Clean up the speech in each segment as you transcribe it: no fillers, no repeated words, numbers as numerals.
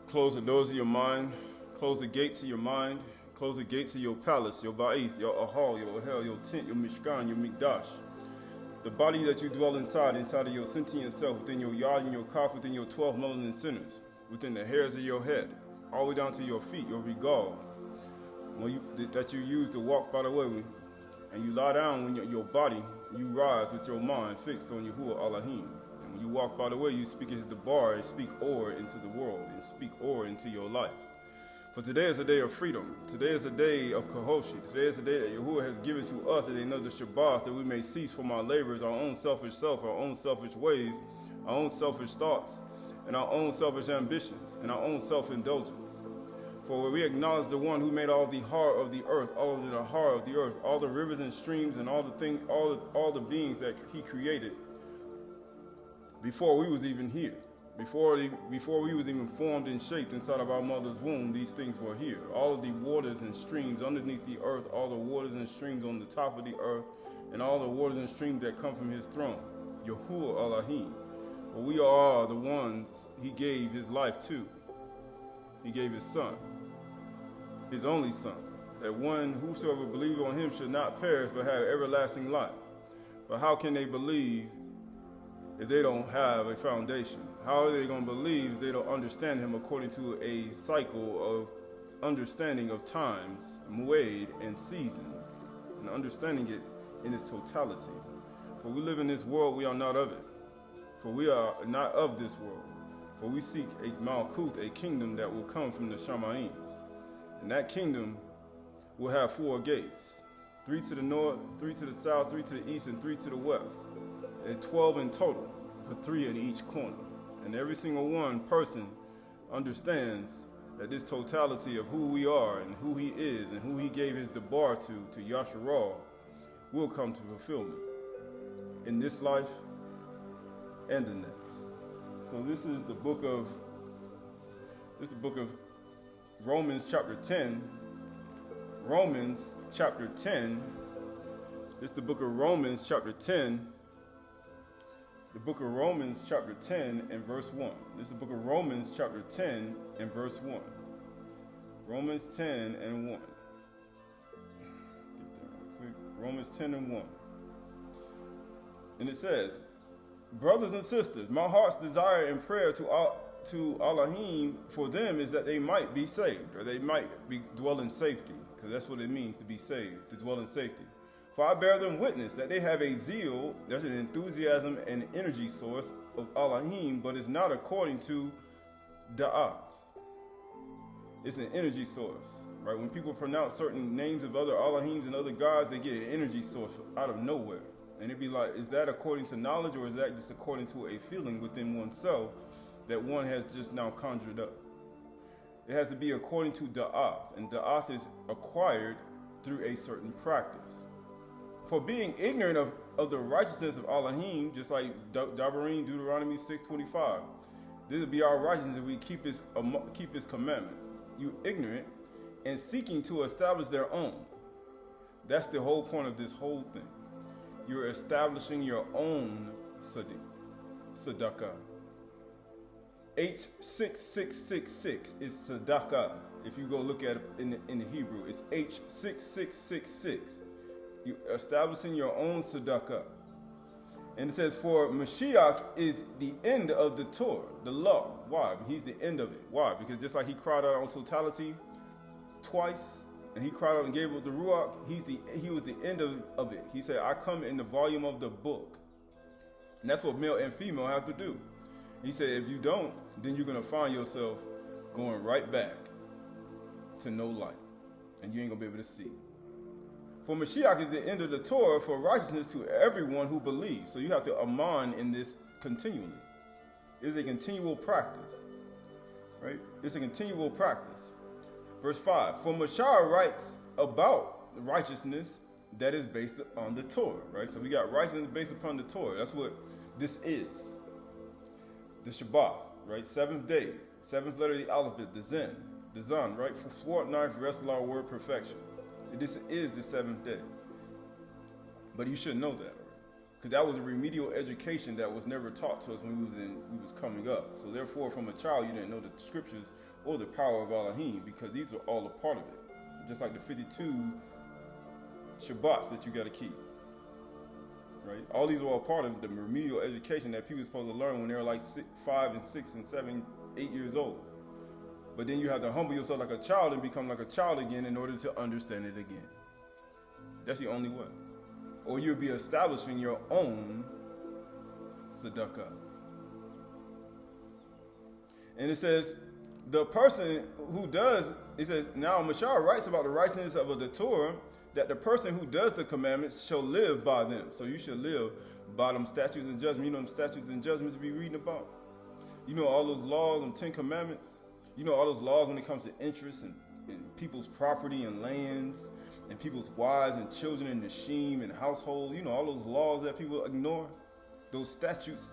Close the doors of your mind. Close the gates of your mind. Close the gates of your palace, your ba'ith, your ahal, your ahel, your tent, your mishkan, your mikdash. The body that you dwell inside of your sentient self, within your yard and your kaf, within your 12 melanin sinners, within the hairs of your head, all the way down to your feet, your regal, that you use to walk by the way, and you lie down when your body, you rise with your mind fixed on Yahuwah Elohim. And when you walk by the way, you speak as the bar, and speak or into the world, and speak or into your life. For today is a day of freedom. Today is a day of Kahoshi. Today is a day that Yahuwah has given to us as another shabath, that we may cease from our labors, our own selfish self, our own selfish ways, our own selfish thoughts, and our own selfish ambitions, and our own self-indulgence. For we acknowledge the one who made all the heart of the earth, all of the heart of the earth, all the rivers and streams, and all the things, all the beings that he created before we was even here. Before we was even formed and shaped inside of our mother's womb, these things were here. All of the waters and streams underneath the earth, all the waters and streams on the top of the earth, and all the waters and streams that come from his throne, Yahuwah Elohim. For we are the ones he gave his life to. He gave his son, his only son, that one whosoever believes on him should not perish but have everlasting life. But how can they believe if they don't have a foundation? How are they going to believe if they don't understand him according to a cycle of understanding of times, mu'ed, and seasons, and understanding it in its totality? For we live in this world, we are not of it. For we are not of this world. For we seek a malkuth, a kingdom that will come from the Shamaims. And that kingdom will have 4 gates. 3 to the north, 3 to the south, 3 to the east, and 3 to the west. And 12 in total, for 3 in each corner. And every single one person understands that this totality of who we are and who he is and who he gave his debar to Yasharal, will come to fulfillment in this life and the next. So this is the book of Romans chapter 10. Romans chapter 10. This is the book of Romans chapter 10. The book of Romans chapter 10 and verse 1. This is the book of Romans chapter 10 and verse 1. Romans 10 and 1. Get that real quick. Romans 10 and 1. And it says, brothers and sisters, my heart's desire and prayer to Elohim for them is that they might be saved, or they might dwell in safety, because that's what it means to be saved, to dwell in safety. For I bear them witness that they have a zeal, that's an enthusiasm and energy source of Elohim, but it's not according to Da'ath. It's an energy source, right? When people pronounce certain names of other Elohims and other gods, they get an energy source out of nowhere. And it'd be like, is that according to knowledge, or is that just according to a feeling within oneself that one has just now conjured up? It has to be according to Da'ath, and Da'ath is acquired through a certain practice. For being ignorant of the righteousness of Elohim, just like Deuteronomy 6:25, this will be our righteousness if we keep his commandments. You ignorant and seeking to establish their own. That's the whole point of this whole thing. You're establishing your own tzedakah. H6666 is tzedakah. If you go look at it in the Hebrew, it's H6666. You're establishing your own tzedakah. And it says, for Mashiach is the end of the Torah, the law. Why? He's the end of it. Why? Because just like he cried out on totality twice, and he cried out and gave up the Ruach, he was the end of it. He said, I come in the volume of the book. And that's what male and female have to do. He said, if you don't, then you're going to find yourself going right back to no light. And you ain't going to be able to see. For Mashiach is the end of the Torah for righteousness to everyone who believes. So you have to aman in this continually. It's a continual practice. Right? It's a continual practice. Verse 5. For Mashiach writes about righteousness that is based on the Torah. Right? So we got righteousness based upon the Torah. That's what this is. The shabath. Right? 7th day. 7th letter of the alphabet. The Zan. Right? For sword knife, wrestle our word perfection. This is the 7th day. But you should know that, because that was a remedial education that was never taught to us when we was coming up. So therefore, from a child, you didn't know the scriptures or the power of Elohim, because these are all a part of it. Just like the 52 shabaths that you got to keep. Right? All these are all part of the remedial education that people are supposed to learn when they're like 5 and 6 and 7, 8 years old. But then you have to humble yourself like a child and become like a child again in order to understand it again. That's the only way. Or you'll be establishing your own tzedakah. And it says, the person who does, it says, now Mashah writes about the righteousness of the Torah, that the person who does the commandments shall live by them. So you shall live by them statutes and judgments. You know them statutes and judgments we reading about? You know all those laws and 10 commandments? You know all those laws when it comes to interest and people's property and lands and people's wives and children and nashim and households. You know all those laws that people ignore? Those statutes,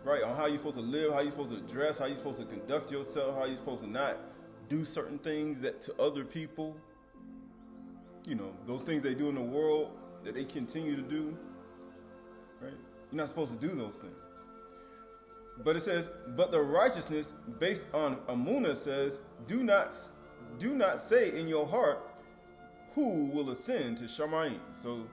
right? On how you're supposed to live, how you're supposed to dress, how you're supposed to conduct yourself, how you're supposed to not do certain things that to other people. You know, those things they do in the world that they continue to do, right? You're not supposed to do those things. But it says, but the righteousness based on Amunah says, do not say in your heart, who will ascend to Shamayim. So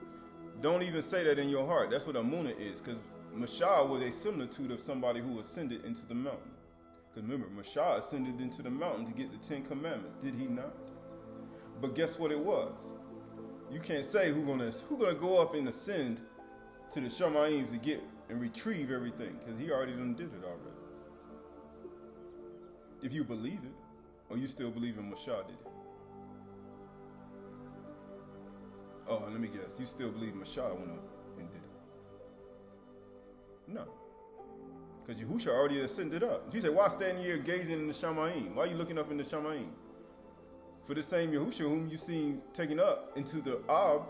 don't even say that in your heart. That's what Amunah is, because Mashah was a similitude of somebody who ascended into the mountain. Because remember, Mashah ascended into the mountain to get the 10 commandments, did he not? But guess what it was? You can't say who's gonna go up and ascend to the Shamayim to get and retrieve everything, because he already done did it already. If you believe it, or you still believe in Mashah did it. Oh, let me guess. You still believe Mashah went up and did it? No. Because Yahusha already ascended up. You say, why stand here gazing in the Shamayim? Why are you looking up in the Shamayim? For the same Yahusha whom you seen taken up into the Ab,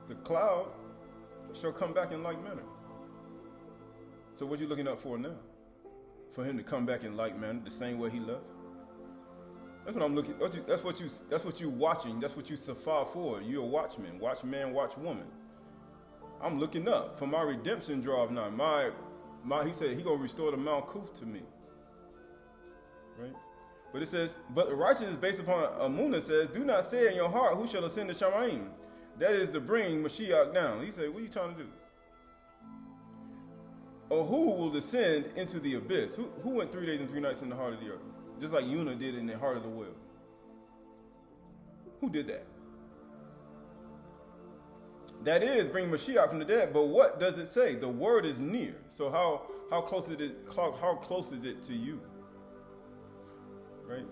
the cloud, shall come back in like manner. So what you looking up for now? For him to come back in like manner, the same way he left? That's what I'm looking. That's what you watching. That's what you safar for. You're a watchman, watch woman. I'm looking up for my redemption draw now. He said he gonna restore the Mount Kuf to me. Right? But it says, but the righteousness based upon Amunah says, do not say in your heart, who shall ascend to Shamayim? That is to bring Mashiach down. He said, what are you trying to do? Or who will descend into the abyss? Who went 3 days and 3 nights in the heart of the earth? Just like Yuna did in the heart of the whale. Who did that? That is, bring Mashiach from the dead. But what does it say? The word is near. So how close is it to you? Right?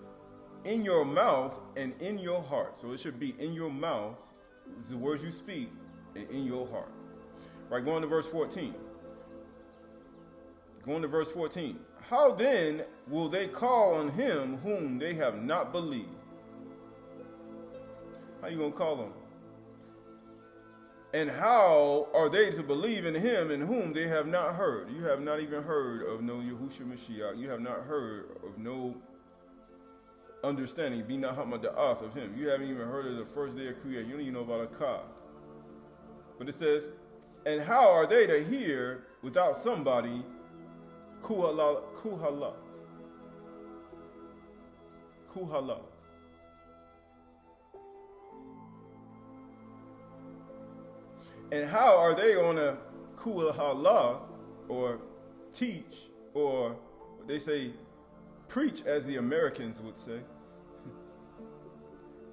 In your mouth and in your heart. So it should be in your mouth, is the words you speak, and in your heart. Right, going to verse 14. Going to verse 14. How then will they call on him whom they have not believed? How you going to call on him? And how are they to believe in him in whom they have not heard? You have not even heard of no Yahushua Mashiach. You have not heard of no understanding, be not Hamada'ath of him. You haven't even heard of the first day of creation. You don't even know about a Ka. But it says, and how are they to hear without somebody Qahalath? And how are they on a Qahalath, or teach, or what they say, preach, as the Americans would say,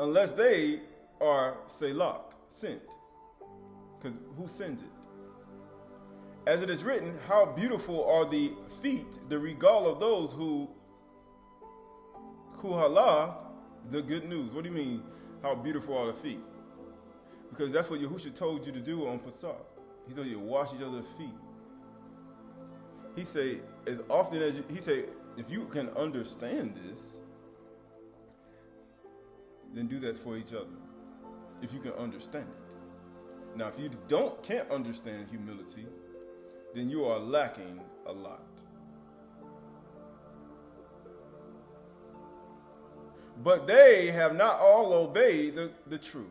unless they are Selach, sent? Because who sends it? As it is written, how beautiful are the feet, the regal of those who Qahalath, the good news. What do you mean, how beautiful are the feet? Because that's what Yahushua told you to do on Pesach. He told you to wash each other's feet. He said, as often as he said, if you can understand this, then do that for each other. If you can understand it. Now, if you can't understand humility, then you are lacking a lot. But they have not all obeyed the truth.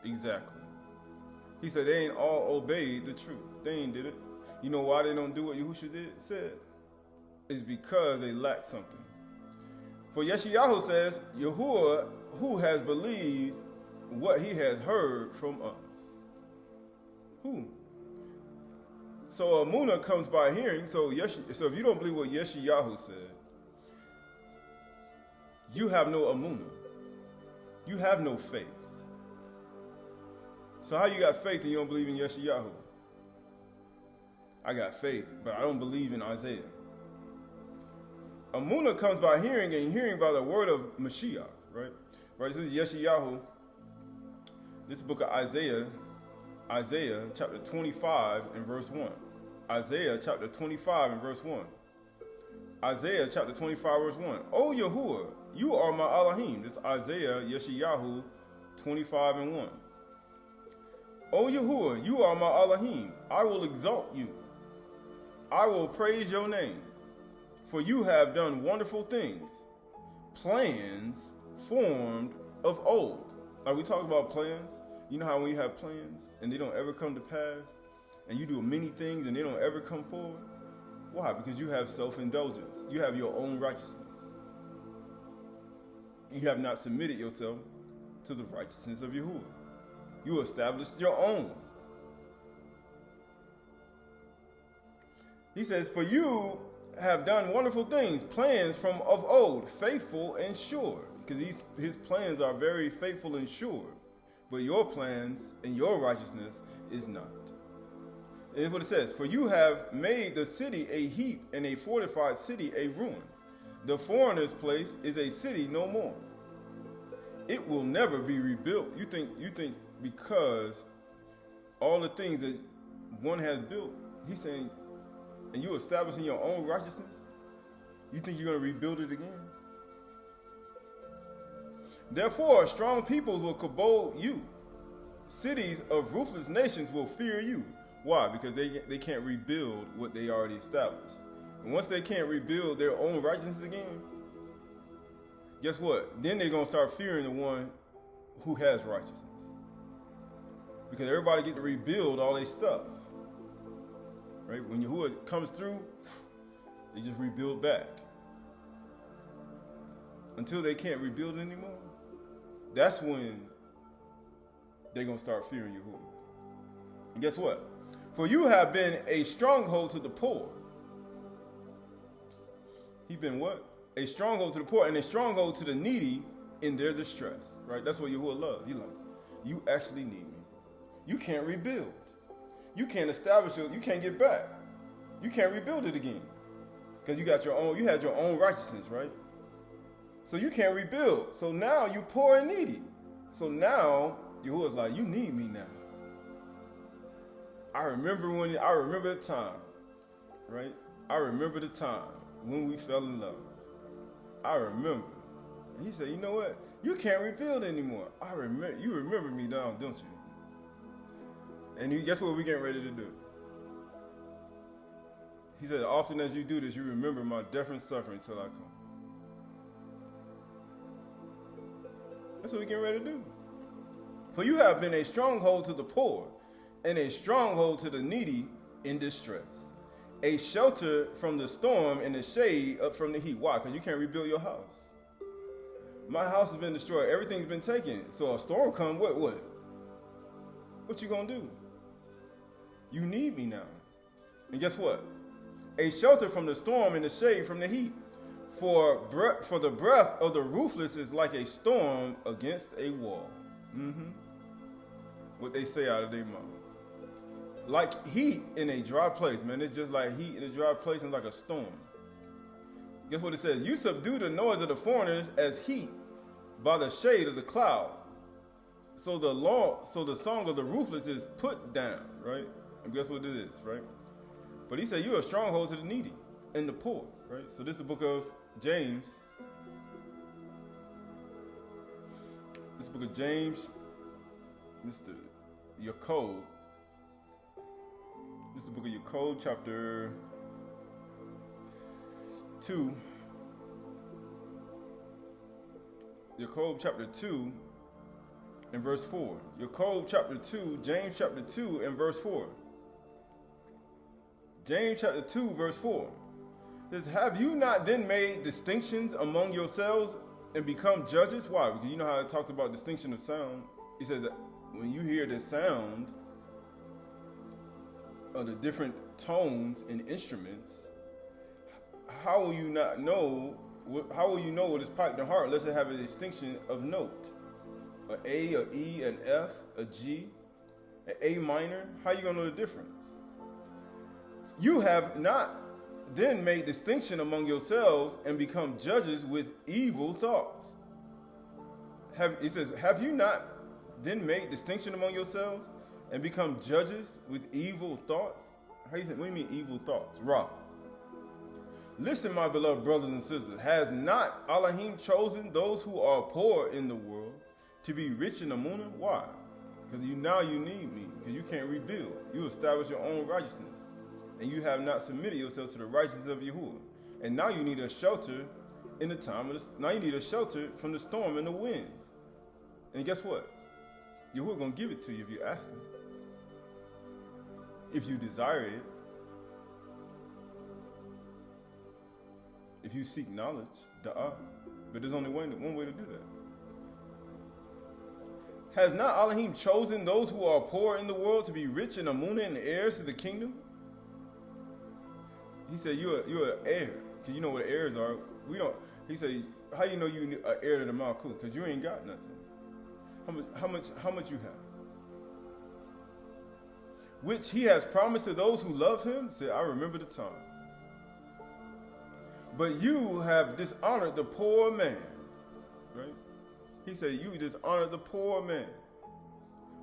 Exactly. He said they ain't all obeyed the truth. They ain't did it. You know why they don't do what Yahushua said? It's because they lack something. For Yeshayahu says, Yahuwah, who has believed what he has heard from us. Who? So Amunah comes by hearing. So if you don't believe what Yeshayahu said, you have no Amunah. You have no faith. So how you got faith and you don't believe in Yeshayahu? I got faith, but I don't believe in Isaiah. Amunah comes by hearing, and hearing by the word of Mashiach, right? Right. This is Yeshayahu. This is the book of Isaiah. Isaiah chapter 25 and verse 1. Isaiah chapter 25 and verse 1. Isaiah chapter 25 verse 1. O Yahuwah, you are my Elohim. This is Isaiah Yeshayahu 25 and 1. O Yahuwah, you are my Elohim. I will exalt you. I will praise your name. For you have done wonderful things. Plans formed of old. Like we talk about plans. You know how when you have plans and they don't ever come to pass, and you do many things and they don't ever come forward? Why? Because you have self-indulgence. You have your own righteousness. You have not submitted yourself to the righteousness of Yahuwah. You established your own. He says, for you have done wonderful things, plans from of old, faithful and sure. Because his plans are very faithful and sure. But your plans and your righteousness is not. And that's what it says. For you have made the city a heap and a fortified city a ruin. The foreigner's place is a city no more. It will never be rebuilt. You think because all the things that one has built, he's saying, and you establishing your own righteousness, you think you're going to rebuild it again? Therefore, strong peoples will cabal you. Cities of ruthless nations will fear you. Why? Because they can't rebuild what they already established. And once they can't rebuild their own righteousness again, guess what? Then they're going to start fearing the one who has righteousness. Because everybody get to rebuild all their stuff. Right? When Yahuwah comes through, they just rebuild back. Until they can't rebuild anymore, that's when they're going to start fearing Yahuwah. And guess what? For you have been a stronghold to the poor. He's been what? A stronghold to the poor and a stronghold to the needy in their distress. Right? That's what Yahuwah loves. He's like, you actually need me. You can't rebuild. You can't establish it. You can't get back. You can't rebuild it again. Because you had your own righteousness, right? So you can't rebuild. So now you poor and needy. So now Yahuwah's like, you need me now. I remember the time, right? I remember the time when we fell in love. I remember. And he said, you know what? You can't rebuild anymore. You remember me now, don't you? And guess what we're getting ready to do? He said, often as you do this, you remember my death and suffering till I come. That's what we're getting ready to do. For you have been a stronghold to the poor, and a stronghold to the needy in distress. A shelter from the storm and a shade up from the heat. Why? Because you can't rebuild your house. My house has been destroyed. Everything's been taken. So a storm comes, what? What you gonna do? You need me now. And guess what? A shelter from the storm and a shade from the heat. For the breath of the ruthless is like a storm against a wall. What they say out of their mouth. Like heat in a dry place, man. It's just like heat in a dry place and like a storm. Guess what it says? You subdue the noise of the foreigners as heat by the shade of the clouds. So the song of the ruthless is put down, right? And guess what it is, right? But he said, you're a stronghold to the needy and the poor, right? So this is the book of James. This book of James, Mr. Yaakov. This is the book of Yaakov, chapter 2. Yaakov, chapter 2, and verse 4. Yaakov, chapter 2, James, chapter 2, and verse 4. James, chapter 2, verse 4. It says, have you not then made distinctions among yourselves and become judges? Why? Because you know how it talks about distinction of sound. He says that when you hear the sound of the different tones and instruments, how will you not know? How will you know what is piped in the heart unless it have a distinction of note? An A, an E, an F, a G, an A minor. How are you gonna know the difference? You have not then made distinction among yourselves and become judges with evil thoughts. He says, have you not then made distinction among yourselves and become judges with evil thoughts? How you say, what do you mean evil thoughts? Ra. Listen, my beloved brothers and sisters, has not Elohim chosen those who are poor in the world to be rich in the Amunah? Why? Because now you need me, because you can't rebuild. You establish your own righteousness, and you have not submitted yourself to the righteousness of Yahuwah. And now you need a shelter in the time of now you need a shelter from the storm and the winds. And guess what? Yahuwah gonna give it to you if you ask him. If you desire it. If you seek knowledge, da'ah. But there's only one way to do that. Has not Elohim chosen those who are poor in the world to be rich in Amunah and heirs to the kingdom? He said, you're an heir. Because you know what heirs are. We don't. He said, how you know you are heir to the Malkut? Because you ain't got nothing. How much you have? Which he has promised to those who love him. Said, I remember the time. But you have dishonored the poor man. Right? He said, you dishonored the poor man.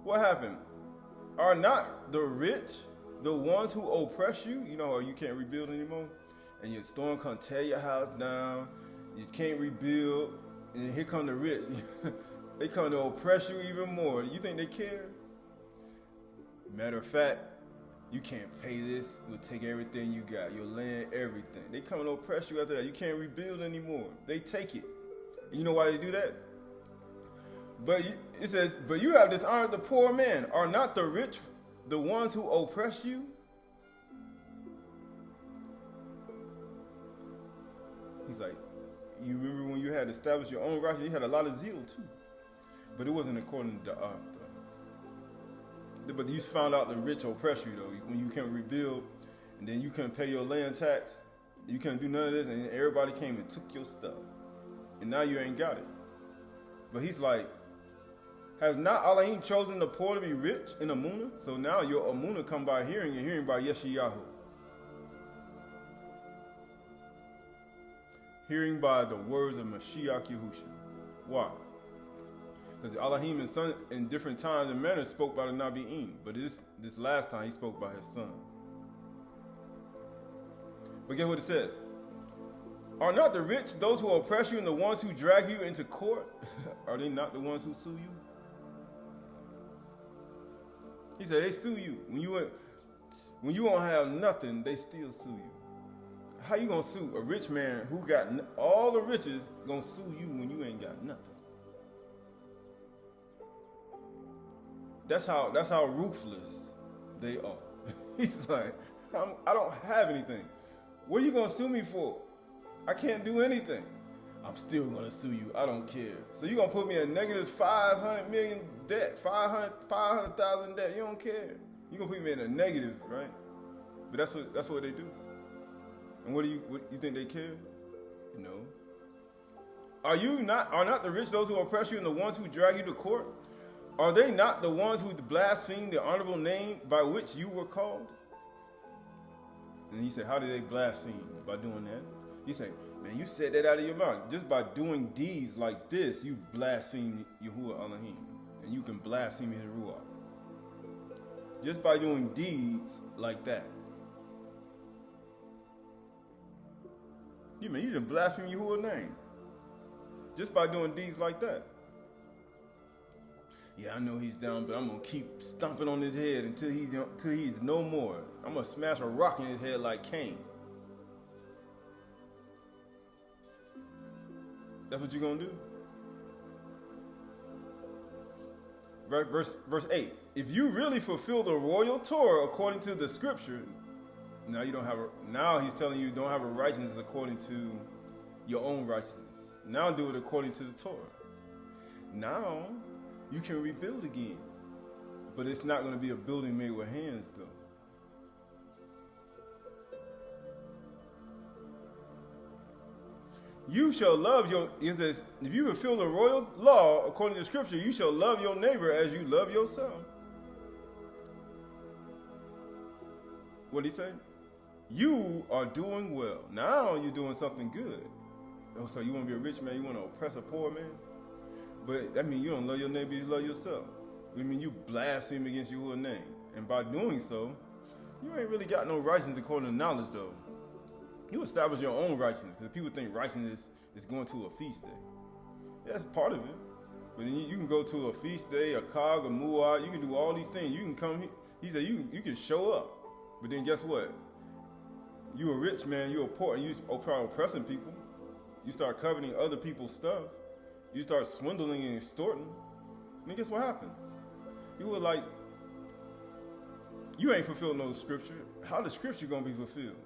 What happened? Are not the rich the ones who oppress you? You know, you can't rebuild anymore. And your storm come tear your house down. You can't rebuild. And here come the rich. They come to oppress you even more. You think they care? Matter of fact, you can't pay this. We'll take everything you got. Your land, everything. They come to oppress you after that. You can't rebuild anymore. They take it. And you know why they do that? But it says, but you have dishonored the poor man. Are not the rich the ones who oppress you? He's like, you remember when you had established your own righteousness, you had a lot of zeal too. But it wasn't according to but you found out the rich oppress you though. When you can't rebuild, and then you couldn't pay your land tax, you couldn't do none of this, and everybody came and took your stuff. And now you ain't got it. But he's like, has not Elohim chosen the poor to be rich in Amunah? So now your Amunah come by hearing, and hearing by Yeshayahu. Hearing by the words of Mashiach Yahusha. Why? Because Elohim and son in different times and manners spoke by the Nabi'im. But this last time he spoke by his son. But guess what it says? Are not the rich those who oppress you and the ones who drag you into court? Are they not the ones who sue you? He said they sue you. When you don't have nothing, they still sue you. How you gonna sue a rich man who got all the riches gonna sue you when you ain't got nothing? That's how ruthless they are. He's like, I don't have anything. What are you gonna sue me for? I can't do anything. I'm still gonna sue you. I don't care. So you're gonna put me in negative 500 million debt, 500,000 debt. You don't care. You're gonna put me in a negative, right? But that's what they do. And what you think they care? No. Are not the rich those who oppress you and the ones who drag you to court? Are they not the ones who blaspheme the honorable name by which you were called? And he said, how did they blaspheme? By doing that? He said, man, you said that out of your mouth. Just by doing deeds like this, you blaspheme Yahuwah Elohim. And you can blaspheme his Ruach. Just by doing deeds like that. You can blaspheme Yahuwah's name. Just by doing deeds like that. Yeah, I know he's down, but I'm going to keep stomping on his head until he's no more. I'm going to smash a rock in his head like Cain. That's what you're going to do? Verse 8. If you really fulfill the royal Torah according to the scripture, Now you don't have now he's telling you don't have a righteousness according to your own righteousness. Now do it according to the Torah. Now you can rebuild again. But it's not going to be a building made with hands, though. You shall love it says, if you fulfill the royal law according to Scripture, you shall love your neighbor as you love yourself. What did he say? You are doing well. Now you're doing something good. Oh, so you want to be a rich man? You want to oppress a poor man? But that means you don't love your neighbor, you love yourself. I mean, you blaspheme against your name. And by doing so, you ain't really got no righteousness according to knowledge, though. You establish your own righteousness, because people think righteousness is going to a feast day. That's part of it. But then you can go to a feast day, a Kag, a Muad, you can do all these things. You can come here. He said you can show up. But then guess what? You a rich man, you a poor, and you start oppressing people. You start coveting other people's stuff. You start swindling and extorting. And then guess what happens? You were like, you ain't fulfilled no scripture. How the scripture gonna be fulfilled?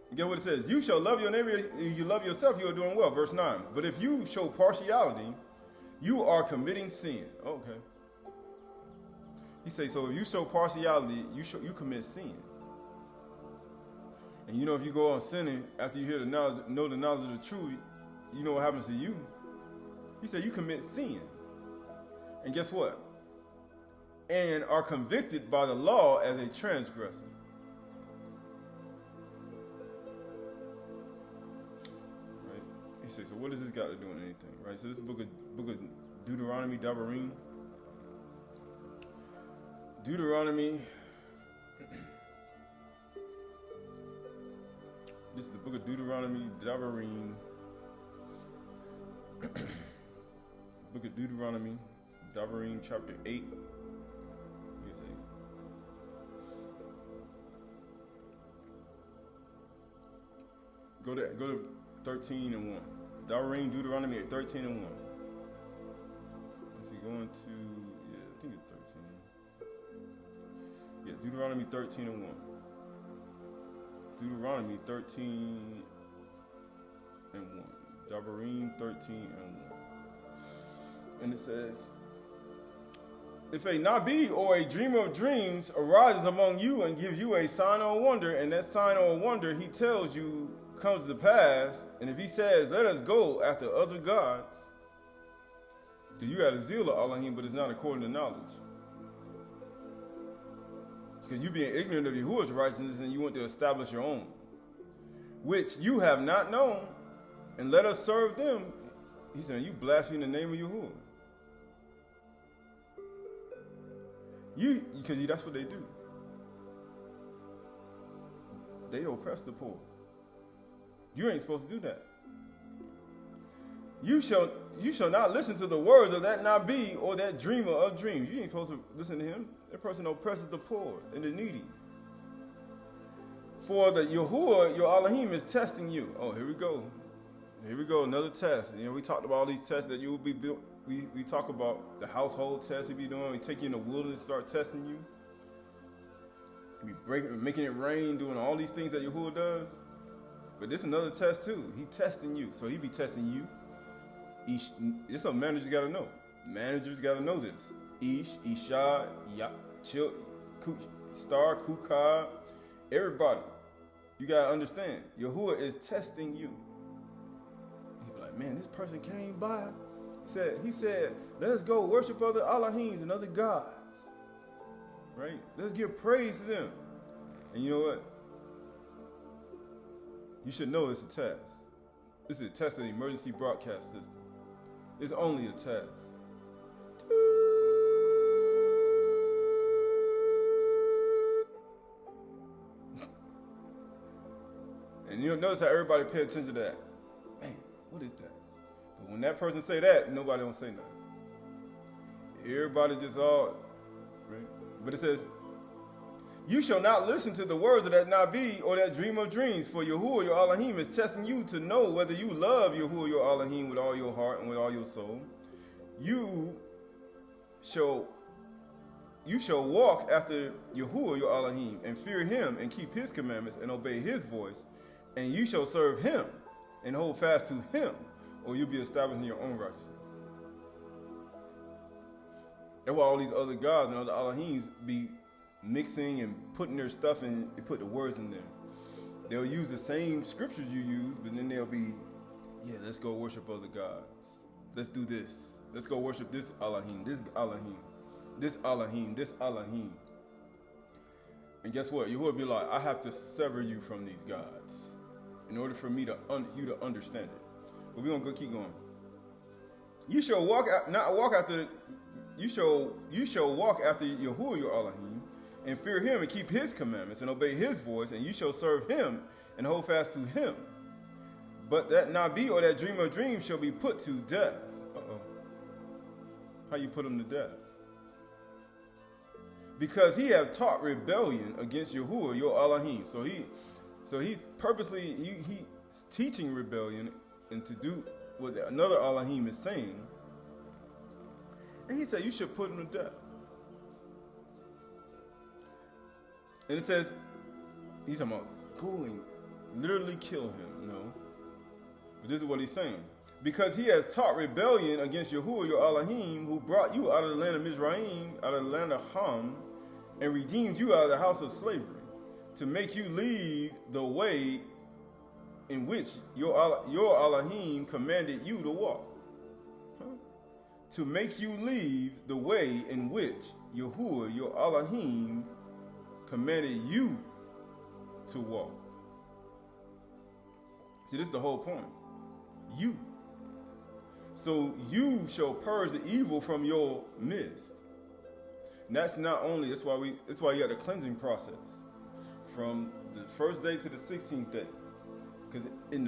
And get what it says? You shall love your neighbor, you love yourself, you are doing well. Verse 9. But if you show partiality, you are committing sin. Okay. He says, so if you show partiality, you commit sin. And you know, if you go on sinning after you hear the knowledge of the truth, you know what happens to you? He said you commit sin. And guess what? And are convicted by the law as a transgressor. Right? He says, so what does this got to do with anything? Right? So this is the book of Deuteronomy, Devarim. Deuteronomy. This is the book of Deuteronomy, Devarim. Book of Deuteronomy, Devarim, chapter 8. Go to 13 and 1. Devarim, Deuteronomy at 13 and 1. Let's see, going to, I think it's 13. Yeah, Deuteronomy 13 and 1. Deuteronomy 13 and 1. Devarim 13 and 1. And it says, if a Nabi or a dreamer of dreams arises among you and gives you a sign or a wonder, and that sign or a wonder he tells you comes to pass, and if he says, let us go after other gods, because you got a zeal of Elohim, but it's not according to knowledge. Because you being ignorant of Yahuwah's righteousness and you want to establish your own, which you have not known, and let us serve them. He's saying you blaspheme the name of Yahuwah. Because that's what they do. They oppress the poor. You ain't supposed to do that. You shall not listen to the words of that Nabi or that dreamer of dreams. You ain't supposed to listen to him. That person oppresses the poor and the needy. For the Yahuwah, your Elohim, is testing you. Oh, here we go. Here we go, another test. You know, we talked about all these tests that you will be built. We talk about the household tests you be doing. We take you in the wilderness, start testing you. We making it rain, doing all these things that Yahuwah does. But this is another test too. He testing you, so he be testing you. It's something managers got to know. Managers got to know this. Ish, Isha, Chil, Star, Kukah, everybody. You got to understand. Yahuwah is testing you. He be like, man, this person came by. He said, let us go worship other Elohims and other gods. Right? Let's give praise to them. And you know what? You should know it's a test. This is a test of the emergency broadcast system. It's only a test. And you'll notice how everybody pay attention to that. Man, what is that? But when that person say that, nobody don't say nothing. Everybody just all, right? But it says, you shall not listen to the words of that Nabi or that dream of dreams, for Yahuwah, your Elohim, is testing you to know whether you love Yahuwah, your Elohim, with all your heart and with all your soul. You shall you shall walk after Yahuwah your Elohim, and fear him, and keep his commandments, and obey his voice, and you shall serve him, and hold fast to him, or you'll be established in your own righteousness. That's why all these other gods and other Elohims be mixing and putting their stuff in, they put the words in there. They'll use the same scriptures you use, but then they'll be, yeah, let's go worship other gods. Let's do this. Let's go worship this Elohim, this Elohim, this Elohim, this Elohim. And guess what? Yahuwah be like, I have to sever you from these gods in order for me to you to understand it. But we're gonna go keep going. You shall walk after Yahuwah your Elohim, and fear him, and keep his commandments, and obey his voice, and you shall serve him, and hold fast to him. But that Nabi, or that dreamer of dreams, shall be put to death. How you put him to death? Because he have taught rebellion against Yahuwah your Elohim. So he purposely he's teaching rebellion and to do what another Elohim is saying. And he said you should put him to death. And it says, he's talking about going, literally kill him, But this is what he's saying. Because he has taught rebellion against Yahuwah your Elohim, who brought you out of the land of Mizraim, out of the land of Ham, and redeemed you out of the house of slavery, to make you leave the way in which your Elohim commanded you to walk. To make you leave the way in which Yahuwah your Elohim commanded you to walk. See, this is the whole point. You. So you shall purge the evil from your midst. And that's not only, that's why you got the cleansing process from the first day to the 16th day. Because in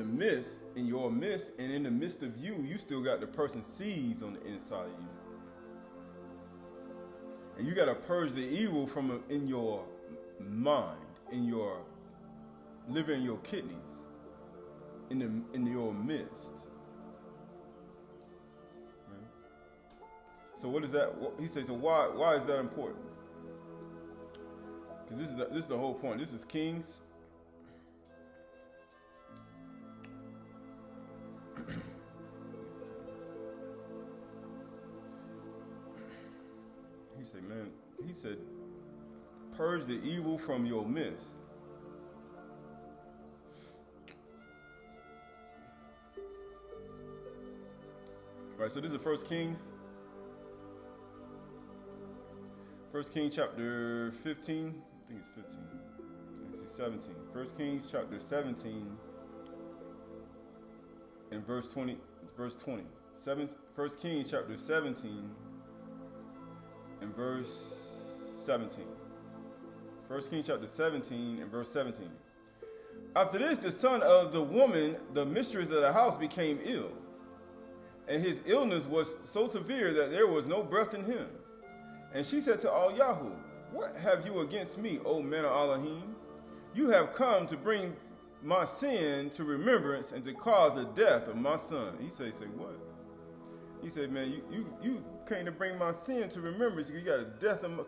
your midst, and in the midst of you, you still got the person's seeds on the inside of you. And you got to purge the evil from in your mind, in your liver and your kidneys, in your midst. Right? So what is that? He says, so why is that important? Because this is the whole point. This is Kings. He said, purge the evil from your midst. Right, so this is 1 Kings. 1 Kings chapter 15. I think it's 15. It's 17. 1 Kings chapter 17 and verse 20. 1 Kings chapter 17 and verse 17. 1 Kings chapter 17 and verse 17. After this, the son of the woman, the mistress of the house, became ill. And his illness was so severe that there was no breath in him. And she said to Yahu, what have you against me, O man of Elohim? You have come to bring my sin to remembrance and to cause the death of my son. He said, what? He said, man, you came to bring my sin to remembrance. You got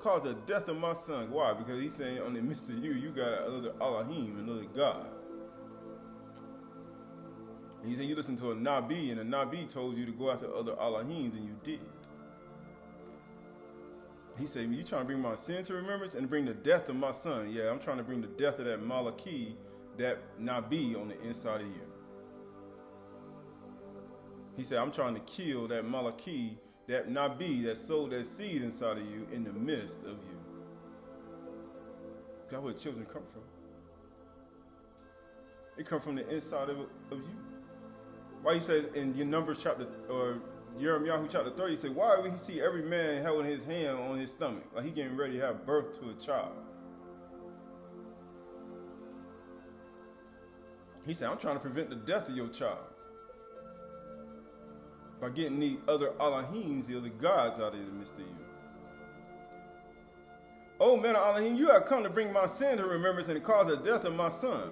cause the death of my son. Why? Because he's saying on the midst of you got another Elohim, another God. And he said you listened to a Nabi, and a Nabi told you to go after other Elohims, and you did. He said, you trying to bring my sin to remembrance and bring the death of my son. Yeah, I'm trying to bring the death of that Malachi, that Nabi on the inside of you. He said, I'm trying to kill that Malachi, that Nabi, that sowed that seed inside of you in the midst of you. That's where children come from. They come from the inside of you. Why he says in your Numbers chapter, or Jeremiah chapter 30, he said, why would he see every man holding his hand on his stomach, like he getting ready to have birth to a child? He said, I'm trying to prevent the death of your child by getting the other Elohims, the other gods out of the midst of you. Oh man of Elohim, you have come to bring my sin to remembrance and cause the death of my son.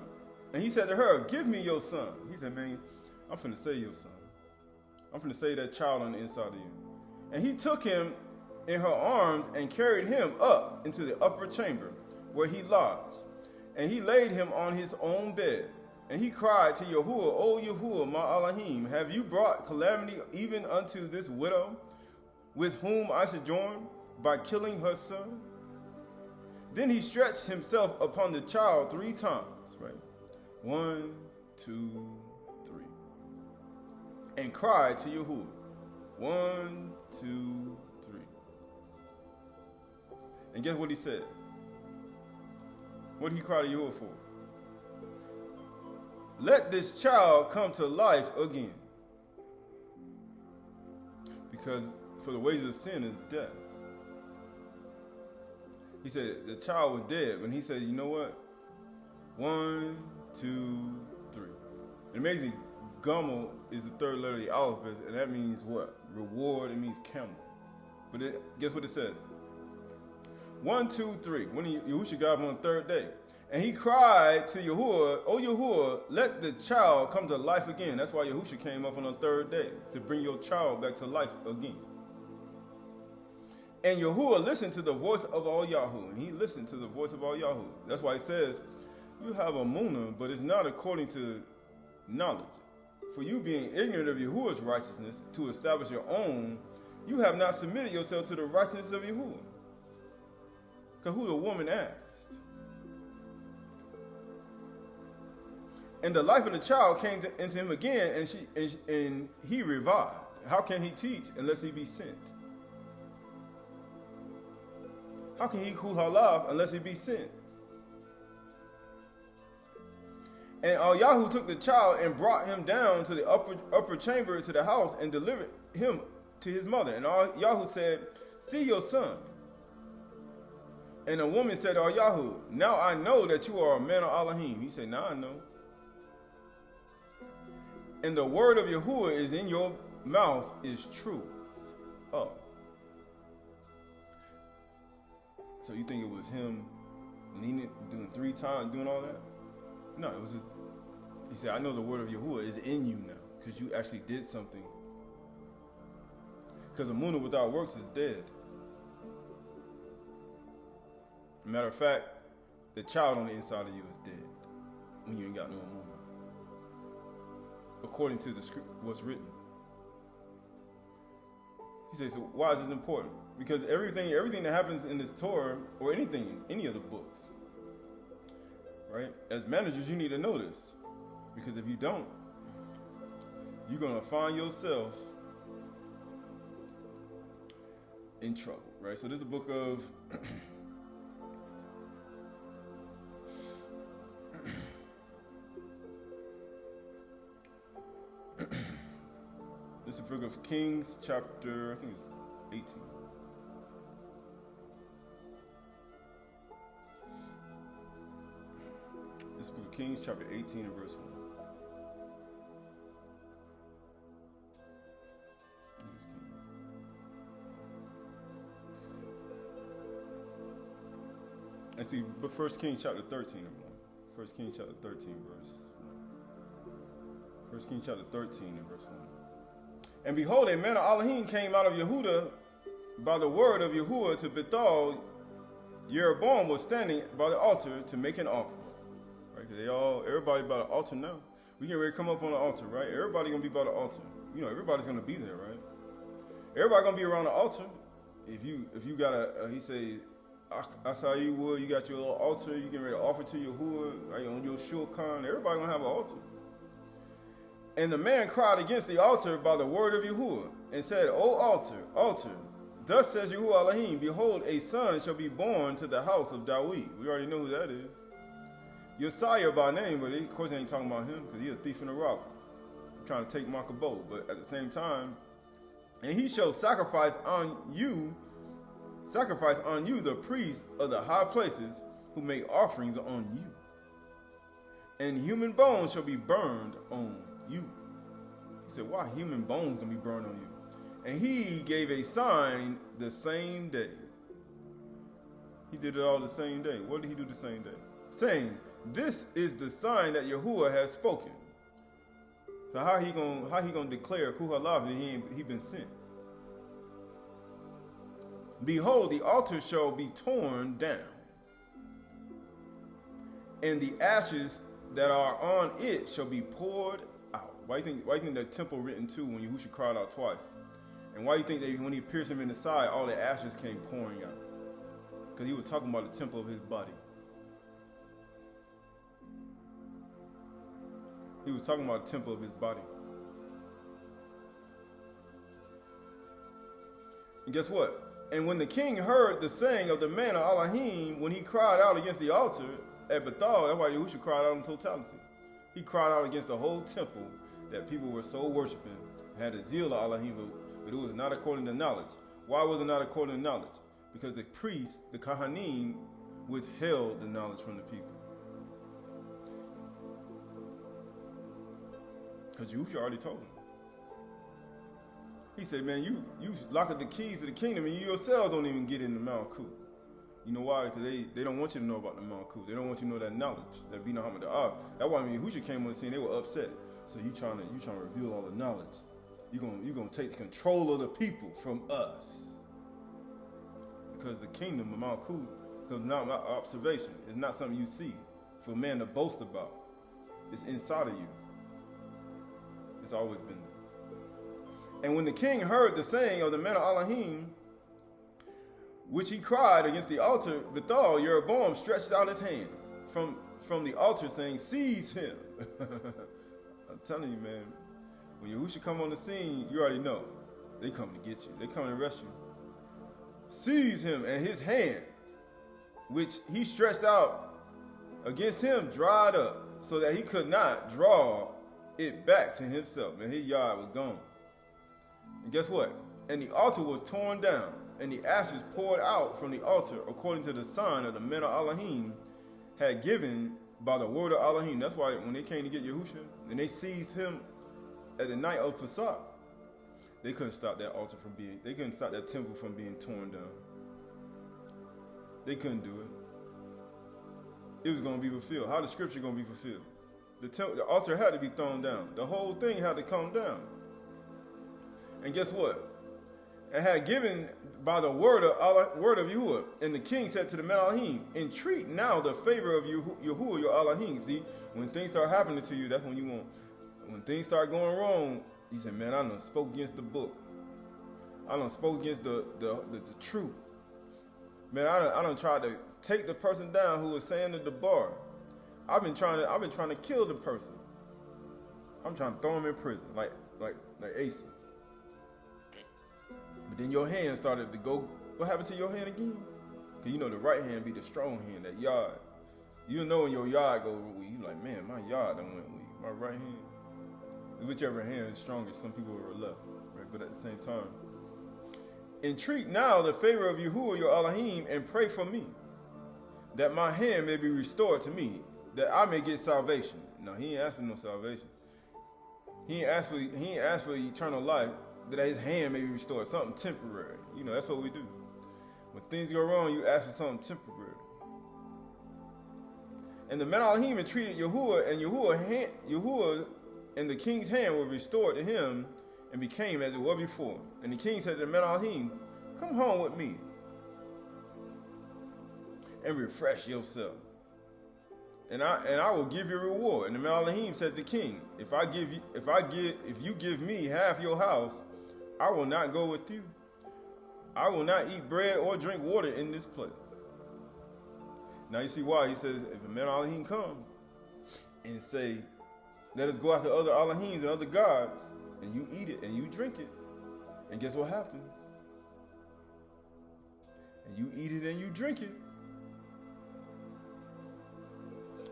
And he said to her, give me your son. He said, man, I'm finna save your son. I'm finna save that child on the inside of you. And he took him in her arms and carried him up into the upper chamber where he lodged. And he laid him on his own bed. And he cried to Yahuwah, O Yahuwah, my Elohim, have you brought calamity even unto this widow with whom I sojourn by killing her son? Then he stretched himself upon the child 3 times, right? 1, 2, 3. And cried to Yahuwah. 1, 2, 3. And guess what he said? What did he cry to Yahuwah for? Let this child come to life again. Because for the wages of sin is death. He said the child was dead. When he said, you know what? 1, 2, 3. And amazing, Gomel is the 3rd letter of the alphabet, and that means what? Reward. It means camel. But guess what it says? 1, 2, 3. When Yahushua got up on the 3rd day. And he cried to Yahuwah, O Yahuwah, let the child come to life again. That's why Yahushua came up on the 3rd day, to bring your child back to life again. And Yahuwah listened to the voice of all Yahoo. And he listened to the voice of all Yahoo. That's why it says, you have a munah, but it's not according to knowledge. For you being ignorant of Yahuwah's righteousness to establish your own, you have not submitted yourself to the righteousness of Yahuwah. Because who the woman asked? And the life of the child came into him again, and he revived. How can he teach unless he be sent? How can he Qahalath unless he be sent? And Yahoo took the child and brought him down to the upper chamber to the house and delivered him to his mother. And Yahoo said, see your son. And the woman said, Yahoo, now I know that you are a man of Elohim. He said, now I know. And the word of Yahuwah is in your mouth is truth. Oh. So you think it was him leaning, doing 3 times, doing all that? No, it was just, he said, I know the word of Yahuwah is in you now, because you actually did something. Because a munah without works is dead. Matter of fact, the child on the inside of you is dead when you ain't got no munah. According to the script, what's written. He says, so why is this important? Because everything that happens in this Torah, or anything, any of the books, right? As managers, you need to know this. Because if you don't, you're going to find yourself in trouble, right? So this is the book of this is the book of Kings, chapter, I think it's 18. This book of Kings, chapter 18 and verse 1. And see, but 1 Kings chapter 13 and 1. 1 Kings chapter 13 verse 1. 1 Kings chapter 13 and verse 1. And behold, a man of Elohim came out of Yehuda by the word of Yahuwah to Bethel. Jeroboam was standing by the altar to make an offering. Right? Because everybody by the altar now. We can ready to come up on the altar, right? Everybody gonna be by the altar. You know, everybody's gonna be there, right? Everybody gonna be around the altar. If you got he say, I saw you would. You got your little altar. You getting ready to offer to Yahuwah, right? On your shulchan. Everybody gonna have an altar. And the man cried against the altar by the word of Yahuwah, and said, O altar, altar, thus says Yahuwah Elohim, behold, a son shall be born to the house of Dawid. We already know who that is. Josiah by name, but of course they ain't talking about him, because he's a thief and a robber. Trying to take my kabod, but at the same time, and he shall sacrifice on you the priests of the high places who make offerings on you. And human bones shall be burned on you. He said, why human bones gonna be burned on you? And he gave a sign the same day. He did it all the same day. What did he do the same day? Saying, this is the sign that Yahuwah has spoken. So how he gonna declare Qahalath that he been sent? behold, the altar shall be torn down, and the ashes that are on it shall be poured out. Why do you think the temple written too when Yahushua cried out twice? And why do you think that when he pierced him in the side, all the ashes came pouring out? Because he was talking about the temple of his body. He was talking about the temple of his body. And guess what? And when the king heard the saying of the man of Elohim, when he cried out against the altar at Bethel, that's why Yahushua cried out in totality. He cried out against the whole temple that people were so worshiping, had a zeal of Elohim, but it was not according to knowledge. Why was it not according to knowledge? Because the priests, the Kohanim, withheld the knowledge from the people. Because Yahushua already told them. He said, man, you lock up the keys to the kingdom and you yourselves don't even get in the Malkut. You know why? Because they don't want you to know about the Malkut. They don't want you to know that knowledge, that Bina Hamad Da'ah. That's why when Yahushua came on the scene, they were upset. So you trying to reveal all the knowledge. You're gonna take control of the people from us. Because the kingdom of Malkut, because not my observation, it's not something you see for a man to boast about. It's inside of you. It's always been there. And when the king heard the saying of the man of Elohim, which he cried against the altar, Bethel, Jeroboam stretched out his hand from the altar, saying, "Seize him." I'm telling you, man, when Yahushua come on the scene, you already know. They come to get you. They come to arrest you. Seize him, and his hand, which he stretched out against him, dried up, so that he could not draw it back to himself. And his yard was gone. And guess what? And the altar was torn down, and the ashes poured out from the altar, according to the sign of the men of Elohim had given by the word of Elohim. That's why when they came to get Yahushua, and they seized him at the night of Pesach, they couldn't stop that altar from being, they couldn't stop that temple from being torn down. They couldn't do it. It was going to be fulfilled. How the scripture going to be fulfilled? The altar had to be thrown down. The whole thing had to come down. And guess what? It had given by the word of Yahuwah. And the king said to the men Elohim, "Entreat now the favor of Yahuwah, your Elohim." See, when things start happening to you, that's when you want. When things start going wrong, he said, "Man, I done spoke against the book. I done spoke against the truth. Man, I done tried to take the person down who was saying the bar. I've been trying to kill the person. I'm trying to throw him in prison, like Asa. But then your hand started to go. What happened to your hand again? Cause you know the right hand be the strong hand, that yard. You know when your yard go weak, you like, man, my yard done went weak. My right hand, whichever hand is strongest, some people are left, right? But at the same time, entreat now the favor of Yahuwah, your Elohim, and pray for me, that my hand may be restored to me, that I may get salvation. No, he ain't asked for no salvation. He ain't asked for eternal life, that his hand may be restored, something temporary. You know, that's what we do. When things go wrong, you ask for something temporary. And the men Elohim entreated Yahuwah, and Yahuwah and the king's hand were restored to him and became as it was before. And the king said to the men Elohim, "Come home with me and refresh yourself, and I will give you a reward." And the men Elohim said to the king, if you give me half your house, I will not go with you. I will not eat bread or drink water in this place. Now you see why he says, if a man Elohim come and say, "Let us go after other Elohims and other gods," and you eat it and you drink it, and guess what happens? And you eat it and you drink it,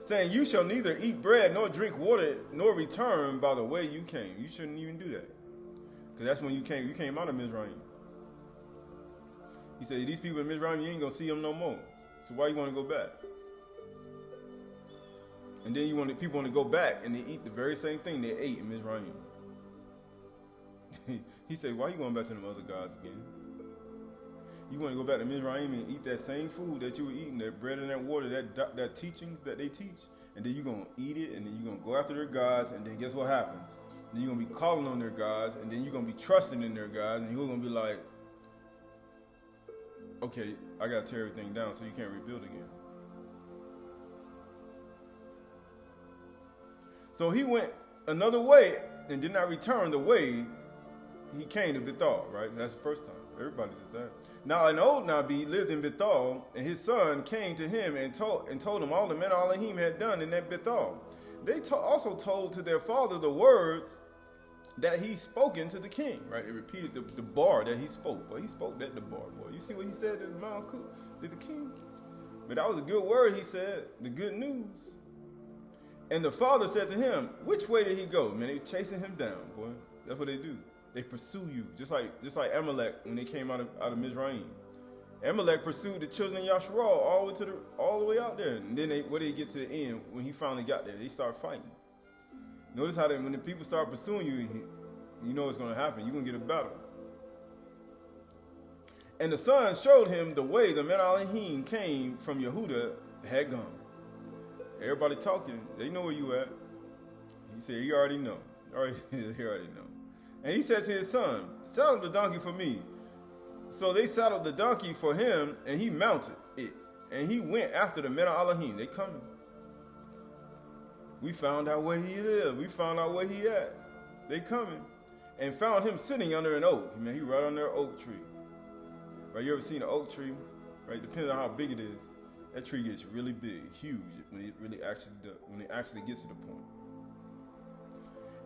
saying, "You shall neither eat bread nor drink water nor return by the way you came." You shouldn't even do that, because that's when you came out of Mizraim. He said, these people in Mizraim, you ain't gonna see them no more. So why you want to go back? And then people want to go back and they eat the very same thing they ate in Mizraim. He said, why you going back to them other gods again? You want to go back to Mizraim and eat that same food that you were eating, that bread and that water, that teachings that they teach, and then you're going to eat it, and then you're going to go after their gods, and then guess what happens? Then you're going to be calling on their gods, and then you're going to be trusting in their gods, and you're going to be like, okay, I got to tear everything down so you can't rebuild again. So he went another way and did not return the way he came to Bethel, right? That's the first time. Everybody does that. Now an old Nabi lived in Bethel, and his son came to him and told him all the men Elohim had done in that Bethel. They also told to their father the words that he spoken to the king, right? They repeated the bar that he spoke. Boy, he spoke that the bar, boy. You see what he said to the king? But that was a good word he said, the good news. And the father said to him, which way did he go? Man, they chasing him down, boy. That's what they do. They pursue you, just like Amalek when they came out of Mizraim. Amalek pursued the children of Yasharal all the way out there, and then where they get to the end when he finally got there, they start fighting. Notice how when the people start pursuing you, you know what's going to happen. You're going to get a battle. And the son showed him the way the men Elohim came from Yehuda had gone. Everybody talking, they know where you at. He said, he already know. He already know. And he said to his son, saddle the donkey for me. So they saddled the donkey for him, and he mounted it. And he went after the men of Elohim. They coming. We found out where he lived. We found out where he at. They coming. And found him sitting under an oak. Man, he right under an oak tree. Right, you ever seen an oak tree? Right, depending on how big it is, that tree gets really big, huge, when it actually gets to the point.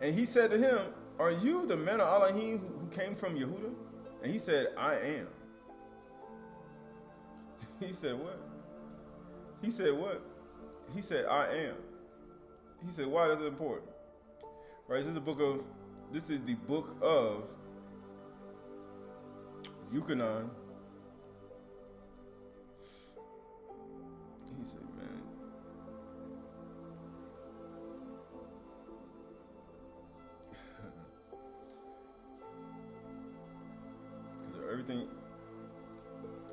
And he said to him, are you the man of Elohim who came from Yehuda? And he said, I am. He said, what? He said, what? He said, I am. He said, why is it important? Right, this is the book of Yuchanan. He said, man. Everything,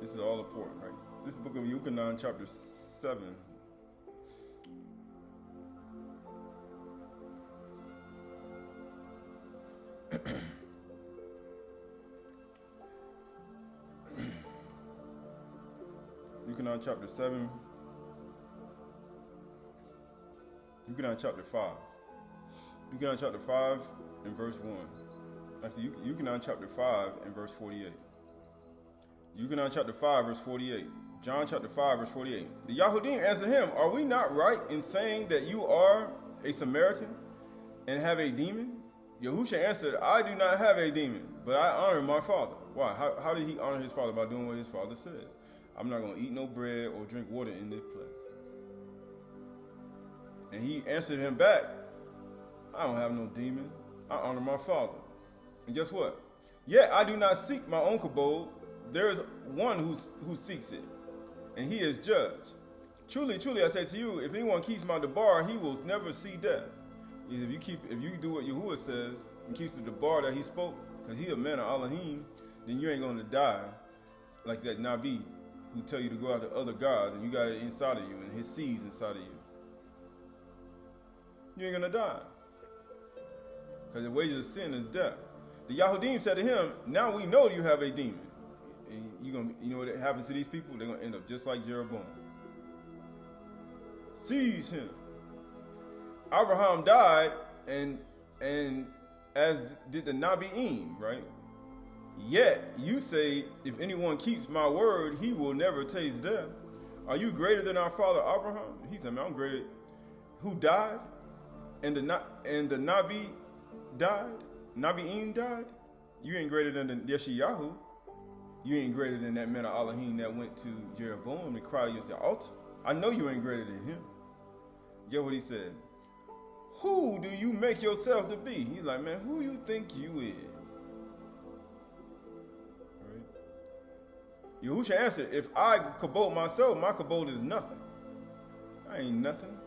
this is all important, right? This is the book of Yuchanan, chapter 7. Yuchanan chapter 7. Yuchanan chapter 5. Yuchanan chapter 5 and verse 1. Actually, Yuchanan chapter 5 and verse 48. Yuchanan chapter 5 verse 48. John chapter 5 verse 48. The Yahudim answered him, are we not right in saying that you are a Samaritan and have a demon? Yahusha answered, I do not have a demon, but I honor my father. Why? How did he honor his father? By doing what his father said. I'm not going to eat no bread or drink water in this place. And he answered him back, I don't have no demon. I honor my father. And guess what? Yet I do not seek my own kabod. There is one who seeks it, and he is judge. Truly, truly, I say to you, if anyone keeps my debar, he will never see death. If you do what Yahuwah says and keeps the debar that he spoke, because he a man of Elohim, then you ain't going to die like that Nabi who tell you to go after other gods, and you got it inside of you, and his seeds inside of you. You ain't going to die. Because the wages of sin is death. The Yahudim said to him, now we know you have a demon. And you know what happens to these people? They're going to end up just like Jeroboam. Seize him. Abraham died, and as did the Nabi'im, right? Yet you say, if anyone keeps my word, he will never taste death. Are you greater than our father Abraham? He said, man, I'm greater. Who died? And the Nabi died? Nabi'im died? You ain't greater than the Yeshayahu. You ain't greater than that man of Elohim that went to Jeroboam and cried against the altar. I know you ain't greater than him. Get what he said. Who do you make yourself to be? He's like, man, who you think you is? Right? Yahusha answered, if I kabod myself, my kabod is nothing. I ain't nothing.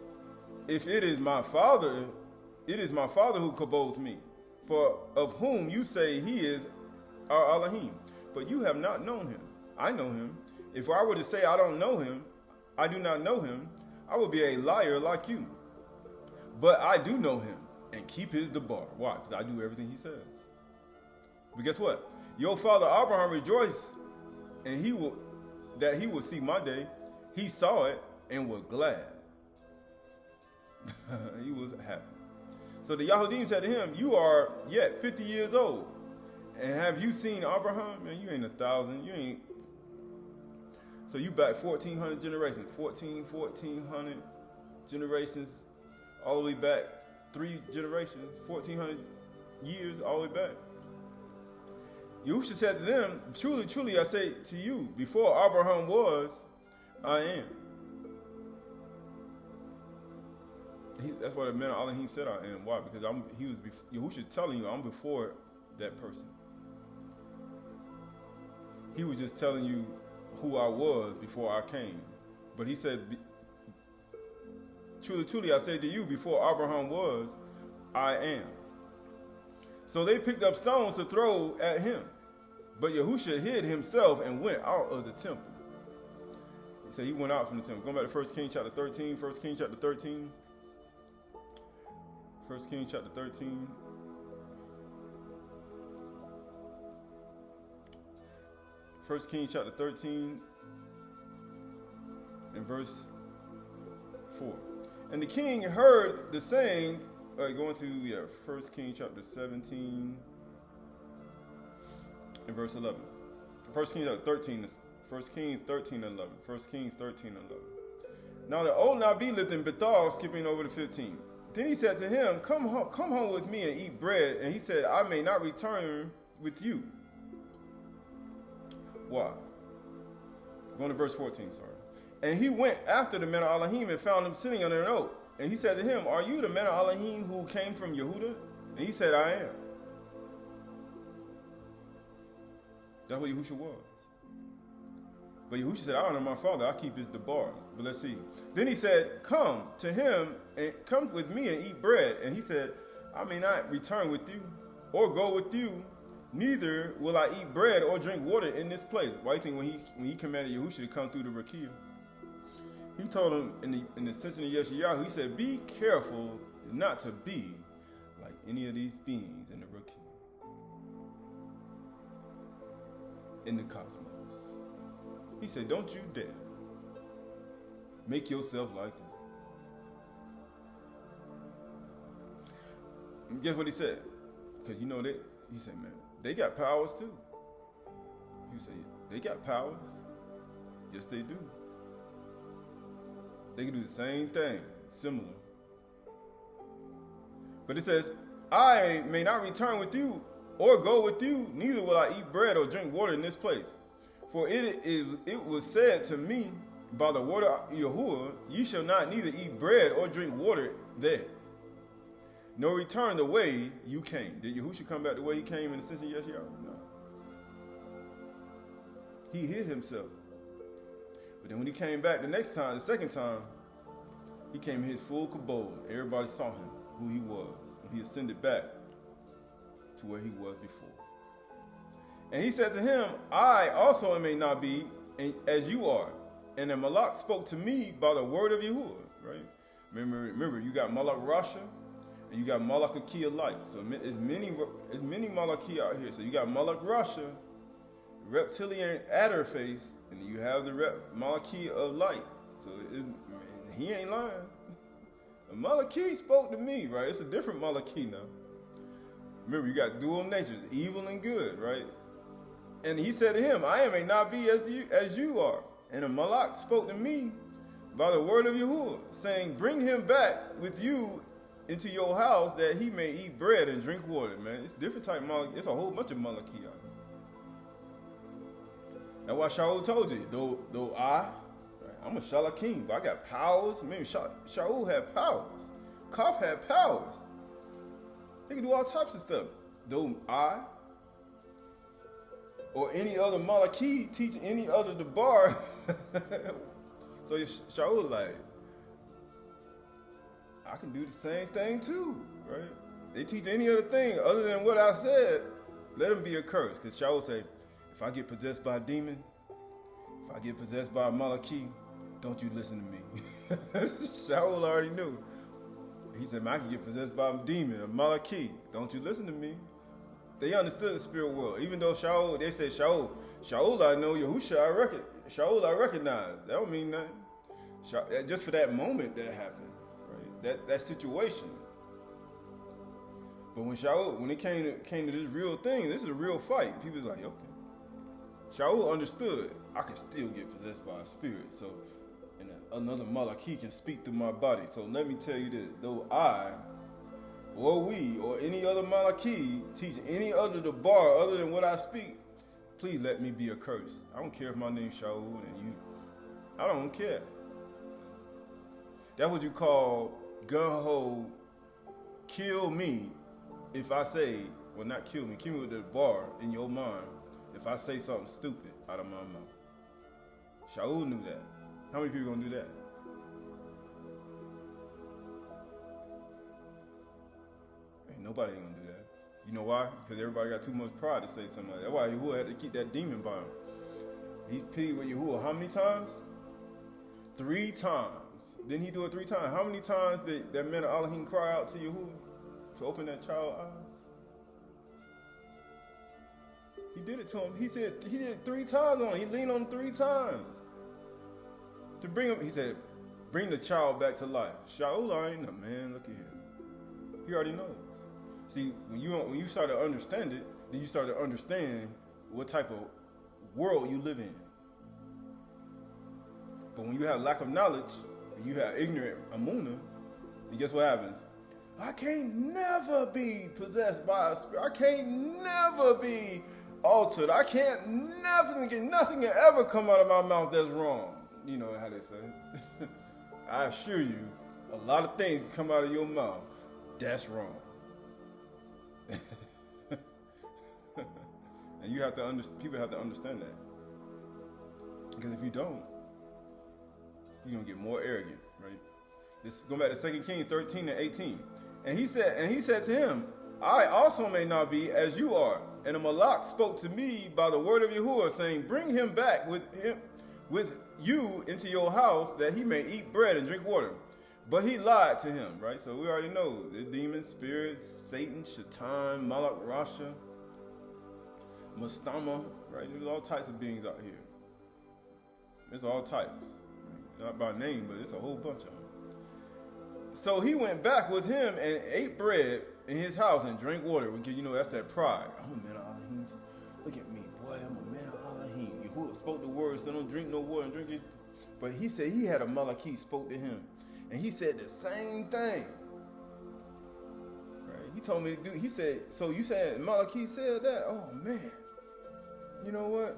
If it is my father who kabods me. For of whom you say he is our Elohim. But you have not known him. I know him. If I were to say I don't know him, I do not know him, I would be a liar like you. But I do know him and keep his debar. Why? Because I do everything he says. But guess what? Your father Abraham rejoiced, and he will that he would see my day, he saw it and was glad. He was happy. So the Yahudim said to him, you are yet 50 years old. And have you seen Abraham? Man, you ain't 1,000. You ain't. So you back 1,400 generations. 1,400 generations. All the way back 3 generations. 1,400 years all the way back. Yahusha said to them, truly, truly, I say to you, before Abraham was, I am. That's what the man of Elohim said I am. Why? Because Yahusha telling you I'm before that person. He was just telling you who I was before I came. But he said, truly, truly, I say to you, before Abraham was, I am. So they picked up stones to throw at him. But Yahusha hid himself and went out of the temple. He said he went out from the temple. Going back to 1 Kings chapter 13. 1 Kings chapter 13. 1 Kings chapter 13. First Kings chapter 13 and verse 4. And the king heard the saying, going to 1 Kings chapter 17 and verse 11. 1 Kings chapter 13, 1 Kings 13 and 11. 1 Kings 13 and 11. Now the old Nabi lived in Bethel, skipping over to 15. Then he said to him, come home with me and eat bread. And he said, I may not return with you. Why? Going to verse 14, sorry. And he went after the man of Elohim and found him sitting under an oak. And he said to him, are you the man of Elohim who came from Yehuda? And he said, I am. That's what Yahusha was. But Yahusha said, I honor my father, I keep his debar. But let's see. Then he said, come to him and come with me and eat bread. And he said, I may not return with you or go with you. Neither will I eat bread or drink water in this place. Why do you think when he commanded Yahusha to come through the Rakia? He told him in the sense of Yeshayahu, he said, be careful not to be like any of these beings in the Rakia. In the cosmos. He said, don't you dare make yourself like them. And guess what he said? Because he said, man, they got powers too. You say, they got powers? Yes, they do. They can do the same thing, similar. But it says, I may not return with you or go with you, neither will I eat bread or drink water in this place. For it was said to me by the word of Yahuwah, ye shall not neither eat bread or drink water there, nor return the way you came. Did Yahusha come back the way he came in the sense of Yeshua? No. He hid himself. But then when he came back the second time, he came in his full kabod. Everybody saw him, who he was. And he ascended back to where he was before. And he said to him, I also may not be as you are. And the Malak spoke to me by the word of Yahuwah, right? Remember, you got Malak Rasha, and you got Malak Qahalath. So it's many Malaki out here. So you got Malak Rasha, reptilian adder face, and you have the Malaki of light. So he ain't lying. Malaki spoke to me, right? It's a different Malaki now. Remember, you got dual natures, evil and good, right? And he said to him, I may not be as you are. And the Malak spoke to me by the word of Yahuwah, saying, bring him back with you into your house that he may eat bread and drink water, man. It's different type of Malak. It's a whole bunch of Malaki out here. That's why Shaul told you, though I'm a Shalakim, but I got powers. Maybe Shaul had powers. Qahalath had powers. They can do all types of stuff. Though I or any other Malaki teach any other Debar. So Shaul like, I can do the same thing too, right? They teach any other thing other than what I said, let them be accursed. Because Shaul say, if I get possessed by a demon, if I get possessed by a Malaki, don't you listen to me. Shaul already knew. He said, man, I can get possessed by a demon, a Malaki. Don't you listen to me. They understood the spirit world. Even though Shaul, they said, Shaul I know, Yahusha Shaul I recognize. That don't mean nothing. Just for that moment that happened, right? That situation. But when it came to this real thing, this is a real fight. People was like, okay. Shaul understood, I can still get possessed by a spirit. So, and another Malaki can speak through my body. So let me tell you this, though I, or we, or any other Malaki teach any other the bar other than what I speak, please let me be accursed. I don't care if my name's Shaul and you, I don't care. That's what you call gun-ho, kill me if I say, well not kill me with the bar in your mind if I say something stupid out of my mouth. Shaul knew that. How many people gonna do that? Ain't nobody gonna do that. You know why? Because everybody got too much pride to say something like that. That's why Yahuwah had to keep that demon bound. He pleaded with Yahuwah how many times? 3 times. Didn't he do it 3 times? How many times did that man of Elohim cry out to Yahuwah to open that child's eyes? He did it to him. He said he did it 3 times on him. He leaned on him 3 times. To bring him, he said, bring the child back to life. Shaul already know, man, look at here. He already knows. See, when you start to understand it, then you start to understand what type of world you live in. But when you have lack of knowledge, and you have ignorant amuna, and guess what happens? I can't never be possessed by a spirit. I can't never be altered. I can't nothing can ever come out of my mouth that's wrong. You know how they say. I assure you, a lot of things come out of your mouth that's wrong. And you have to understand. People have to understand that, because if you don't, you're gonna get more arrogant, right? This going back to 2 Kings 13 and 18. And he said to him, I also may not be as you are. And the Malak spoke to me by the word of Yahuwah, saying, bring him back with you into your house, that he may eat bread and drink water. But he lied to him, right? So we already know the demons, spirits, Satan, Shaitan, Malak Rasha, Mastama, right? There's all types of beings out here. There's all types. Not by name, but it's a whole bunch of them. So he went back with him and ate bread in his house and drank water. Because, you know, that's that pride. I'm a man of Elohim. Look at me, boy. I'm a man of Elohim. Yahuwah spoke the words, so don't drink no water and drink it. But he said he had a Malaki spoke to him. And he said the same thing. Right? He told me to do, he said, so you said Malaki said that? Oh, man. You know what?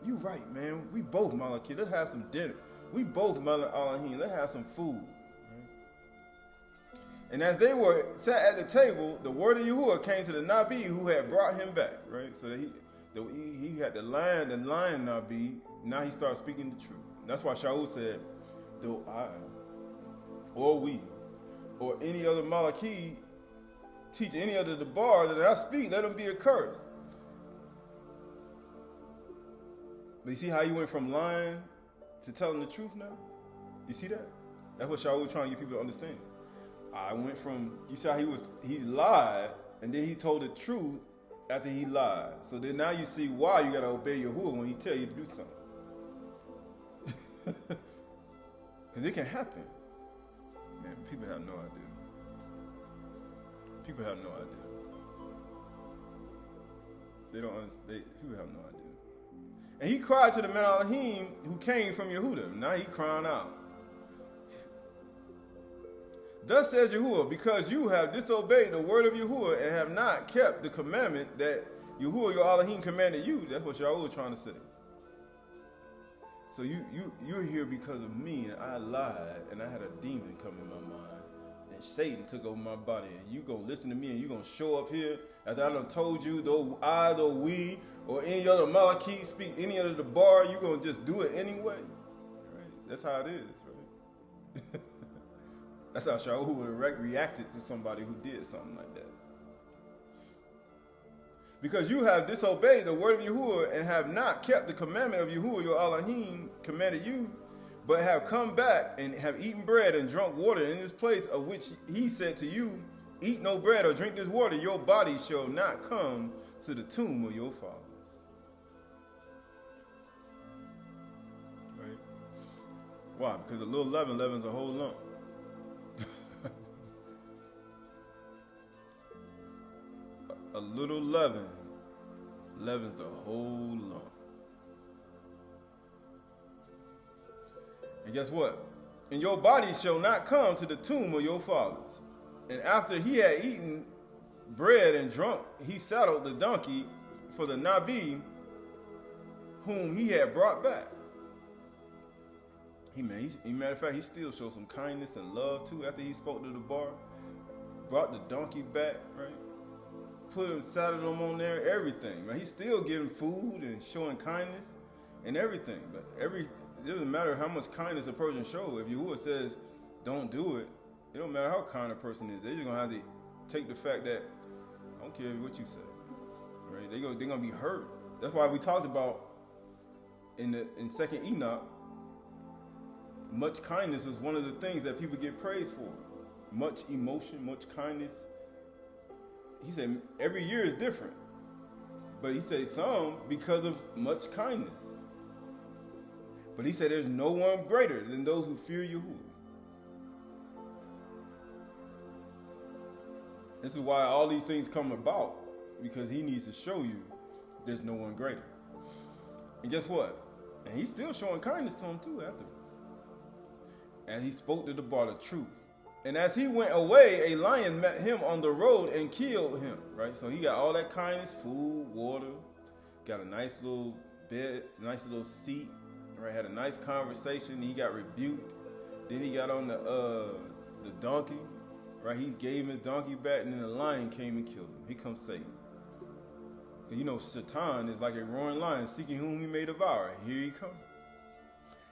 You right, man. We both Malaki. Let's have some dinner. We both Malak Elohim. Let's have some food. And as they were sat at the table, the word of Yahuwah came to the Nabi who had brought him back, right? So that he had the lion Nabi. Now he started speaking the truth. That's why Shaul said, though I, or we, or any other Malaki teach any other the bar that I speak, let him be accursed. But you see how he went from lying to telling the truth now? You see that? That's what Shaul was trying to get people to understand. I went from, you see how he lied, and then he told the truth after he lied. So then now you see why you gotta obey Yahuwah when he tell you to do something. Because it can happen. Man, people have no idea. People have no idea. People have no idea. And he cried to the man Elohim who came from Yehuda. Now he crying out. Thus says Yahuwah, because you have disobeyed the word of Yahuwah and have not kept the commandment that Yahuwah your Elohim commanded you. That's what Shaul was trying to say. So you're here because of me, and I lied, and I had a demon come in my mind, and Satan took over my body, and you gonna listen to me, and you gonna show up here after I done told you, though I, though we, or any other Malaki speak any other the bar, you gonna just do it anyway. Right? That's how it is, right? That's how Shaul would have reacted to somebody who did something like that. Because you have disobeyed the word of Yahuwah and have not kept the commandment of Yahuwah your Elohim commanded you, but have come back and have eaten bread and drunk water in this place of which he said to you, eat no bread or drink this water, your body shall not come to the tomb of your fathers. Right? Why? Because a little leaven leavens a whole lump. A little leaven leavens the whole lump. And guess what? And your body shall not come to the tomb of your fathers. And after he had eaten bread and drunk, he saddled the donkey for the Nabi whom he had brought back. Matter of fact, he still showed some kindness and love too after he spoke to the bar. Brought the donkey back, right? Put him, saddled him on there, everything. Man, he's still giving food and showing kindness and everything. But it doesn't matter how much kindness a person shows. If Yahuwah says, don't do it, it don't matter how kind a person is. They're just going to have to take the fact that, I don't care what you say. Right? They're gonna be hurt. That's why we talked about in 2nd Enoch, much kindness is one of the things that people get praised for. Much emotion, much kindness. He said every year is different. But he said some because of much kindness. But he said there's no one greater than those who fear Yahuwah. This is why all these things come about, because he needs to show you there's no one greater. And guess what? And he's still showing kindness to him too afterwards. And he spoke to the bar the truth. And as he went away, a lion met him on the road and killed him. Right? So he got all that kindness, food, water, got a nice little bed, nice little seat, right? Had a nice conversation. He got rebuked. Then he got on the donkey. Right, he gave him his donkey back, and then the lion came and killed him. He comes Satan. Because you know, Satan is like a roaring lion seeking whom he may devour. Here he comes.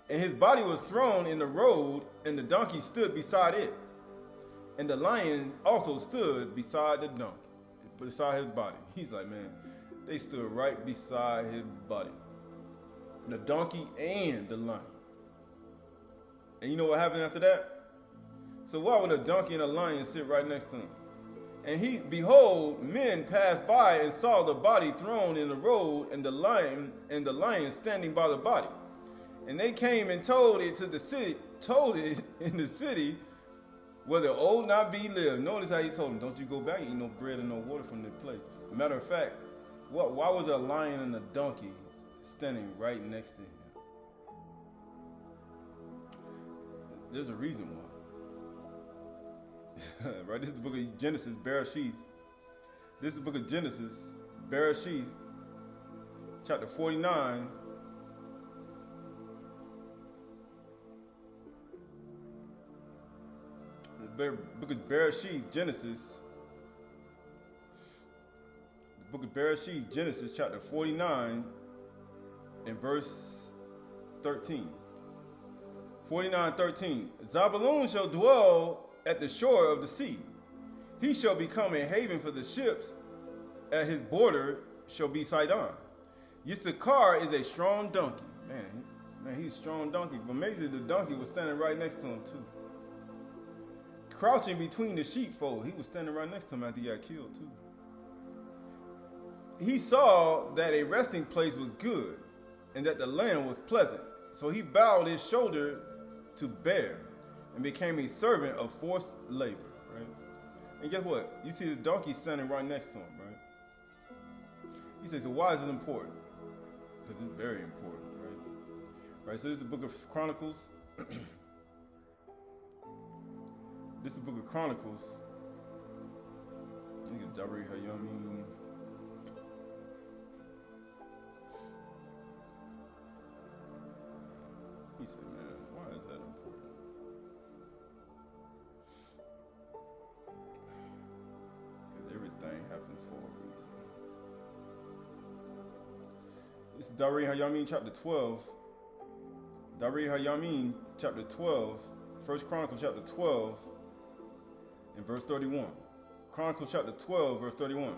And his body was thrown in the road, and the donkey stood beside it. And the lion also stood beside the donkey, beside his body. He's like, man, they stood right beside his body. The donkey and the lion. And you know what happened after that? So why would a donkey and a lion sit right next to him? And behold, men passed by and saw the body thrown in the road, and the lion standing by the body. And they came and told it in the city where the old Nabi lived. Notice how he told them, don't you go back and eat no bread and no water from this place. As a matter of fact, why was a lion and a donkey standing right next to him? There's a reason why. Right, this is the book of Genesis, Bereshit. This is the book of Genesis, Bereshit, chapter 49. The book of Bereshit, Genesis. The book of Bereshit, Genesis, chapter 49, and verse 13. 49:13. Zabulon shall dwell at the shore of the sea. He shall become a haven for the ships. At his border shall be Sidon. Issachar is a strong donkey. Man, he's a strong donkey. But maybe the donkey was standing right next to him too. Crouching between the sheepfold. He was standing right next to him after he got killed too. He saw that a resting place was good, and that the land was pleasant. So he bowed his shoulder to bear, and became a servant of forced labor, right? And guess what? You see the donkey standing right next to him, right? He says, so why is it important? Because it's very important, right? Right, so this is the book of Chronicles. This is the book of Chronicles. I think it's Dabri Hayami. He said, man, why is that important? Because everything happens for a reason. This is Dari Hayamin chapter 12. Dari Hayamin chapter 12. 1 Chronicles chapter 12 and verse 31. Chronicles chapter 12, verse 31.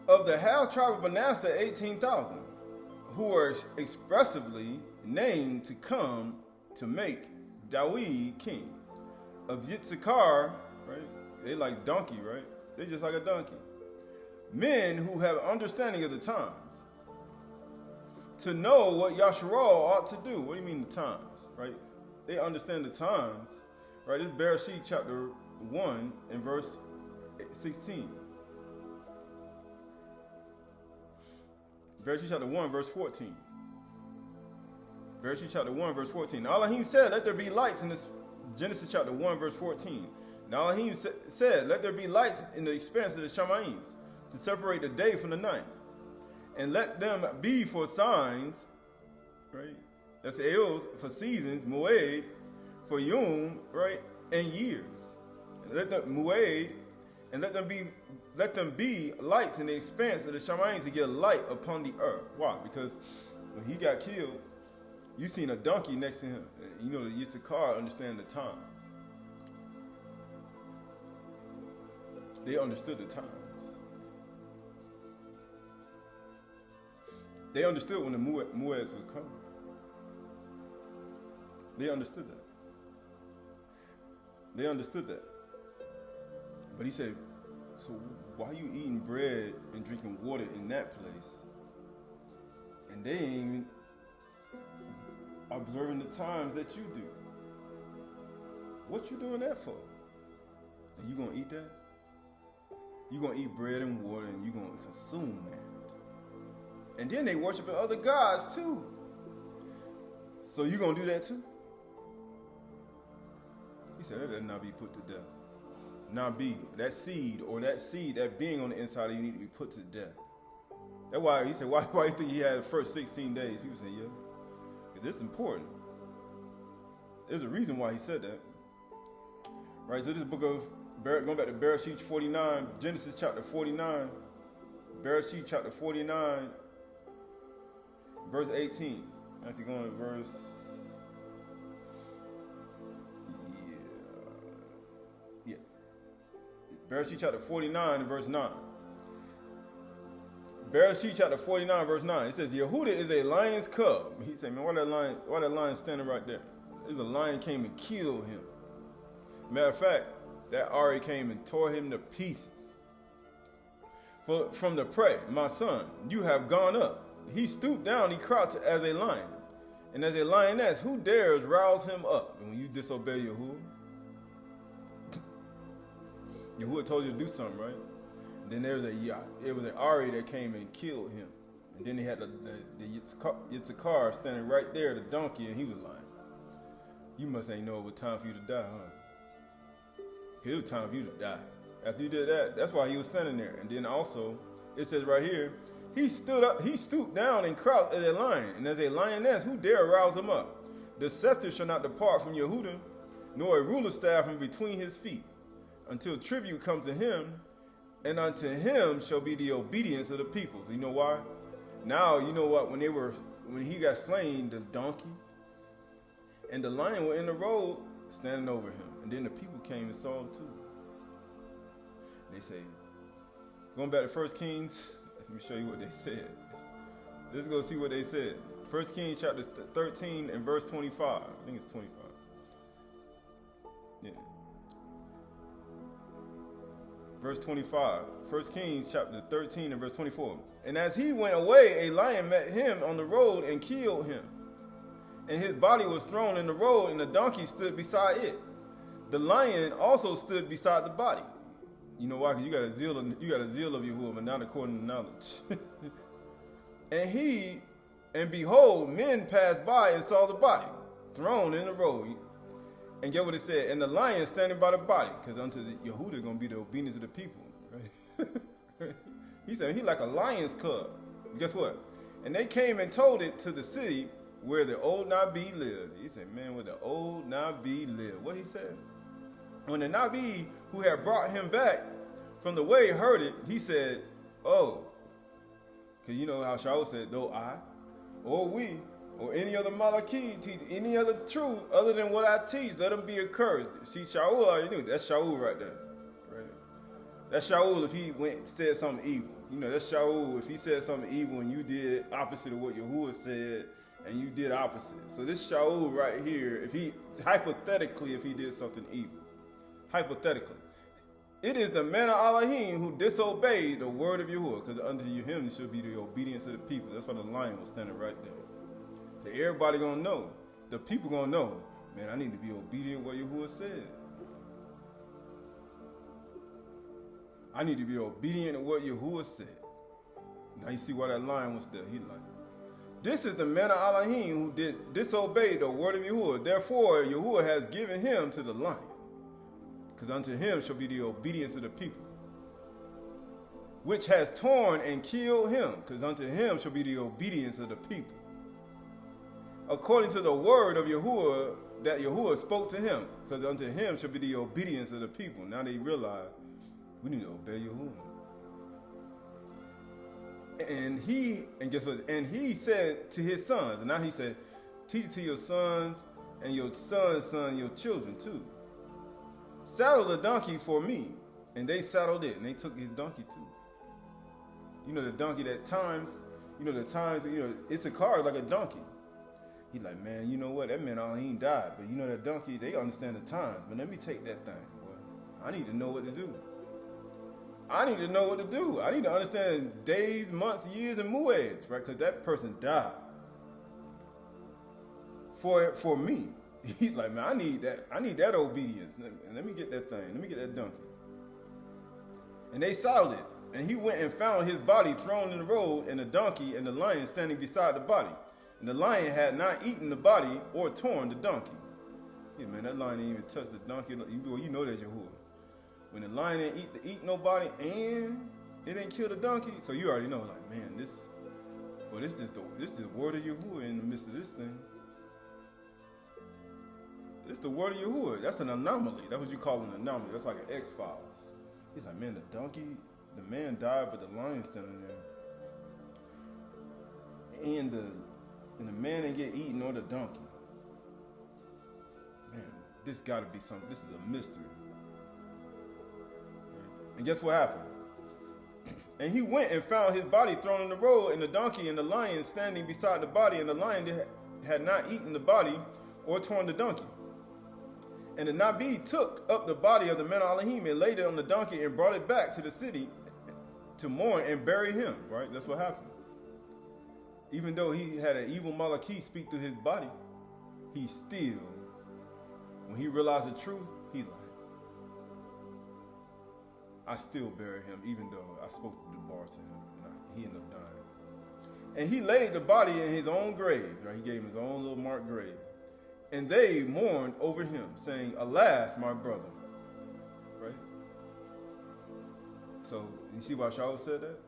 Of the half tribe of Manasseh, 18,000, who were expressively named to come to make Dawid king. Of Yitzhakar, right? They like donkey, right? They just like a donkey. Men who have understanding of the times, to know what Yasharal ought to do. What do you mean the times, right? They understand the times, right? This Bereshit chapter 1 and verse 16. Bereshit chapter 1 verse 14. Bereshit chapter 1 verse 14. Now Elohim said, let there be lights in this, Genesis chapter 1 verse 14. Now Elohim said, let there be lights in the expanse of the Shemaims to separate the day from the night. And let them be for signs, right? That's Eod for seasons, Moed for Yom, right? And years. And let them Moed, and let them be lights in the expanse of the Shemaims to get light upon the earth. Why? Because when he got killed, you seen a donkey next to him. You know, the Yissachar understand the times. They understood the times. They understood when the Muads was coming. They understood that. They understood that. But he said, so why are you eating bread and drinking water in that place? And they ain't even observing the times that you do. What you doing that for? And you gonna eat that? You gonna eat bread and water and you gonna consume that. And then they worshiping other gods too. So you gonna do that too? He said, that not be put to death. Not be. That seed that being on the inside of you need to be put to death. That's why he said, why do you think he had the first 16 days? People say, yeah. Because this is important. There's a reason why he said that. Right, so this book of, going back to Bereshit 49, Genesis chapter 49, Bereshit chapter 49, verse 18. Actually going to verse, Bereshit chapter 49 and verse 9. Bereshit chapter 49 verse 9. It says, Yehuda is a lion's cub. He said, man, why that lion standing right there? There's a lion came and killed him. Matter of fact, that Ari came and tore him to pieces. From the prey, my son, you have gone up. He stooped down, he crouched as a lion. And as a lioness, who dares rouse him up? And when you disobey Yahuwah, Yahuwah told you to do something, right? And then it was an Ari that came and killed him. And then they had the Yitzhakar standing right there, the donkey, and he was like, you must ain't know it was time for you to die, huh? Because it was time for you to die. After you did that, that's why he was standing there. And then also, it says right here, he stooped down and crouched as a lion. And as a lioness, who dare rouse him up? The scepter shall not depart from Yehuda, nor a ruler's staff from between his feet, until tribute comes to him, and unto him shall be the obedience of the people. So you know why? Now you know what, when he got slain, the donkey and the lion were in the road standing over him. And then the people came and saw him too. They say, going back to 1 Kings, let me show you what they said. Let's go see what they said. 1 Kings chapter 13 and verse 25. I think it's 25. Yeah. Verse 25. 1 Kings chapter 13 and verse 24. And as he went away, a lion met him on the road and killed him. And his body was thrown in the road, and the donkey stood beside it. The lion also stood beside the body. You know why? Because you got a zeal of Yahuwah, but not according to knowledge. And behold, men passed by and saw the body thrown in the road. And get what it said? And the lion standing by the body, because unto the Yehuda going to be the obedience of the people. Right? He said he like a lion's cub. Guess what? And they came and told it to the city where the old Nabi lived. He said, man, where the old Nabi lived. What he said? When the Nabi who had brought him back from the way heard it, he said, oh, because you know how Shaul said, though I, or we, or any other Malachi teach any other truth other than what I teach, let him be accursed. See, Shaul already knew. That's Shaul right there. Right? That's Shaul if he went and said something evil. You know, that's Shaul if he said something evil and you did opposite of what Yahuwah said, and you did opposite. So this Shaul right here, if he, hypothetically, if he did something evil. Hypothetically. It is the man of Elohim who disobeyed the word of Yahuwah, because unto him should be the obedience of the people. That's why the lion was standing right there. Everybody gonna know. The people gonna know, man, I need to be obedient to what Yahuwah said. I need to be obedient to what Yahuwah said. Now you see why that lion was there. He like, this is the man of Elohim who did disobey the word of Yahuwah. Therefore, Yahuwah has given him to the lion, because unto him shall be the obedience of the people, which has torn and killed him, because unto him shall be the obedience of the people, according to the word of Yahuwah that Yahuwah spoke to him, because unto him shall be the obedience of the people. Now they realize, we need to obey Yahuwah. And guess what? And he said to his sons, and now he said, teach it to your sons and your sons' son, your children too. Saddle the donkey for me. And they saddled it, and they took his donkey too. You know, the donkey that times, it's a car like a donkey. He's like, man, you know what? That man, he ain't died. But you know, that donkey, they understand the times. But let me take that thing. Boy. I need to know what to do. I need to know what to do. I need to understand days, months, years, and muads, right? Because that person died for me. He's like, man, I need that obedience. And let me get that thing. Let me get that donkey. And they saddled it. And he went and found his body thrown in the road, and the donkey and the lion standing beside the body. And the lion had not eaten the body or torn the donkey. Yeah, man, that lion didn't even touch the donkey. You know that's Yahuwah. When the lion didn't eat nobody and it didn't kill the donkey, so you already know, like, man, this is the word of Yahuwah in the midst of this thing. It's the word of Yahuwah. That's an anomaly. That's what you call an anomaly. That's like an X-Files. He's like, man, the man died, but the lion's standing there. And the man didn't get eaten or the donkey. Man, this gotta be something. This is a mystery. And guess what happened? And he went and found his body thrown in the road, and the donkey and the lion standing beside the body, and the lion had not eaten the body or torn the donkey. And the Nabi took up the body of the man of Elohim and laid it on the donkey and brought it back to the city to mourn and bury him, right? That's what happens. Even though he had an evil Malachi speak through his body, he still, when he realized the truth, he lied. I still bury him, even though I spoke the bar to him. He ended up dying. And he laid the body in his own grave. Right? He gave him his own little marked grave. And they mourned over him, saying, alas, my brother. Right? So, you see why Shaul said that?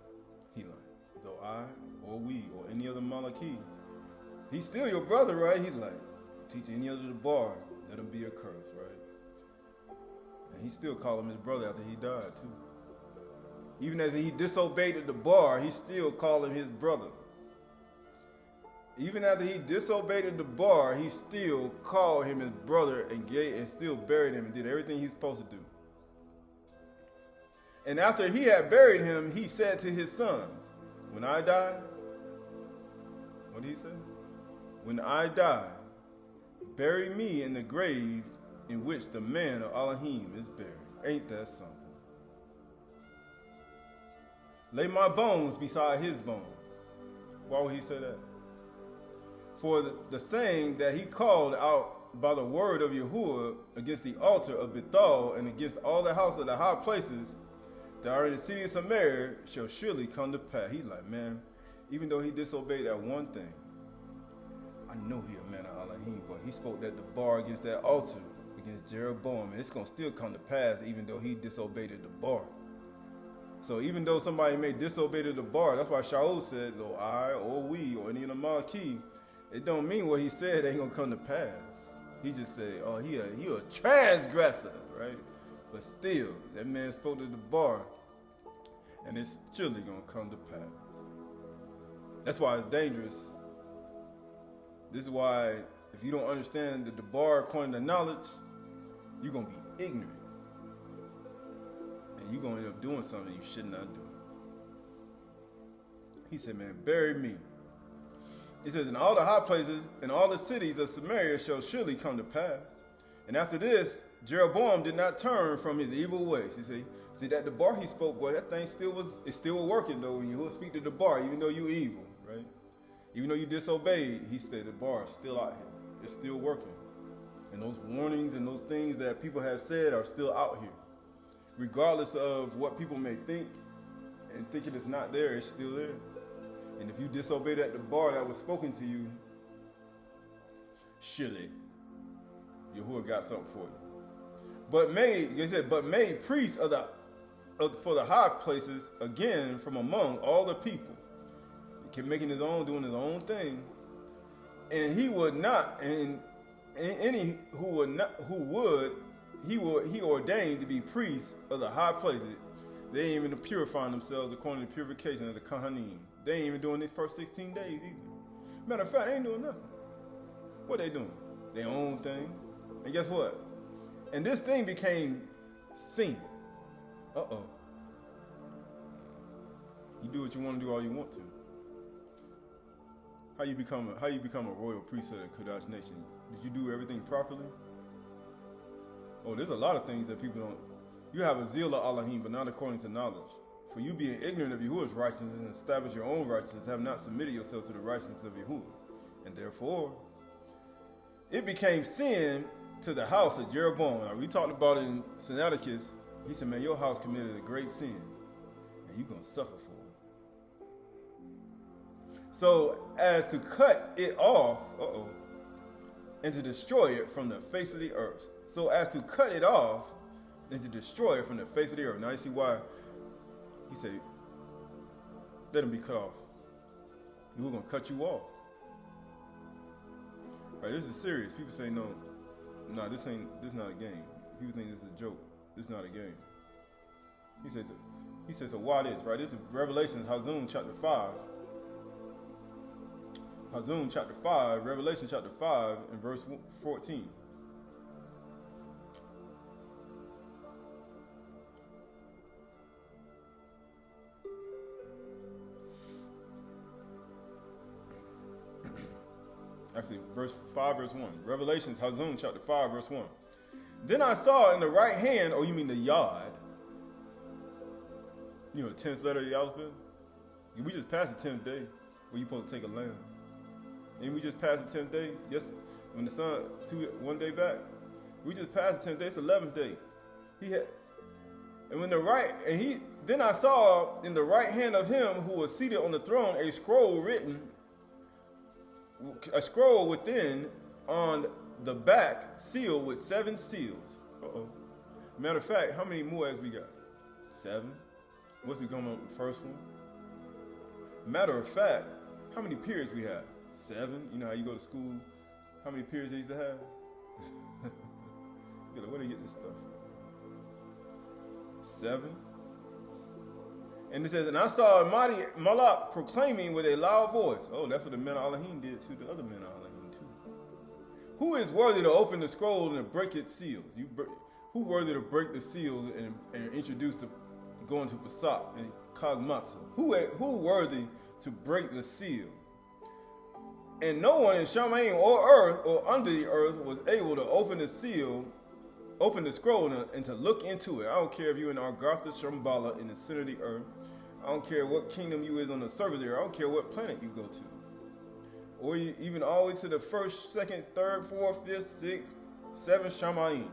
He lied. Though I, or we, or any other Malachi, he's still your brother, right? He's like, teach any other the bar, let him be a curse, right? And he still called him his brother after he died, too. Even as he disobeyed the bar, he still called him his brother. Even after he disobeyed the bar, he still called him his brother and still buried him and did everything he's supposed to do. And after he had buried him, he said to his sons, when I die, what did he say? When I die, bury me in the grave in which the man of Elohim is buried. Ain't that something? Lay my bones beside his bones. Why would he say that? For the saying that he called out by the word of Yahuwah against the altar of Bethel and against all the house of the high places that are in the city of Samaria shall surely come to pass. He's like, man, even though he disobeyed that one thing, I know he a man of Elohim, but he spoke that the bar against that altar, against Jeroboam, and it's going to still come to pass even though he disobeyed the bar. So even though somebody may disobey the bar, that's why Shaul said, though I or we or any of the Malachi, it don't mean what he said ain't going to come to pass. He just said, oh, he a transgressor, right? But still, that man spoke to the bar, and it's surely going to come to pass. That's why it's dangerous. This is why, if you don't understand the bar according to knowledge, you're going to be ignorant. And you're going to end up doing something you should not do. He said, man, bury me. He says, in all the high places, in all the cities of Samaria shall surely come to pass. And after this, Jeroboam did not turn from his evil ways. You see that the bar he spoke, boy, that thing it's still working though. When you speak to the bar, even though you evil, right? Even though you disobeyed, he said the bar is still out here. It's still working. And those warnings and those things that people have said are still out here. Regardless of what people may think and thinking it's not there, it's still there. And if you disobeyed at the bar that was spoken to you, surely Yahuwah got something for you. But made priests for the high places again from among all the people. He kept making doing his own thing. And he would not, and any he ordained to be priests of the high places. They ain't even purifying themselves according to the purification of the Kohanim. They ain't even doing these first 16 days either. Matter of fact, they ain't doing nothing. What they doing? Their own thing. And guess what? And this thing became sin. Uh-oh. You do what you want to do all you want to. How you become a royal priesthood of Kodash Nation? Did you do everything properly? Oh, there's a lot of things that people don't. You have a zeal of Elohim, but not according to knowledge. For you being ignorant of Yahuwah's righteousness and establish your own righteousness, have not submitted yourself to the righteousness of Yahuwah. And therefore, it became sin to the house of Jeroboam. Now, we talked about it in Sinaiticus. He said, man, your house committed a great sin, and you're going to suffer for it. So, as to cut it off, and to destroy it from the face of the earth. So, as to cut it off, and to destroy it from the face of the earth. Now, you see why he said, let him be cut off. We're going to cut you off. Right, this is serious. People say, no, this is not a game. People think this is a joke. This is not a game. He says, so why this, right? This is Revelation, Hazum chapter 5. Hazum chapter 5, Revelation chapter 5 and verse 14. Actually, verse 5, verse 1. Revelations, Hazum, chapter 5, verse 1. Then I saw in the right hand, you mean the yod, the 10th letter of the alphabet? We just passed the 10th day where you're supposed to take a lamb. And we just passed the 10th day, yes, when the sun, one day back. We just passed the 10th day, it's the 11th day. Then I saw in the right hand of him who was seated on the throne a scroll within on the back sealed with 7 seals. Matter of fact, how many Moads we got? 7. What's we going on with the first one? Matter of fact, how many periods we have? 7. You know how you go to school? How many periods they used to have? Where do you get this stuff? 7. And it says, and I saw a mighty Malak proclaiming with a loud voice. Oh, that's what the men of Elohim did to the other men of Elohim too. Who is worthy to open the scroll and to break its seals? Who worthy to break the seals and introduce go into Pesach and Kagmatza? Who worthy to break the seal? And no one in Shamayim or earth or under the earth was able to open the scroll and to look into it. I don't care if you're in Argartha Shambhala in the center of the earth. I don't care what kingdom you is on the surface there. I don't care what planet you go to. Or even all the way to the 1st, 2nd, 3rd, 4th, 5th, 6th, 7th Shamayim.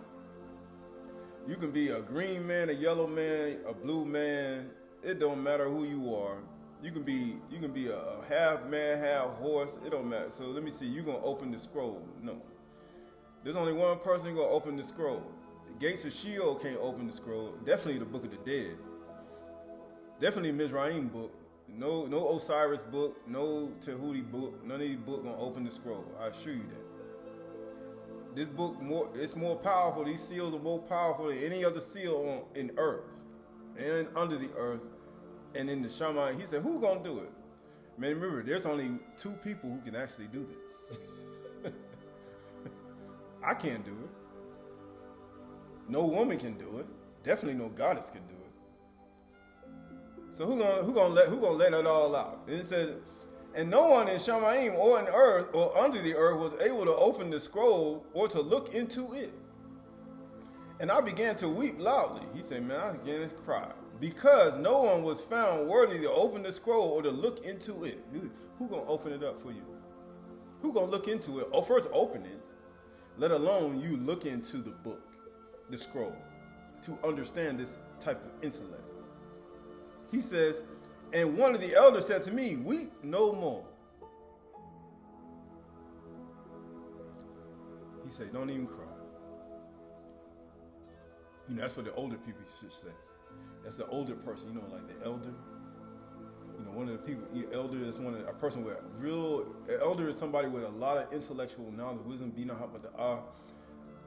You can be a green man, a yellow man, a blue man. It don't matter who you are. You can be a half man, half horse. It don't matter. So let me see. You gonna open the scroll? No. There's only one person gonna open the scroll. The gates of Sheol can't open the scroll. Definitely the Book of the Dead. Definitely Mizraim book. No Osiris book. No Tehuti book. None of these books gonna open the scroll. I assure you that. This book it's more powerful. These seals are more powerful than any other seal in earth and under the earth and in the Shammai. He said, "Who's gonna do it?" Man, remember, there's only 2 people who can actually do this. I can't do it. No woman can do it. Definitely no goddess can do it. So who gonna let it all out? And it says, and no one in Shamayim or in earth or under the earth was able to open the scroll or to look into it. And I began to weep loudly. He said, man, I began to cry. Because no one was found worthy to open the scroll or to look into it. Who gonna open it up for you? Who gonna look into it? Oh, first open it. Let alone you look into the book, the scroll, to understand this type of intellect. He says, and one of the elders said to me, weep no more. He said, don't even cry. You know, that's what the older people should say. That's the older person, you know, like the elder. You know, one of the people, elder is a person with elder is somebody with a lot of intellectual knowledge, wisdom, bina ha'bada'ah,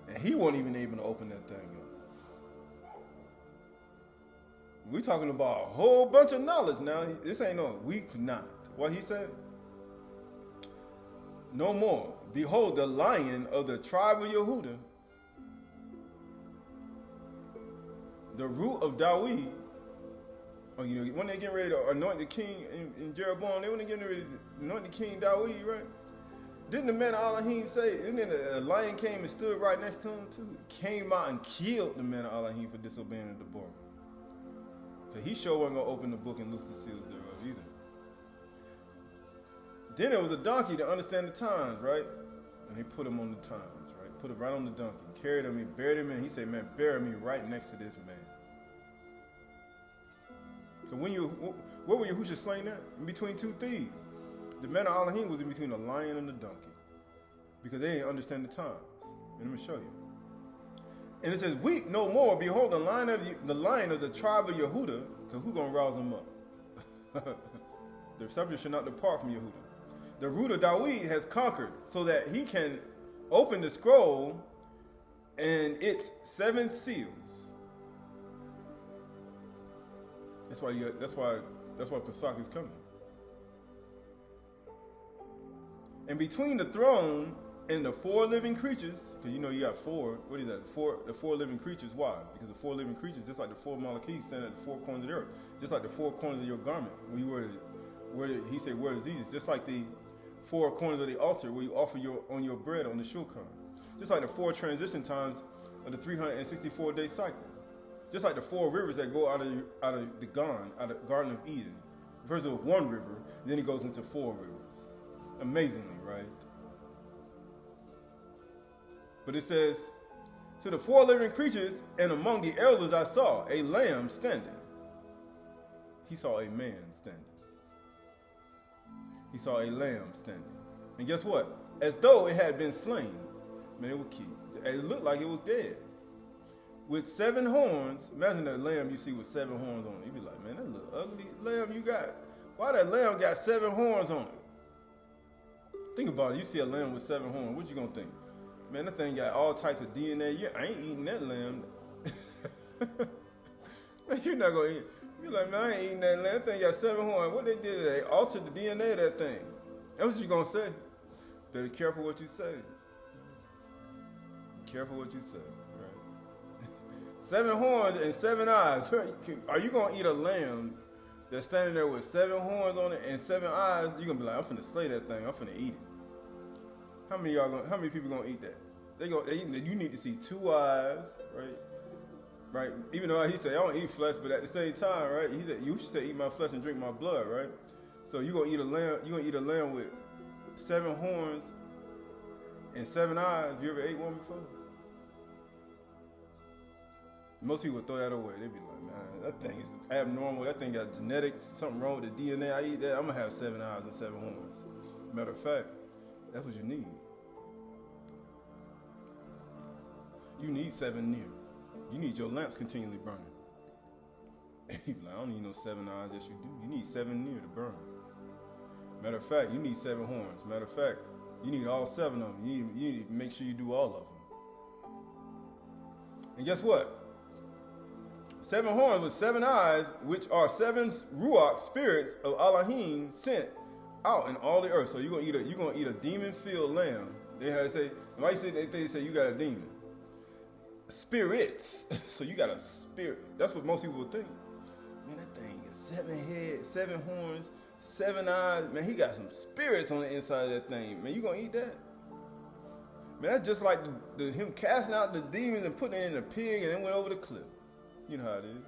and he wasn't even able to open that thing up. We're talking about a whole bunch of knowledge now. This ain't no weep not. What he said? No more. Behold, the lion of the tribe of Yehuda, the root of Dawid. Oh, you know, when they get ready to anoint the king in Jeroboam, they want to get ready to anoint the king Dawid, right? Didn't the man of Elohim say, and then a lion came and stood right next to him too? Came out and killed the man of Elohim for disobeying the Deborah. So he sure wasn't going to open the book and loose the seals thereof either. Then there was a donkey to understand the times, right? And he put him on the times, right? Put it right on the donkey. Carried him and buried him in. He said, man, bury me right next to this man. So where were Yahushua slain at? In between two thieves. The man of Elohim was in between the lion and the donkey. Because they didn't understand the times. And let me show you. And it says, weep no more. Behold, the lion of the tribe of Yehuda, because who's going to rouse him up? The scepter should not depart from Yehuda. The root of Dawid has conquered, so that he can open the scroll and its 7 seals. That's why Pesach is coming. And between the throne and the 4 living creatures, because you know you got 4. What is that? The four living creatures. Why? Because the 4 living creatures, just like the 4 Malachim stand at the 4 corners of the earth, just like the 4 corners of your garment. When you he said, where is Jesus? Just like the 4 corners of the altar where you offer your bread on the shulchan. Just like the 4 transition times of the 364-day cycle. Just like the 4 rivers that go out of the Garden of Eden. First of 1 river, then he goes into 4 rivers. Amazingly, right? But it says, to the 4 living creatures and among the elders I saw a lamb standing. He saw a man standing. He saw a lamb standing. And guess what? As though it had been slain. Man, it was cute. It looked like it was dead. With 7 horns. Imagine that lamb you see with 7 horns on it. You'd be like, man, that little ugly lamb you got. Why that lamb got 7 horns on it? Think about it. You see a lamb with 7 horns. What you gonna think? Man, that thing got all types of DNA. I ain't eating that lamb. Man, you're not gonna eat. You're like, man, I ain't eating that lamb. That thing got 7 horns. What they did, they altered the DNA of that thing. That's what you gonna say. Better be careful what you say. Be careful what you say, right? 7 horns and 7 eyes. Are you gonna eat a lamb that's standing there with 7 horns on it and 7 eyes? You're gonna be like, I'm finna slay that thing. I'm finna eat it. How many people gonna eat that? You need to see 2 eyes, right? Right? Even though he said, I don't eat flesh, but at the same time, right? He said, you should say, eat my flesh and drink my blood, right? So you're gonna eat a lamb with 7 horns and 7 eyes. You ever ate one before? Most people throw that away. They be like, man, that thing is abnormal. That thing got genetics, something wrong with the DNA. I eat that, I'm gonna have 7 eyes and 7 horns. Matter of fact, that's what you need. You need 7 near. You need your lamps continually burning. You be like, I don't need no 7 eyes. Yes, you do. You need 7 near to burn. Matter of fact, you need 7 horns. Matter of fact, you need all 7 of them. You need to make sure you do all of them. And guess what? 7 horns with 7 eyes, which are 7 ruach spirits of Elohim sent out in all the earth. So you're gonna eat a demon-filled lamb. They say, why they say you got a demon? Spirits. So you got a spirit. That's what most people would think. Man, that thing is 7 heads, 7 horns, 7 eyes. Man, he got some spirits on the inside of that thing. Man, you gonna eat that? Man, that's just like him casting out the demons and putting it in a pig and then went over the cliff. You know how it is.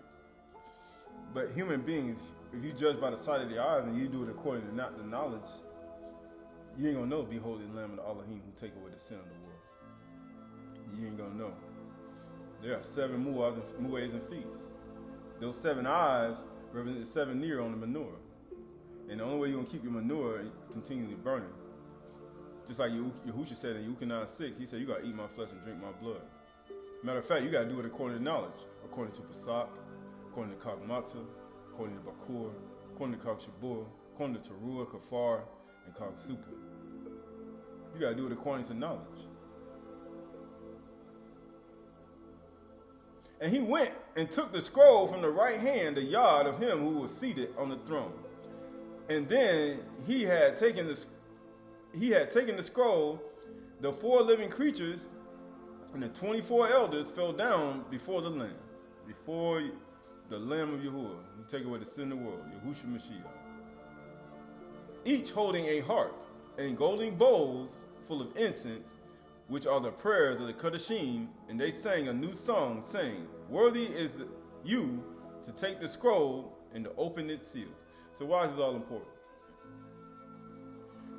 But human beings, if you judge by the sight of the eyes and you do it according to not the knowledge, you ain't gonna know, behold the Lamb of the Elohim who take away the sin of the world. You ain't gonna know. There are 7 muezzins and feasts. Those 7 eyes represent the 7 near on the menorah. And the only way you're gonna keep your menorah continually burning, just like Yahushua said in Yuchanan 6, he said, you gotta eat my flesh and drink my blood. Matter of fact, you gotta do it according to knowledge, according to Pesach, according to Kagmatah, according to Bakur, according to Kagshabur, according to Teruah, Kafar, and Kagsuka. You gotta do it according to knowledge. And he went and took the scroll from the right hand, the yard of him who was seated on the throne. And then he had taken the scroll, the 4 living creatures and the 24 elders fell down before the Lamb, before the Lamb of Yahuwah, who take away the sin of the world, Yahushua Mashiach. Each holding a harp and golden bowls full of incense, which are the prayers of the Kadashim, and they sang a new song, saying, worthy is you to take the scroll and to open its seals. So why is this all important?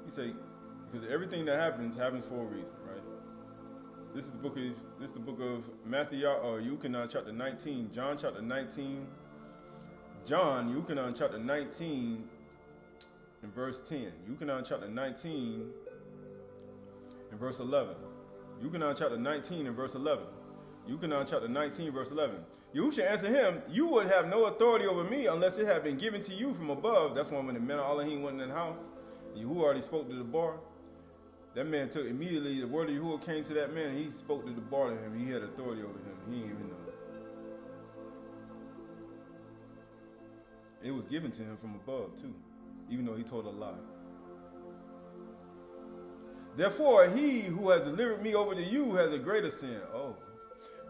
He say, because everything that happens for a reason, right? This is the book of Matthew or Yuchanan chapter 19, John chapter 19, Yuchanan chapter 19 and verse 10, Yuchanan chapter 19 and verse 11, Yuchanan chapter 19 and verse 11, Yuchanan chapter 19 verse 11. Yahushua answered him, you would have no authority over me unless it had been given to you from above. That's when the men of Elohim went in the house, Yahuwah already spoke to the bar. That man took immediately, the word of Yahuwah came to that man, and he spoke to the bar to him. He had authority over him. He didn't even know. It was given to him from above too, even though he told a lie. Therefore, he who has delivered me over to you has a greater sin. Oh,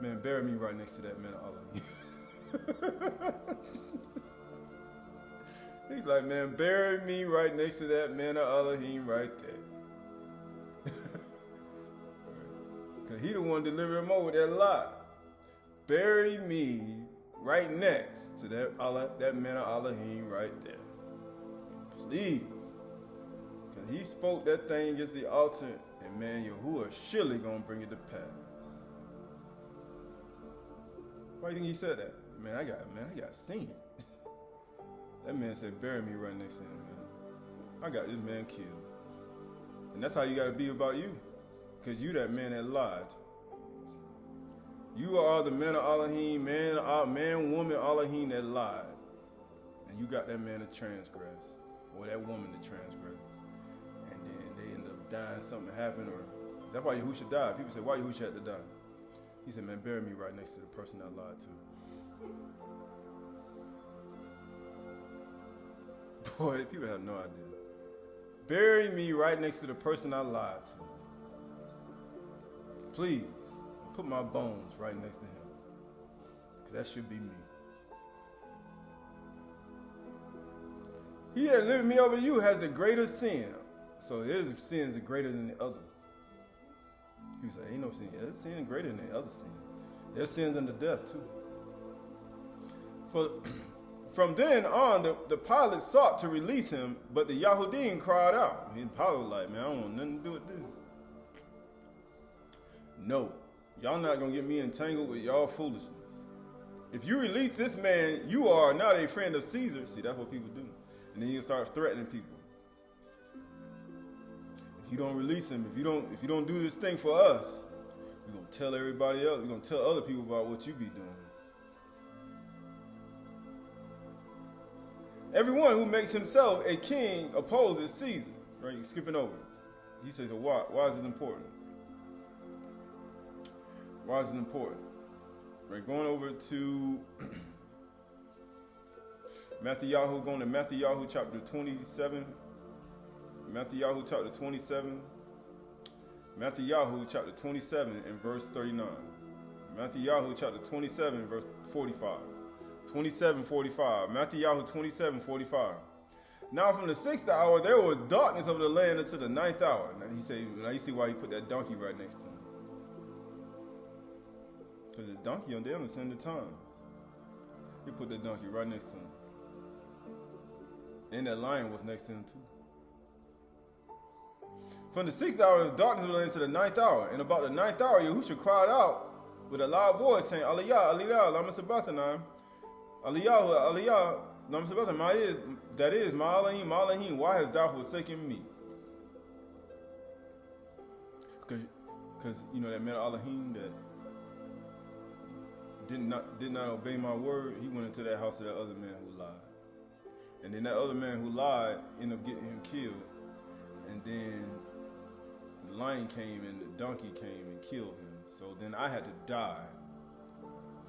man, bury me right next to that man of Allah. He's like, man, bury me right next to that man of Elohim right there. Because he the one delivered him over that lie. Bury me right next to that man of Elohim right there. Please. Because he spoke that thing against the altar, and man, Yahuwah surely going to bring it to pass. Why do you think he said that? Man, I got sin. That man said, bury me right next to him, man. I got this man killed. And that's how you got to be about you. Because you that man that lied. You are the man of Elohim, man, woman, Elohim that lied. And you got that man to transgress. Or that woman to transgress. And then they end up dying, something happened. Or that's why Yahushua died. People say, why Yahushua had to die? He said, man, bury me right next to the person I lied to. Boy, people have no idea. Bury me right next to the person I lied to. Please, put my bones right next to him. Because that should be me. He that delivered me over to you has the greater sin. So his sins are greater than the other. You say, ain't no sin. There's sin greater than the other sin. There's sins unto death too. From then on, the pilot sought to release him, but the Yahudim cried out. And the pilot was like, man, I don't want nothing to do with this. No, y'all not going to get me entangled with y'all foolishness. If you release this man, you are not a friend of Caesar. See, that's what people do. And then you start threatening people. If you don't release him, if you don't do this thing for us, we're going to tell everybody else. We're going to tell other people about what you be doing. Everyone who makes himself a king opposes Caesar. Right? You're skipping over. He says, so why is it important? Why is it important? Right, going over to going to Matthew chapter 27. Matthew chapter 27. Matthew chapter 27 and verse 39. Matthew chapter 27 and verse 45. 27:45. Matthew 27:45. Now from the 6th hour there was darkness over the land until the 9th hour. Now you see why he put that donkey right next to him. Because the donkey, they understand the times. He put the donkey right next to him. And that lion was next to him too. From the 6th hour there was darkness over the land to the 9th hour. And about the 9th hour, Yahushua cried out with a loud voice, saying, Aliyah, Aliyah, lama sabachthani. Aliyah, Aliyah, lama sabachthani. That is, Ma Elohim, Ma Elohim, why hast thou forsaken me? Because that man Elohim that did not obey my word, he went into that house of that other man who lied. And then that other man who lied ended up getting him killed. And then the lion came and the donkey came and killed him. So then I had to die.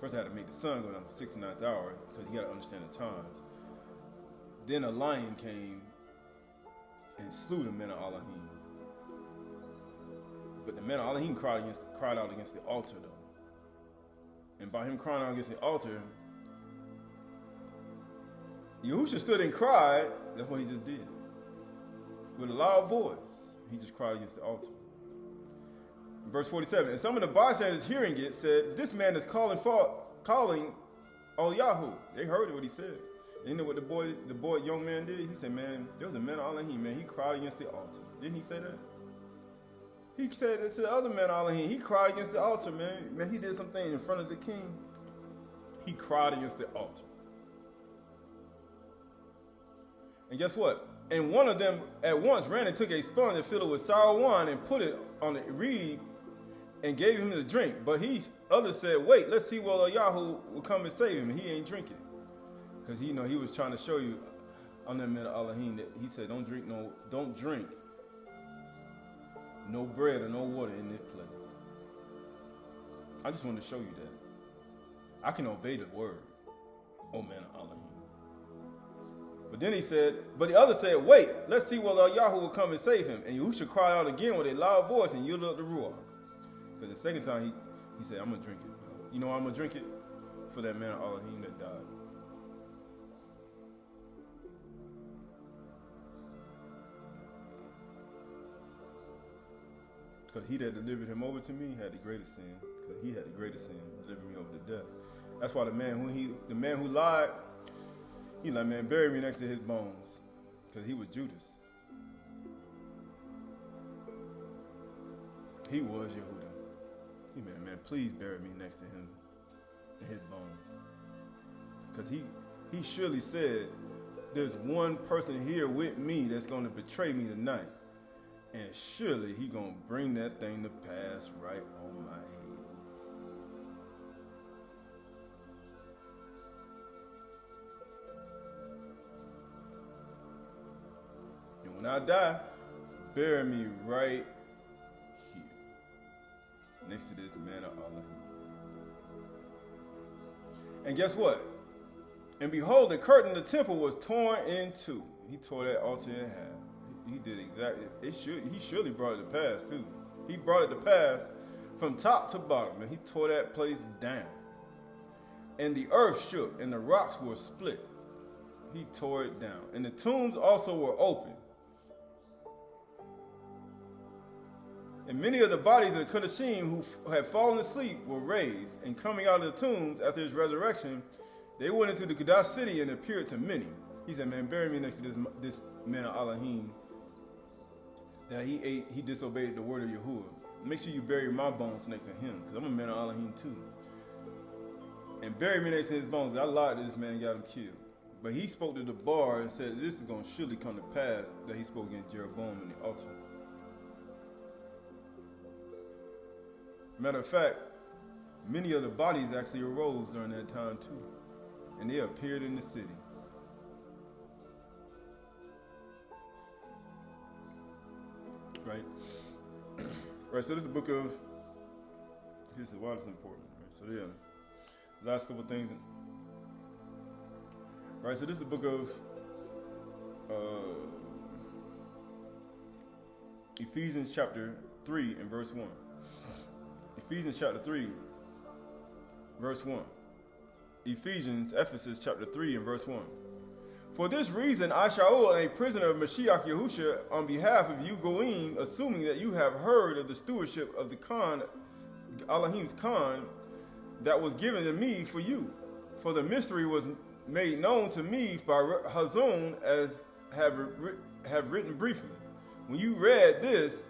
First I had to make the sun go down for 69th hour, because you got to understand the times. Then a lion came and slew the men of Elohim. But the men of Elohim cried out against the altar though. And by him crying out against the altar, Yahushua stood and cried. That's what he just did. With a loud voice, he just cried against the altar. Verse 47, and some of the bystanders hearing it said, this man is calling Yahoo. They heard what he said. And you know what the young man did? He said, man, there was a man Elohim, man. He cried against the altar. Didn't he say that? He said it to the other man Elohim. He cried against the altar, man. Man, he did something in front of the king. He cried against the altar. And guess what? And one of them at once ran and took a sponge and filled it with sour wine and put it on the reed and gave him to drink. But others said, wait, let's see whether Yahoo will come and save him. And he ain't drinking. Because he was trying to show you on that man Elohim that he said, don't drink no bread or no water in this place. I just want to show you that. I can obey the word, oh man Elohim. But then but the other said, wait, let's see whether Yahoo will come and save him. And Yahushua cried out again with a loud voice and yielded up the Ruach. Because the second time he said, I'm going to drink it. You know why I'm going to drink it? For that man Elohim that died. Because he that delivered him over to me had the greatest sin. Because he had the greatest sin, delivered me over to death. That's why the man who lied, he like, man, bury me next to his bones. Because he was Judas. He was Yehuda. He man, please bury me next to him in his bones. Because he surely said, there's one person here with me that's going to betray me tonight. And surely he going to bring that thing to pass right on my head. And when I die, bury me right here, next to this man of Allah. And guess what? And behold, the curtain of the temple was torn in two. He tore that altar in half. He did exactly. He surely brought it to pass too. He brought it to pass from top to bottom, and he tore that place down. And the earth shook, and the rocks were split. He tore it down, and the tombs also were open. And many of the bodies of the Kodashim who had fallen asleep were raised, and coming out of the tombs after his resurrection, they went into the Kodash city and appeared to many. He said, man, bury me next to this man of Elohim that he disobeyed the word of Yahuwah. Make sure you bury my bones next to him, because I'm a man of Elohim too. And bury me next to his bones. I lied to this man and got him killed. But he spoke to the bar and said, this is going to surely come to pass that he spoke against Jeroboam in the altar. Matter of fact, many of the bodies actually arose during that time too. And they appeared in the city. Right? Right, so this is the book of, this is why it's important. Right? So yeah, last couple things. Right, so this is the book of Ephesians chapter 3 and verse 1. Ephesians chapter 3, verse 1. Ephesus chapter 3 and verse 1. For this reason, I, Shaul, am a prisoner of Mashiach Yahusha, on behalf of you, Goim, assuming that you have heard of the stewardship of the Khan, Elohim's Khan, that was given to me for you. For the mystery was made known to me by Hazon, as have written briefly. When you read this,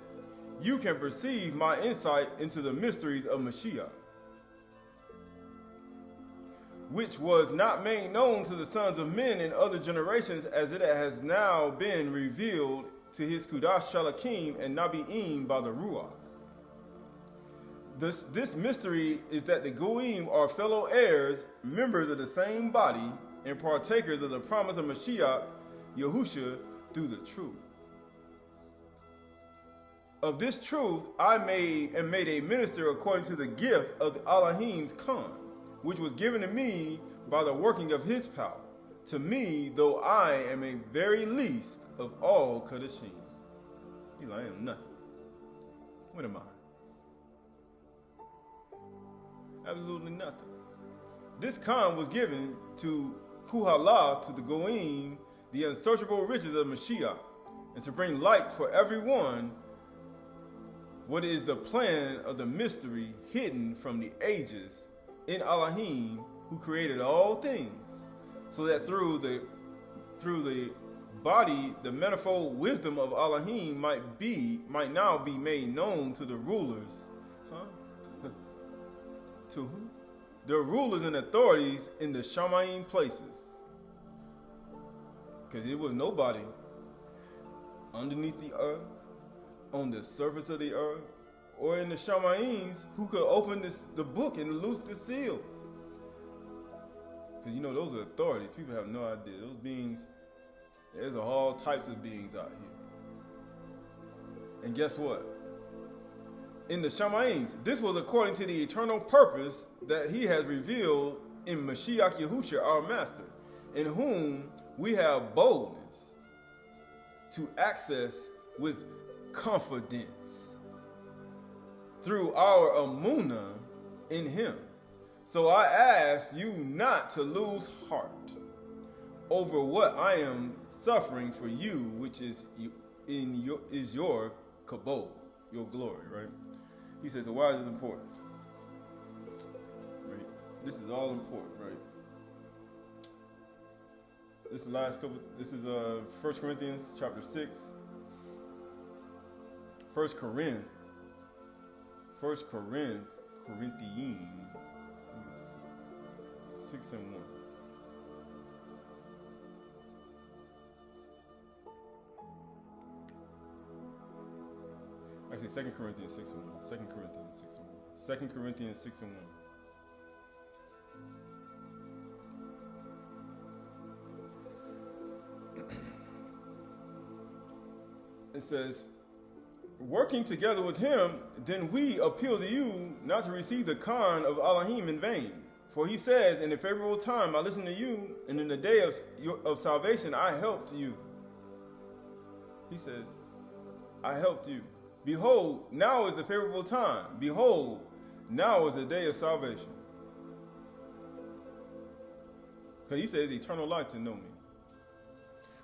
you can perceive my insight into the mysteries of Mashiach, which was not made known to the sons of men in other generations, as it has now been revealed to his Kudash Shalakim and Nabi'im by the Ruach. This mystery is that the Goim are fellow heirs, members of the same body, and partakers of the promise of Mashiach, Yahusha, through the truth. Of this truth I am made a minister according to the gift of the Elohim's Khan, which was given to me by the working of his power. To me, though I am a very least of all Kadashim. He's like, I am nothing. What am I? Absolutely nothing. This Khan was given to Qahalath, to the Goim, the unsearchable riches of Mashiach, and to bring light for everyone what is the plan of the mystery hidden from the ages in Elohim, who created all things, so that through the body the manifold wisdom of Elohim might now be made known to the rulers. To who? The rulers and authorities in the Shamayim places. Because it was nobody underneath the earth, on the surface of the earth, or in the Shamayims who could open the book and loose the seals. Because you know, those are authorities. People have no idea. Those beings, there's all types of beings out here. And guess what? In the Shamayims, this was according to the eternal purpose that he has revealed in Mashiach Yahusha, our master, in whom we have boldness to access with confidence through our Amunah in him. So I ask you not to lose heart over what I am suffering for you, which is your kabod, your glory, right? He says, so why is it important? Right? This is all important, right? This is 1 Corinthians chapter 6. 1 Corinthians 6 and 1. Actually, 2 Corinthians 6 and 1. 2 Corinthians 6 and 1. 2 Corinthians 6 and 1. It says, working together with him, then we appeal to you not to receive the Khan of Elohim in vain. For he says, in a favorable time I listened to you, and in the day of salvation I helped you. He says, I helped you. Behold, now is the favorable time. Behold, now is the day of salvation. Because he says, eternal life to know me.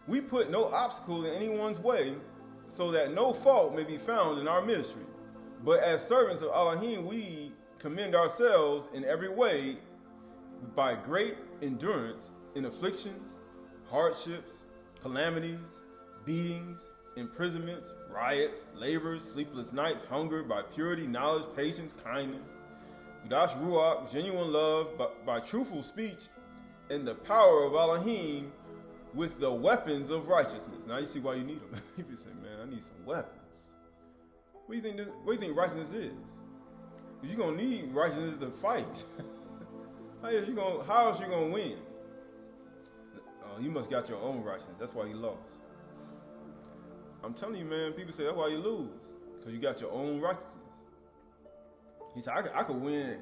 We put no obstacle in anyone's way, so that no fault may be found in our ministry. But as servants of Elohim, we commend ourselves in every way by great endurance in afflictions, hardships, calamities, beatings, imprisonments, riots, labors, sleepless nights, hunger, by purity, knowledge, patience, kindness, Udash Ruach, genuine love, by truthful speech, and the power of Elohim with the weapons of righteousness. Now you see why you need them. People say, man, I need some weapons. What do you think righteousness is? You're going to need righteousness to fight. How else you going to win? Oh, you must got your own righteousness. That's why you lost. I'm telling you, man, people say that's why you lose. Because you got your own righteousness. He said, I could win.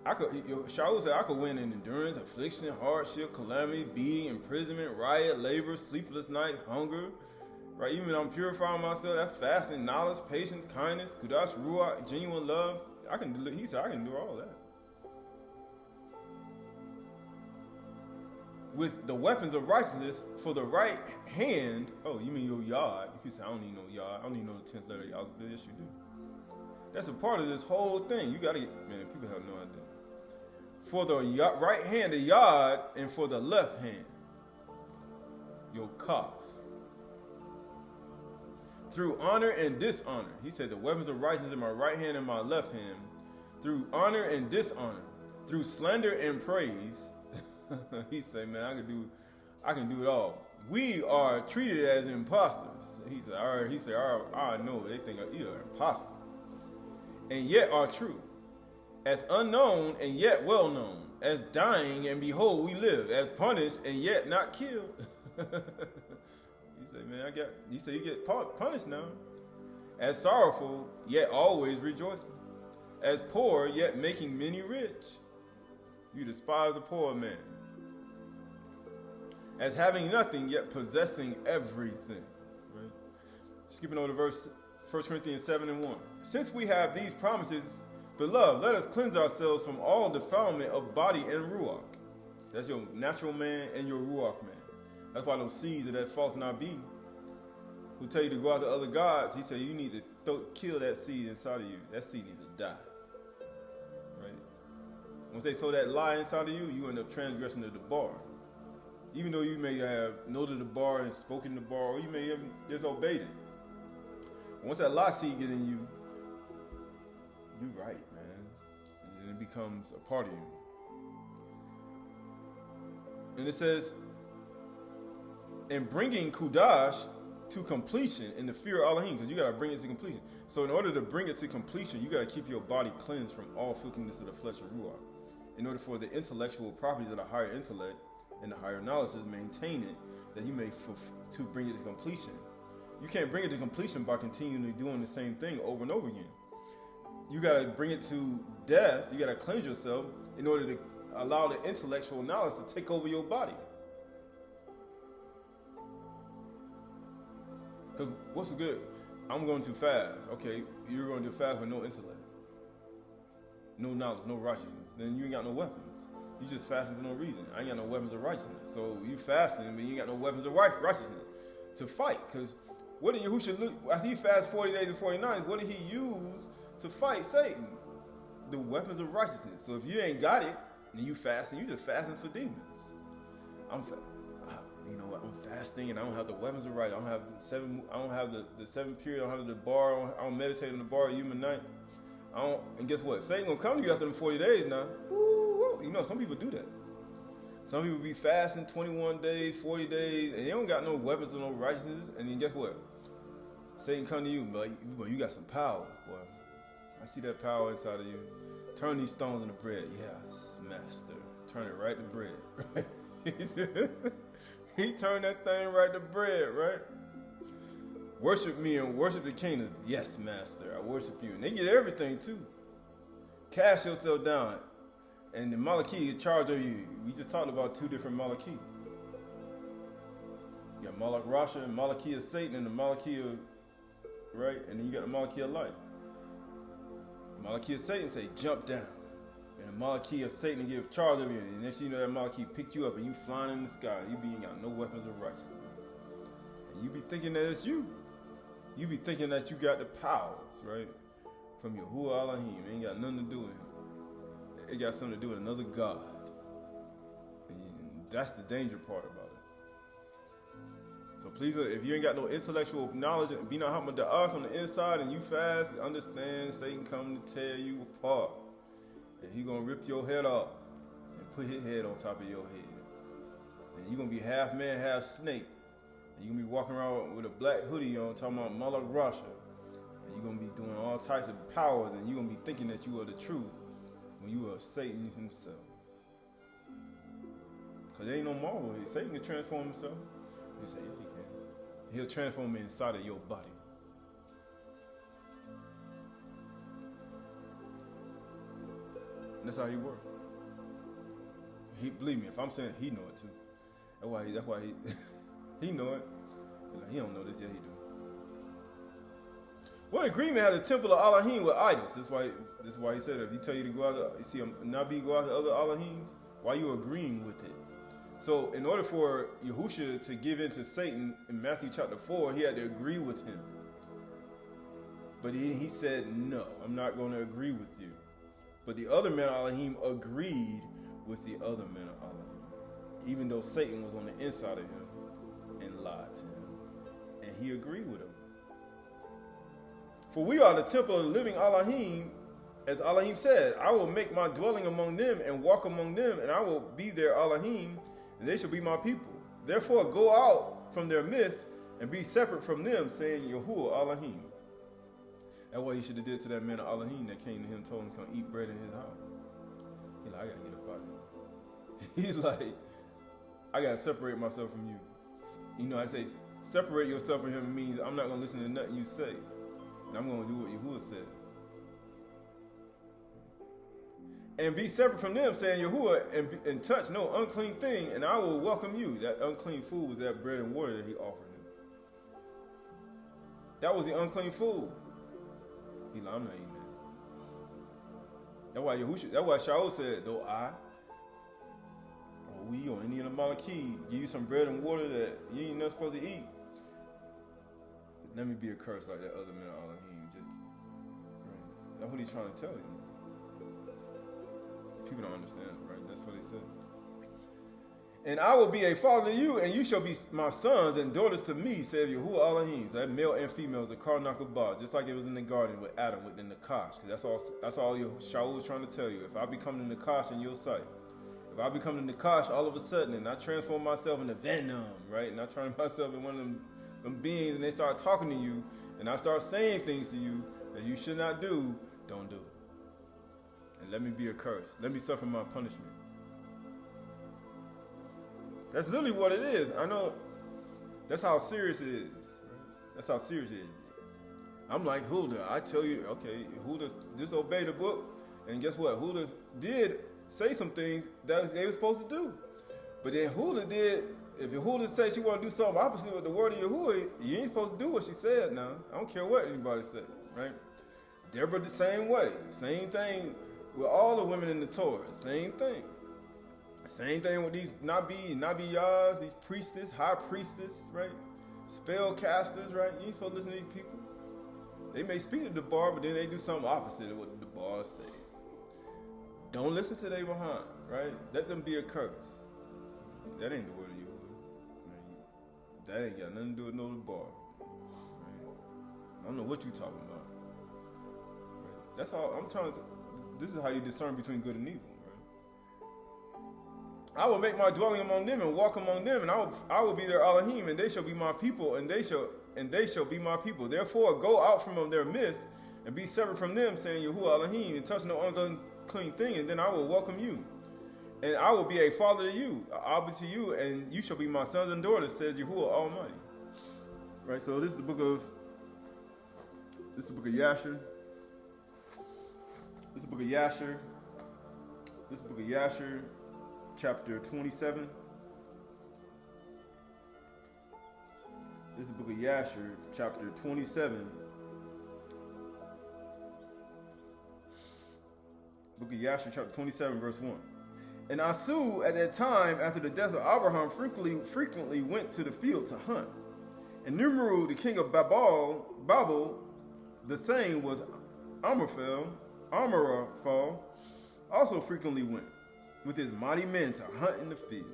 Shaul said, I could win in endurance, affliction, hardship, calamity, beating, imprisonment, riot, labor, sleepless night, hunger. Right? Even I'm purifying myself. That's fasting, knowledge, patience, kindness, kudash, ruach, genuine love. He said, I can do all that. with the weapons of righteousness for the right hand. Oh, you mean your yard? If you say, I don't need no yard, I don't need no 10th letter yard. Yes, you do. That's a part of this whole thing. You gotta get, man, people have no idea. For the right hand, the yard, and for the left hand, your calf. Through honor and dishonor. He said, the weapons of righteousness in my right hand and my left hand. Through honor and dishonor. Through slander and praise. He said, man, I can do it all. We are treated as imposters. He said, all right, I know they think you're an imposter. And yet are true. As unknown and yet well known. As dying and behold we live. As punished and yet not killed. He said, man, you get punished now. As sorrowful yet always rejoicing. As poor yet making many rich. You despise the poor man. As having nothing yet possessing everything. Right? Skipping over to verse 1 Corinthians 7:1. Since we have these promises, beloved, let us cleanse ourselves from all defilement of body and ruach. That's your natural man and your ruach man. That's why those seeds of that false Nabi who tell you to go after other gods, he said you need to kill that seed inside of you. That seed needs to die. Right? Once they sow that lie inside of you, you end up transgressing to the bar. Even though you may have noted the bar and spoken the bar, or you may have disobeyed it. Once that lie seed get in you, you right, man. And it becomes a part of you. And it says, and bringing Kudash to completion in the fear of Elohim, because you got to bring it to completion. So in order to bring it to completion, you got to keep your body cleansed from all filthiness of the flesh of Ruach. In order for the intellectual properties of the higher intellect and the higher knowledge to maintain it, that you may to bring it to completion. You can't bring it to completion by continually doing the same thing over and over again. You got to bring it to death. You got to cleanse yourself in order to allow the intellectual knowledge to take over your body. Because what's good? I'm going too fast. Okay, you're going too fast with no intellect, no knowledge, no righteousness. Then you ain't got no weapons. You just fasting for no reason. I ain't got no weapons of righteousness. So you fasting, but you ain't got no weapons of righteousness to fight. Because who should look? After he fast 40 days and 40 nights, what did he use to fight Satan? The weapons of righteousness. So if you ain't got it, and you fasting, you just fasting for demons. I'm fasting and I don't have the weapons of right. I don't have the 7 period. I don't have the bar. I don't meditate on the bar human night. And guess what? Satan gonna come to you after them 40 days now. Woo. You know, some people do that. Some people be fasting 21 days, 40 days, and they don't got no weapons or no righteousness. And then guess what? Satan come to you, but you got some power, boy. I see that power inside of you. Turn these stones into bread. Yes, master. Turn it right to bread. He turned that thing right to bread, right? Worship me and worship the kingdoms. Yes, master. I worship you. And they get everything too. Cast yourself down. And the Malachi in charge of you. We just talked about 2 different Malachi. You got Malach Rasha and Malachi of Satan and the Malachi of, right? And then you got the Malachi of light. Malachi of Satan say, jump down. And the Malachi of Satan give charge of you. And next you know that Malachi pick you up and you flying in the sky. You ain't got no weapons of righteousness. And you be thinking that it's you. You be thinking that you got the powers, right? From Yahuwah Elohim. It ain't got nothing to do with him. It got something to do with another God. And that's the danger part about it. So please, if you ain't got no intellectual knowledge, be not having the odds on the inside and you fast, understand Satan come to tear you apart. And he gonna rip your head off and put his head on top of your head. And you're gonna be half man, half snake. And you're gonna be walking around with a black hoodie on talking about Malach Rasha. And you're gonna be doing all types of powers and you're gonna be thinking that you are the truth when you are Satan himself. Because there ain't no marvel. Satan can transform himself. You say, yeah, he can. He'll transform inside of your body. And that's how he works. Believe me, if I'm saying he know it too. That's why he know it. Like, he don't know this yet, he do. What agreement has the temple of Elohim with idols? This is why he said if he tell you to go out, you see a Nabi go out to other Elohims, why you agreeing with it? So in order for Yahushua to give in to Satan in Matthew chapter 4, he had to agree with him. But he said, no, I'm not going to agree with you. But the other men of Elohim agreed with the other men of Elohim, even though Satan was on the inside of him and lied to him. And he agreed with him. For we are the temple of the living Elohim, as Elohim said, I will make my dwelling among them and walk among them, and I will be their Elohim, and they shall be my people. Therefore go out from their midst and be separate from them, saying, Yahuwah Elohim. That's what he should have did to that man of Elohim that came to him and told him to come eat bread in his house. He's like, I gotta get up out of here. He's like, I gotta separate myself from you. You know, I say, separate yourself from him means I'm not gonna listen to nothing you say. And I'm gonna do what Yahuwah says. And be separate from them, saying Yahuwah, and touch no unclean thing, and I will welcome you. That unclean food was that bread and water that he offered him. That was the unclean food. He's like, I'm not eating that. That's why Shaul said, though I, or we, or any of the Malaki give you some bread and water that you ain't not supposed to eat, let me be a curse like that other man of Elohim. That's what he's trying to tell you. People don't understand, right? That's what he said. And I will be a father to you, and you shall be my sons and daughters to me, said Yahuwah Elohim. So that male and female is a Karnakabah, just like it was in the garden with Adam, within the Nakash. That's all Shaul was trying to tell you. If I become the Nakash in your sight, if I become the Nakash all of a sudden, and I transform myself into Venom, right? And I turn myself into one of them beings, and they start talking to you, and I start saying things to you that you should not do, don't do it. And let me be a curse. Let me suffer my punishment. That's literally what it is. I know that's how serious it is. That's how serious it is. I'm like, Huldah, I tell you, okay, Huldah disobeyed the book, and guess what? Huldah did say some things that they were supposed to do. But then Huldah did, if Huldah said she want to do something opposite with the word of Yahuwah, you ain't supposed to do what she said now. I don't care what anybody said, right? Deborah the same way. Same thing with all the women in the Torah. Same thing. Same thing with these Nabiyahs, these priestess, high priestess, right? Spell casters, right? You ain't supposed to listen to these people. They may speak to the bar, but then they do something opposite of what the bar say. Don't listen to their behind, right? Let them be a curse. That ain't the word of Yahuwah. That ain't got nothing to do with no bar. Right? I don't know what you talking about. Right? That's how I'm trying to. This is how you discern between good and evil. I will make my dwelling among them and walk among them, and I will be their Elohim, and they shall be my people, and they shall be my people. Therefore, go out from their midst and be separate from them, saying Yahuwah Elohim, and touch no unclean thing, and then I will welcome you, and I will be a father to you. I'll be to you, and you shall be my sons and daughters, says Yahuwah Almighty. Right. So this is the book of Yasher. This is the book of Yasher. This is the book of Yasher. Chapter 27. This is the book of Yasher, chapter 27. Book of Yasher, chapter 27, verse 1. And Asu, at that time, after the death of Abraham, frequently went to the field to hunt. And Nimrod, the king of Babel, the same was Amraphel, also frequently went with his mighty men to hunt in the field,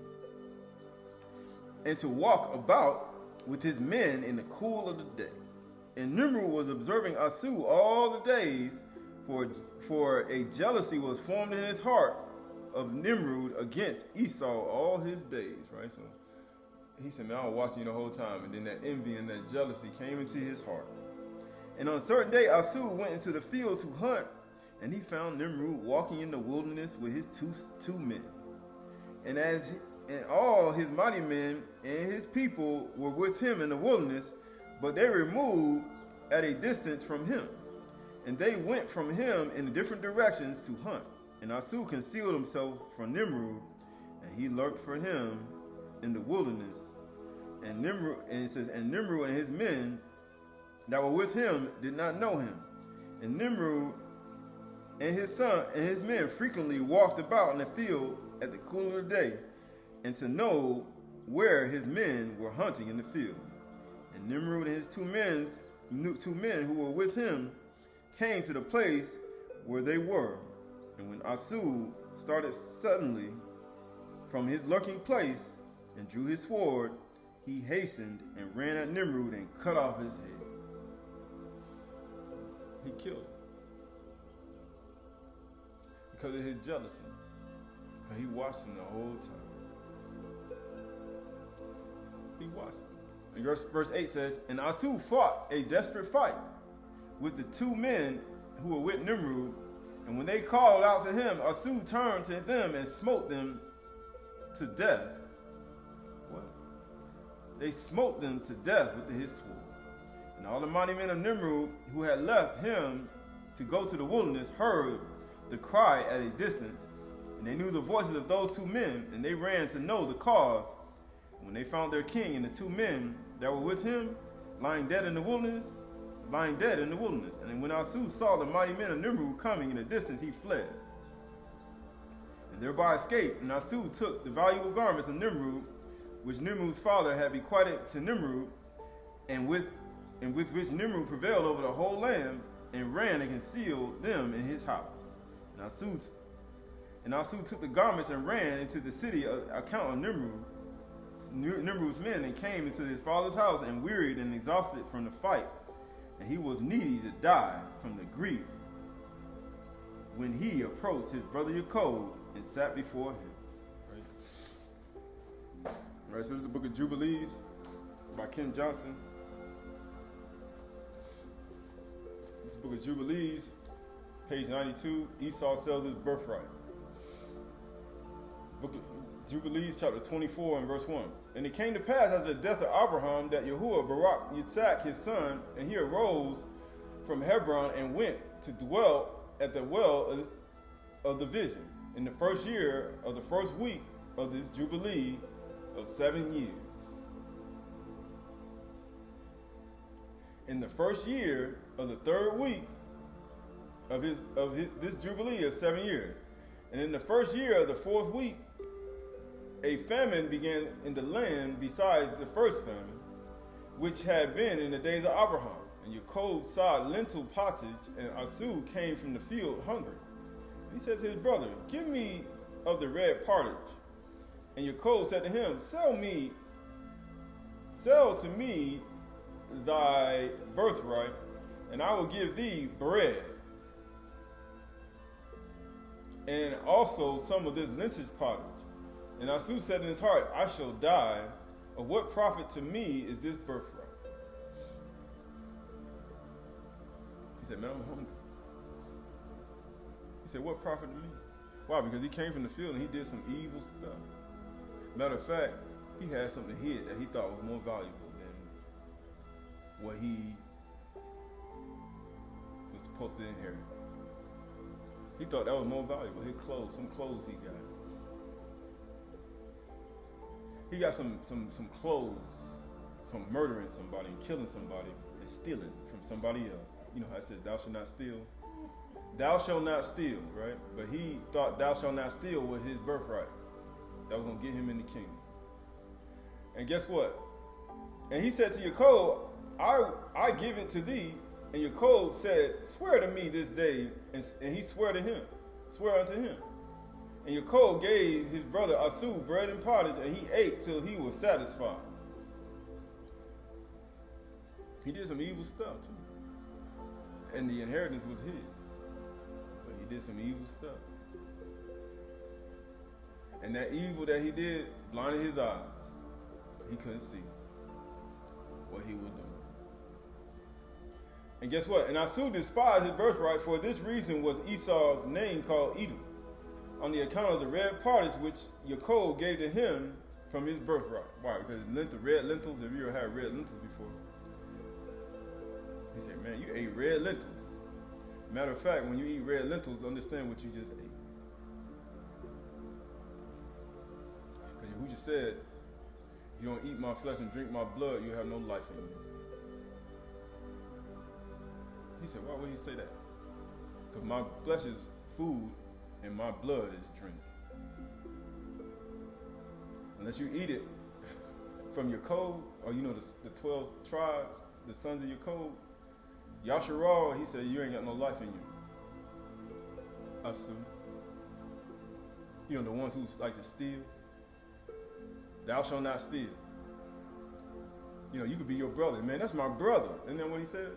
and to walk about with his men in the cool of the day. And Nimrod was observing Asu all the days, for a jealousy was formed in his heart of Nimrod against Esau all his days. Right? So he said, man, I was watching you the whole time. And then that envy and that jealousy came into his heart. And on a certain day, Asu went into the field to hunt, and he found Nimrod walking in the wilderness with his two men. And all his mighty men and his people were with him in the wilderness, but they removed at a distance from him. And they went from him in different directions to hunt. And Asu concealed himself from Nimrod, and he lurked for him in the wilderness. And Nimrod, and it says, and Nimrod and his men that were with him did not know him. And Nimrod and his son and his men frequently walked about in the field at the cool of the day. and to know where his men were hunting in the field. And Nimrod and his two men who were with him came to the place where they were. And when Asu started suddenly from his lurking place and drew his sword, he hastened and ran at Nimrod and cut off his head. He killed him because of his jealousy. Because he watched him the whole time. He watched him. And verse 8 says, and Asu fought a desperate fight with the two men who were with Nimrod. And when they called out to him, Asu turned to them and smote them to death. What? They smote them to death with his sword. And all the mighty men of Nimrod who had left him to go to the wilderness heard the cry at a distance. And they knew the voices of those two men, and they ran to know the cause. And when they found their king and the two men that were with him lying dead in the wilderness, And when Asu saw the mighty men of Nimrod coming in the distance, he fled, and thereby escaped. And Asu took the valuable garments of Nimrod, which Nimrod's father had bequeathed to Nimrod, and with which Nimrod prevailed over the whole land, and ran and concealed them in his house. And Asu took the garments and ran into the city on account of Nimrod's men, and came into his father's house, and wearied and exhausted from the fight. And he was needy to die from the grief when he approached his brother Yaakov and sat before him. Right, so this is the book of Jubilees by Ken Johnson. This book of Jubilees, page 92, Esau sells his birthright. Book of Jubilees, chapter 24 and verse 1. And it came to pass after the death of Abraham that Yahuwah barak Yitzhak his son, and he arose from Hebron and went to dwell at the well of the vision in the first year of the first week of this Jubilee of 7 years. In the first year of the third week of this Jubilee of 7 years. And in the first year of the fourth week, a famine began in the land besides the first famine, which had been in the days of Abraham. And Yaakov saw lentil pottage, and Asu came from the field hungry. And he said to his brother, give me of the red pottage. And Yaakov said to him, sell to me thy birthright, and I will give thee bread, and also some of this lentil pottage. And Asu said in his heart, I shall die. Of what profit to me is this birthright? He said, man, I'm hungry. He said, what profit to me? Why? Because he came from the field and he did some evil stuff. Matter of fact, he had something hid that he thought was more valuable than what he was supposed to inherit. He thought that was more valuable. His clothes, some clothes he got. He got some clothes from murdering somebody and killing somebody and stealing from somebody else. You know how it says, thou shalt not steal? Thou shalt not steal, right? But he thought thou shalt not steal was his birthright. That was going to get him in the kingdom. And guess what? And he said to Yaakov, I give it to thee. And Yaakov said, swear to me this day. And he swore unto him. And Yaakov gave his brother Asu bread and pottage, and he ate till he was satisfied. He did some evil stuff too. And the inheritance was his. But he did some evil stuff. And that evil that he did blinded his eyes. He couldn't see what he would do. And guess what? And Asu despised his birthright. For this reason was Esau's name called Edom, on the account of the red pottage which Yaakov gave to him from his birthright. Why? Because red lentils, have you ever had red lentils before? He said, man, you ate red lentils. Matter of fact, when you eat red lentils, understand what you just ate. Because who just said, if you don't eat my flesh and drink my blood, you have no life in you. He said, why would he say that? Because my flesh is food and my blood is drink. unless you eat it from your code, or you know the 12 tribes, the sons of your code. Yasharal, he said, you ain't got no life in you. Asu. You know, the ones who like to steal. Thou shalt not steal. You know, you could be your brother. Man, that's my brother. Isn't that what he said?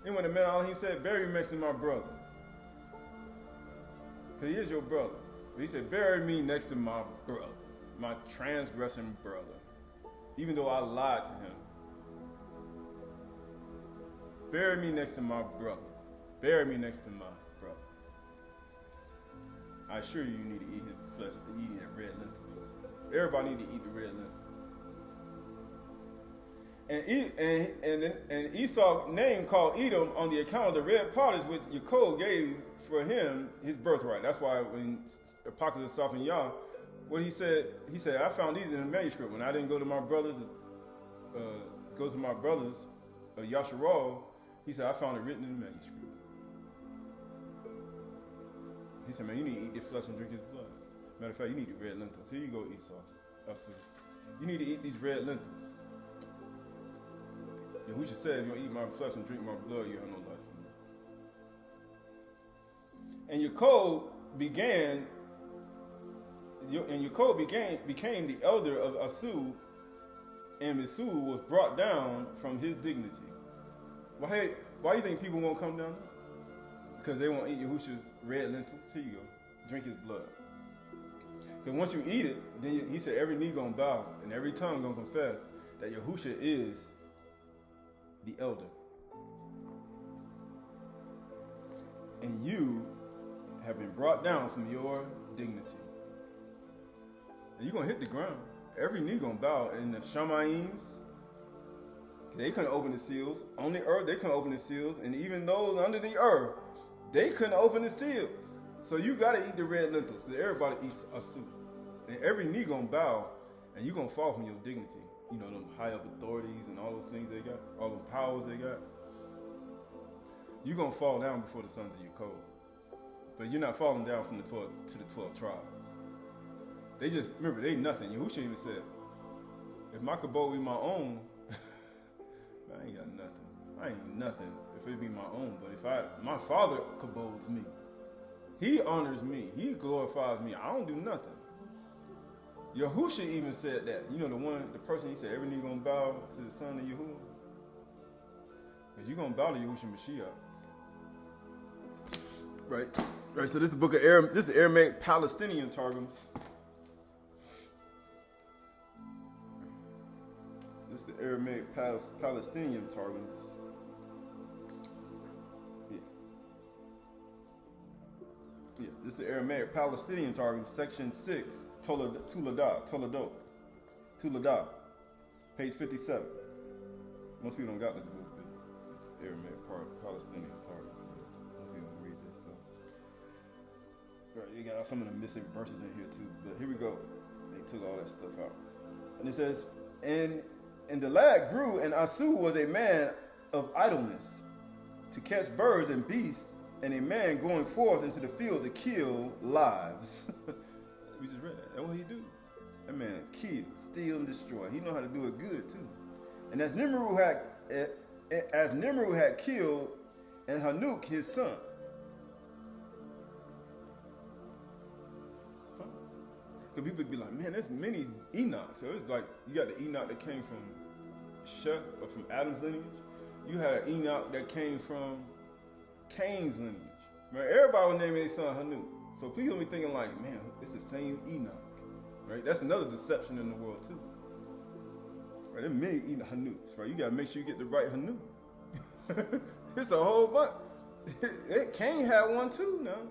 And when the man Elohim said, bury me next to my brother. Because he is your brother. But he said, bury me next to my brother. My transgressing brother. Even though I lied to him. Bury me next to my brother. Bury me next to my brother. I assure you, you need to eat his flesh, eat the red lentils. Everybody need to eat the red lentils. And Esau's name called Edom on the account of the red pottage which Yaakov gave for him his birthright. That's why when Apocalypse of Soph and Yah, what he said, I found these in the manuscript. When I didn't go to my brothers, Yasharal, he said, I found it written in the manuscript. He said, man, you need to eat this flesh and drink his blood. Matter of fact, you need the red lentils. Here you go, Esau. You need to eat these red lentils. Yahushua said, if you don't eat my flesh and drink my blood, you have no life in you. And Yaakov became the elder of Asu, and Asu was brought down from his dignity. Why do you think people won't come down? Because they won't eat Yahushua's red lentils. Here you go. Drink his blood. Because once you eat it, then he said every knee gonna bow and every tongue gonna confess that Yahushua is the elder. And you have been brought down from your dignity. And you're gonna hit the ground. Every knee gonna bow. And the Shamaims, they couldn't open the seals. On the earth, they couldn't open the seals. And even those under the earth, they couldn't open the seals. So you gotta eat the red lentils, because everybody eats a soup. And every knee gonna bow, and you're gonna fall from your dignity. You know, them high up authorities and all those things they got, all the powers they got. You're gonna fall down before the sons of your code. But you're not falling down from the 12 to the 12 tribes. They just, remember, they nothing. Yahushua even said, if my kabod be my own, I ain't got nothing. I ain't nothing if it be my own. But if my father kabods me, he honors me, he glorifies me, I don't do nothing. Yahushua even said that. You know, the person, he said, every knee gonna bow to the son of Yahuwah. Because you're gonna bow to Yahushua Mashiach. Right, so this is the book of this is the Aramaic Palestinian Targums. This is the Aramaic Palestinian Targums. Yeah, this is the Aramaic Palestinian Targums, section 6, Toledo, page 57. Most people don't got this book, but it's the Aramaic Palestinian Targums. Most people don't read this stuff. Right, you got some of the missing verses in here too, but here we go. They took all that stuff out. And it says, and the lad grew, and Asu was a man of idleness, to catch birds and beasts, and a man going forth into the field to kill lives. We just read that. That's what he do. That man kill, steal, and destroy. He know how to do it good too. And as Nimrod had killed, and Hanuk his son. Because people be like, man, there's many Enochs. So it's like, you got the Enoch that came from Sheth, or from Adam's lineage. You had an Enoch that came from Cain's lineage. Right? Everybody would name their son Hanuk. So please don't be thinking like, man, it's the same Enoch. Right? That's another deception in the world too. Right? There are many Hanuks, right? You gotta make sure you get the right Hanuk. It's a whole bunch. Cain had one too now.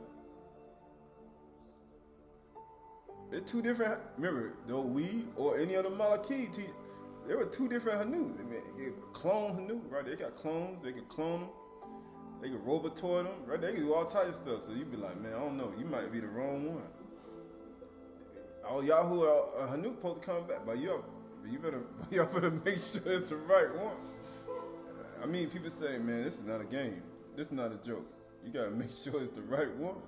It's two different, remember, though we or any other Malachi teach, there were two different Hanuks. I mean, clone Hanuk, right? They got clones, they could clone them, they could robotoid them, right? They could do all types of stuff. So you'd be like, man, I don't know, you might be the wrong one. All y'all who are Hanuk supposed to come back, but y'all better make sure it's the right one. I mean, people say, man, this is not a game. This is not a joke. You gotta make sure it's the right one.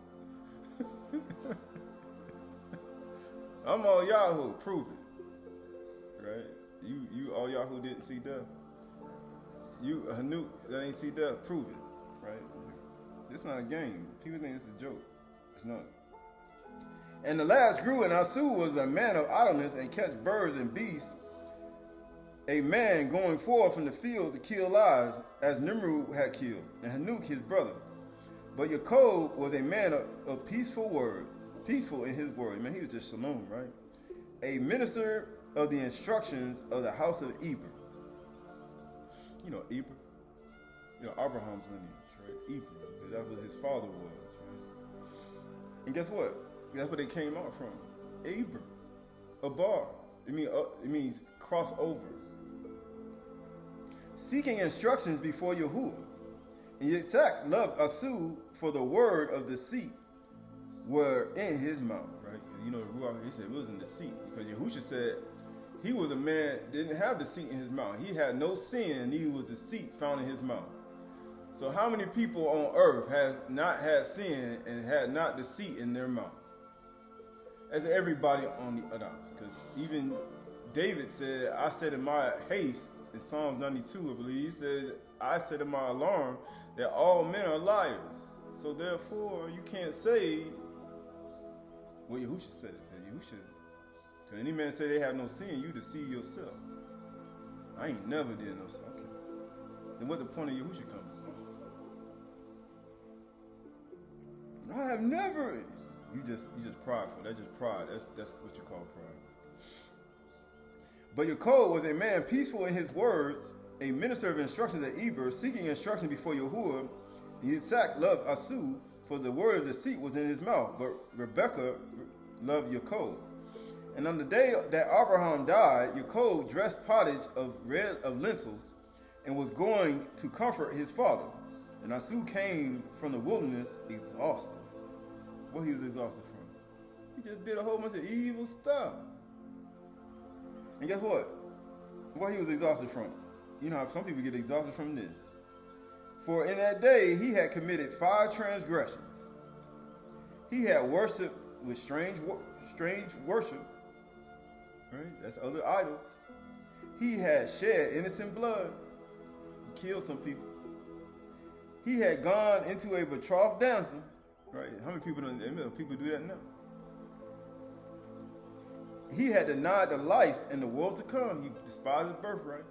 I'm all Yahoo. Prove it. Right? You all Yahoo didn't see death. You Hanuk that ain't see death. Prove it. Right? It's not a game. People think it's a joke. It's not. And the lads grew, and Asu was a man of idleness and catch birds and beasts, a man going forth from the field to kill lives, as Nimrod had killed, and Hanuk his brother. But Yaakov was a man of peaceful words, peaceful in his word. Man, he was just shalom, right? A minister of the instructions of the house of Eber. You know, Eber? You know, Abraham's lineage, right? Eber. That's what his father was, right? And guess what? That's where they came out from. Eber. Abar. It means cross over. Seeking instructions before Yahuwah. And Yitzhak loved Asu, for the word of deceit were in his mouth, right? You know, he said it was in deceit, because Yahusha said he was a man didn't have deceit in his mouth. He had no sin, neither was deceit found in his mouth. So how many people on earth has not had sin and had not deceit in their mouth? As everybody on the others, because even David said, I said in my haste, in Psalms 92, I believe, he said, I said in my alarm that all men are liars. So therefore, you can't say what Yahusha said. Yahusha, because any man say they have no sin, you deceive yourself. I ain't never did no sin. Okay. Then what the point of Yahusha coming? I have never. You just prideful. That's just pride. That's what you call pride. But Yaakov was a man peaceful in his words, a minister of instructions at Eber, seeking instruction before Yahuwah. Yitzhak loved Asu, for the word of deceit was in his mouth. But Rebekah loved Yaakov. And on the day that Abraham died, Yaakov dressed pottage of lentils, and was going to comfort his father. And Asu came from the wilderness exhausted. What he was exhausted from? He just did a whole bunch of evil stuff. And guess what? What he was exhausted from? You know how some people get exhausted from this. For in that day he had committed 5 transgressions. He had worshipped with strange worship. Right? That's other idols. He had shed innocent blood. He killed some people. He had gone into a betrothed damsel. Right? How many people do that now? He had denied the life in the world to come. He despised his birthright.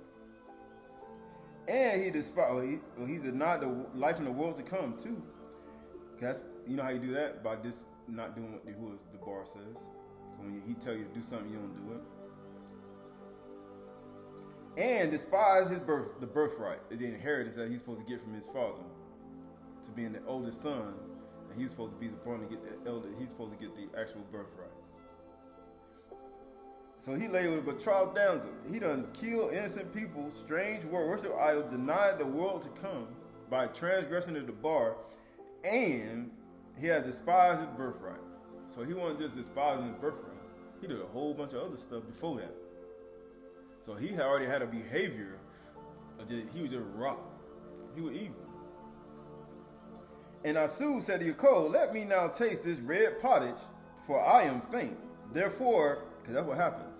And he denied the life in the world to come too. That's, you know how you do that? By just not doing what the bar says. When he tell you to do something, you don't do it. And despise the birthright, the inheritance that he's supposed to get from his father, to being the oldest son, and he's supposed to be the born to get the elder. He's supposed to get the actual birthright. So he lay with a betrothed damsel. He done killed innocent people, strange worship idols, denied the world to come by transgression of the bar, and he had despised his birthright. So he wasn't just despising his birthright. He did a whole bunch of other stuff before that. So he had already had a behavior of he was just rotten. He was evil. And Asu said to Yaakov, let me now taste this red pottage, for I am faint. Therefore, because that's what happens.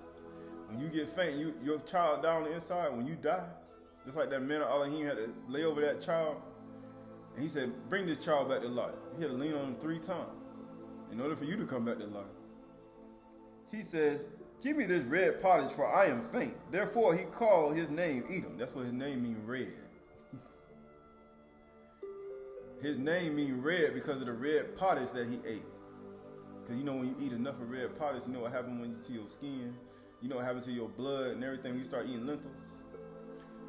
When you get faint, your child die on the inside. When you die, just like that man of Elohim had to lay over that child. And he said, bring this child back to life. He had to lean on him 3 times in order for you to come back to life. He says, give me this red pottage, for I am faint. Therefore, he called his name Edom. That's what his name means, red. His name means red because of the red pottage that he ate. Because you know when you eat enough of red pottage, you know what happens to your skin. You know what happens to your blood and everything when you start eating lentils.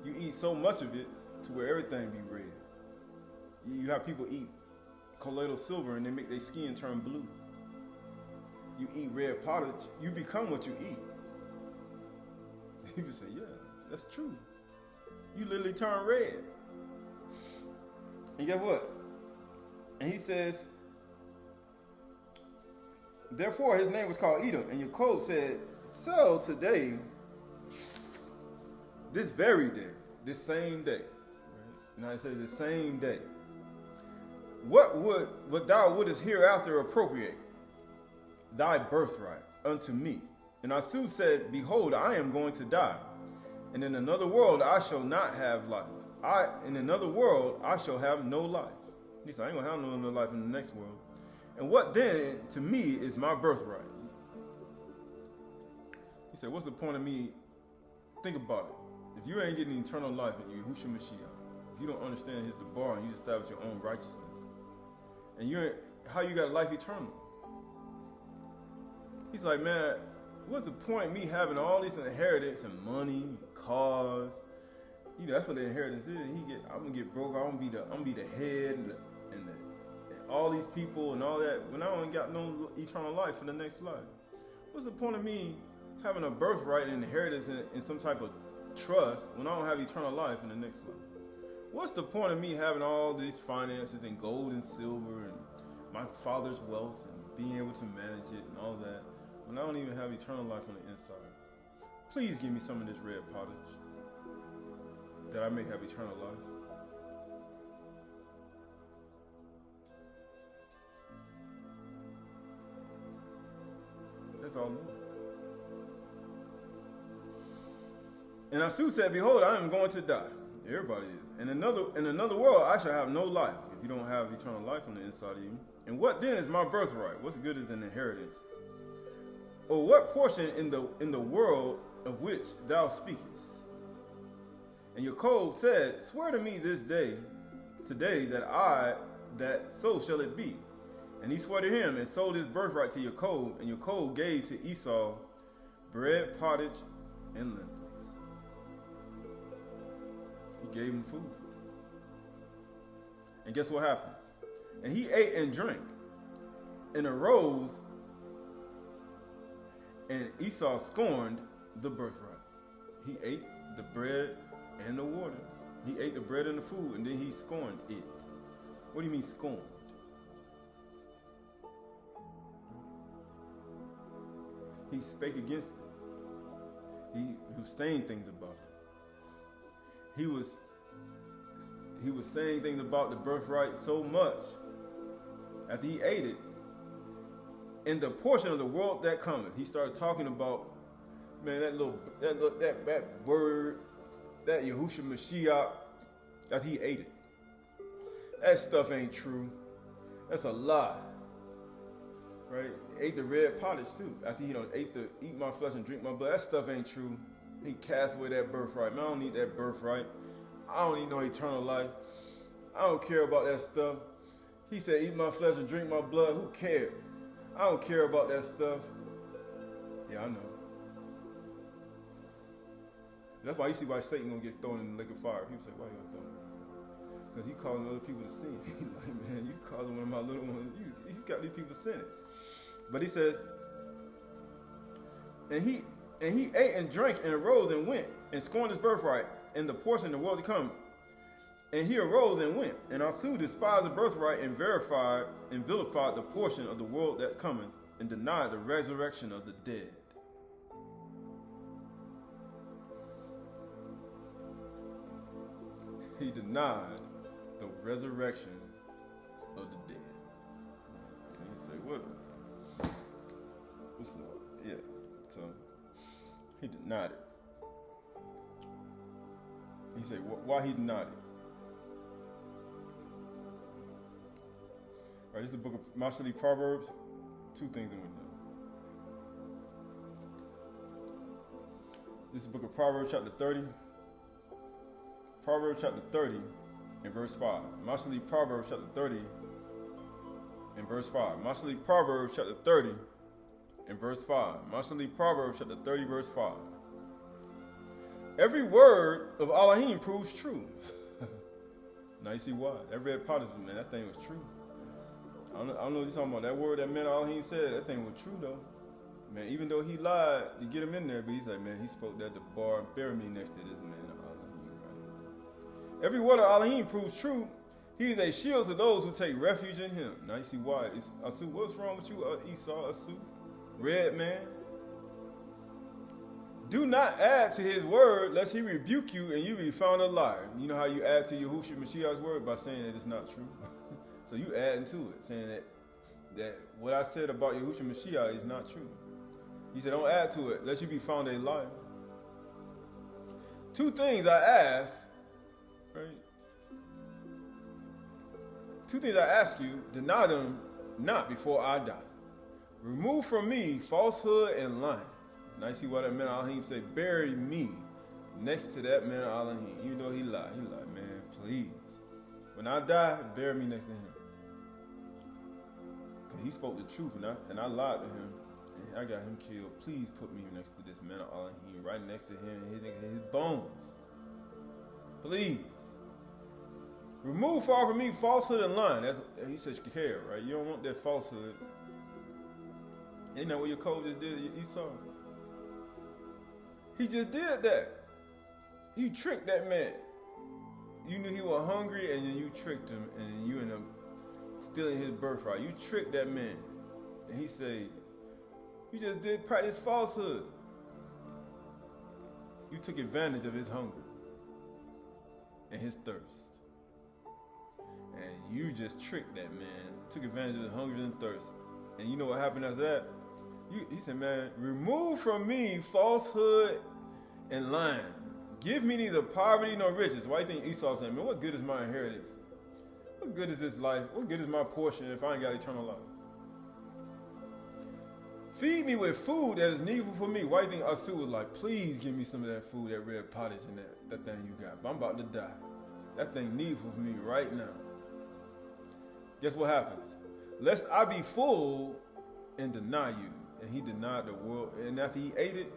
You eat so much of it to where everything be red. You have people eat colloidal silver and they make their skin turn blue. You eat red pottage, you become what you eat. People say, yeah, that's true. You literally turn red. And guess what? And he says, therefore his name was called Edom. And Yaakov said, so today, this very day, this same day, right? Now it says the same day, what thou wouldest hereafter appropriate? Thy birthright. unto me. And Asu said, Behold, I am going to die, and in another world I shall not have life. In another world I shall have no life. He said, I ain't gonna have no life in the next world. And what then to me is my birthright? He said, what's the point of me? Think about it. If you ain't getting eternal life in you, Yahushua Mashiach, if you don't understand his debar and you establish your own righteousness, and how you got life eternal? He's like, man, what's the point of me having all this inheritance and money, cars? You know, that's what the inheritance is. I'm gonna get broke. I'm gonna be the head and all these people and all that when I don't got no eternal life in the next life. What's the point of me having a birthright and inheritance in some type of trust when I don't have eternal life in the next life? What's the point of me having all these finances and gold and silver and my father's wealth and being able to manage it and all that when I don't even have eternal life on the inside? Please give me some of this red pottage that I may have eternal life. That's all it is. And Asu said, Behold, I am going to die. Everybody is. In another world, I shall have no life if you don't have eternal life on the inside of you. And what then is my birthright? What's good is an inheritance? Or what portion in the world of which thou speakest? And Yaakov said, Swear to me this day, today, that so shall it be. And he swore to him and sold his birthright to Yaakov, and Yaakov gave to Esau bread, pottage, and lentils. He gave him food. And guess what happens? And he ate and drank, and arose, and Esau scorned the birthright. He ate the bread and the water. He ate the bread and the food, and then he scorned it. What do you mean scorned? He spake against it. He was saying things about it. He was saying things about the birthright so much after he ate it. In the portion of the world that cometh, he started talking about, man, that word, that Yahushua Mashiach, after he ate it. That stuff ain't true. That's a lie. Right? He ate the red pottage too. After he eat my flesh and drink my blood. That stuff ain't true. He cast away that birthright. Man, I don't need that birthright. I don't need no eternal life. I don't care about that stuff. He said, eat my flesh and drink my blood. Who cares? I don't care about that stuff. Yeah, I know. That's why you see why Satan gonna get thrown in the lake of fire. People say, why you gonna throw him? Because he causing other people to sin. He's like, man, you causing one of my little ones. You got these people sinning. But he says, and he ate and drank and arose and went and scorned his birthright and the portion of the world to come. And he arose and went. And Asu despised the birthright and verified and vilified the portion of the world that cometh and denied the resurrection of the dead. He denied the resurrection of the dead. And he said, what? Yeah. So he denied it. He said, why he denied it? All right, this is the book of Masterly Proverbs. Two things in with them. This is the book of Proverbs, chapter 30. Proverbs chapter 30 and verse 5. Masterly Proverbs chapter 30 and verse 5. Masterly Proverbs chapter 30 and verse 5. Masterly Proverbs chapter 30 verse 5. Every word of Elohim proves true. Now you see why. That red pottage, man, that thing was true. I don't know what you're talking about. That word that man Elohim said, that thing was true though. Man, even though he lied to get him in there, but he's like, man, he spoke that the bar and bury me next to this man. Every word of Elohim proves true. He is a shield to those who take refuge in him. Now you see why. Asu, what's wrong with you, Esau, Asu? Red man. Do not add to his word, lest he rebuke you and you be found a liar. You know how you add to Yahushua Mashiach's word? By saying that it's not true. So you adding to it, saying that what I said about Yahushua Mashiach is not true. He said, don't add to it, lest you be found a liar. Two things I ask, right? Two things I ask you, deny them not before I die. Remove from me falsehood and lying. Now you see what that man Elohim said, bury me next to that man Elohim. You know he lied. He lied, man, please. When I die, bury me next to him. Because he spoke the truth, and I lied to him. And I got him killed. Please put me next to this man Elohim, right next to him, and his bones. Please. Remove far from me falsehood and lying. That's, he said, care, right? You don't want that falsehood. Isn't that what your code just did, Esau? He just did that. You tricked that man. You knew he was hungry, and then you tricked him, and you ended up stealing his birthright. You tricked that man. And he said, you just did practice falsehood. You took advantage of his hunger and his thirst. And you just tricked that man. Took advantage of his hunger and thirst. And you know what happened after that? He said, man, remove from me falsehood and lying. Give me neither poverty nor riches. Why do you think Esau said, man, what good is my inheritance? What good is this life? What good is my portion if I ain't got eternal life? Feed me with food that is needful for me. Why do you think Asu was like, please give me some of that food, that red pottage and that thing you got. But I'm about to die. That thing needful for me right now. Guess what happens? Lest I be full and deny you. And he denied the world. And after he ate it,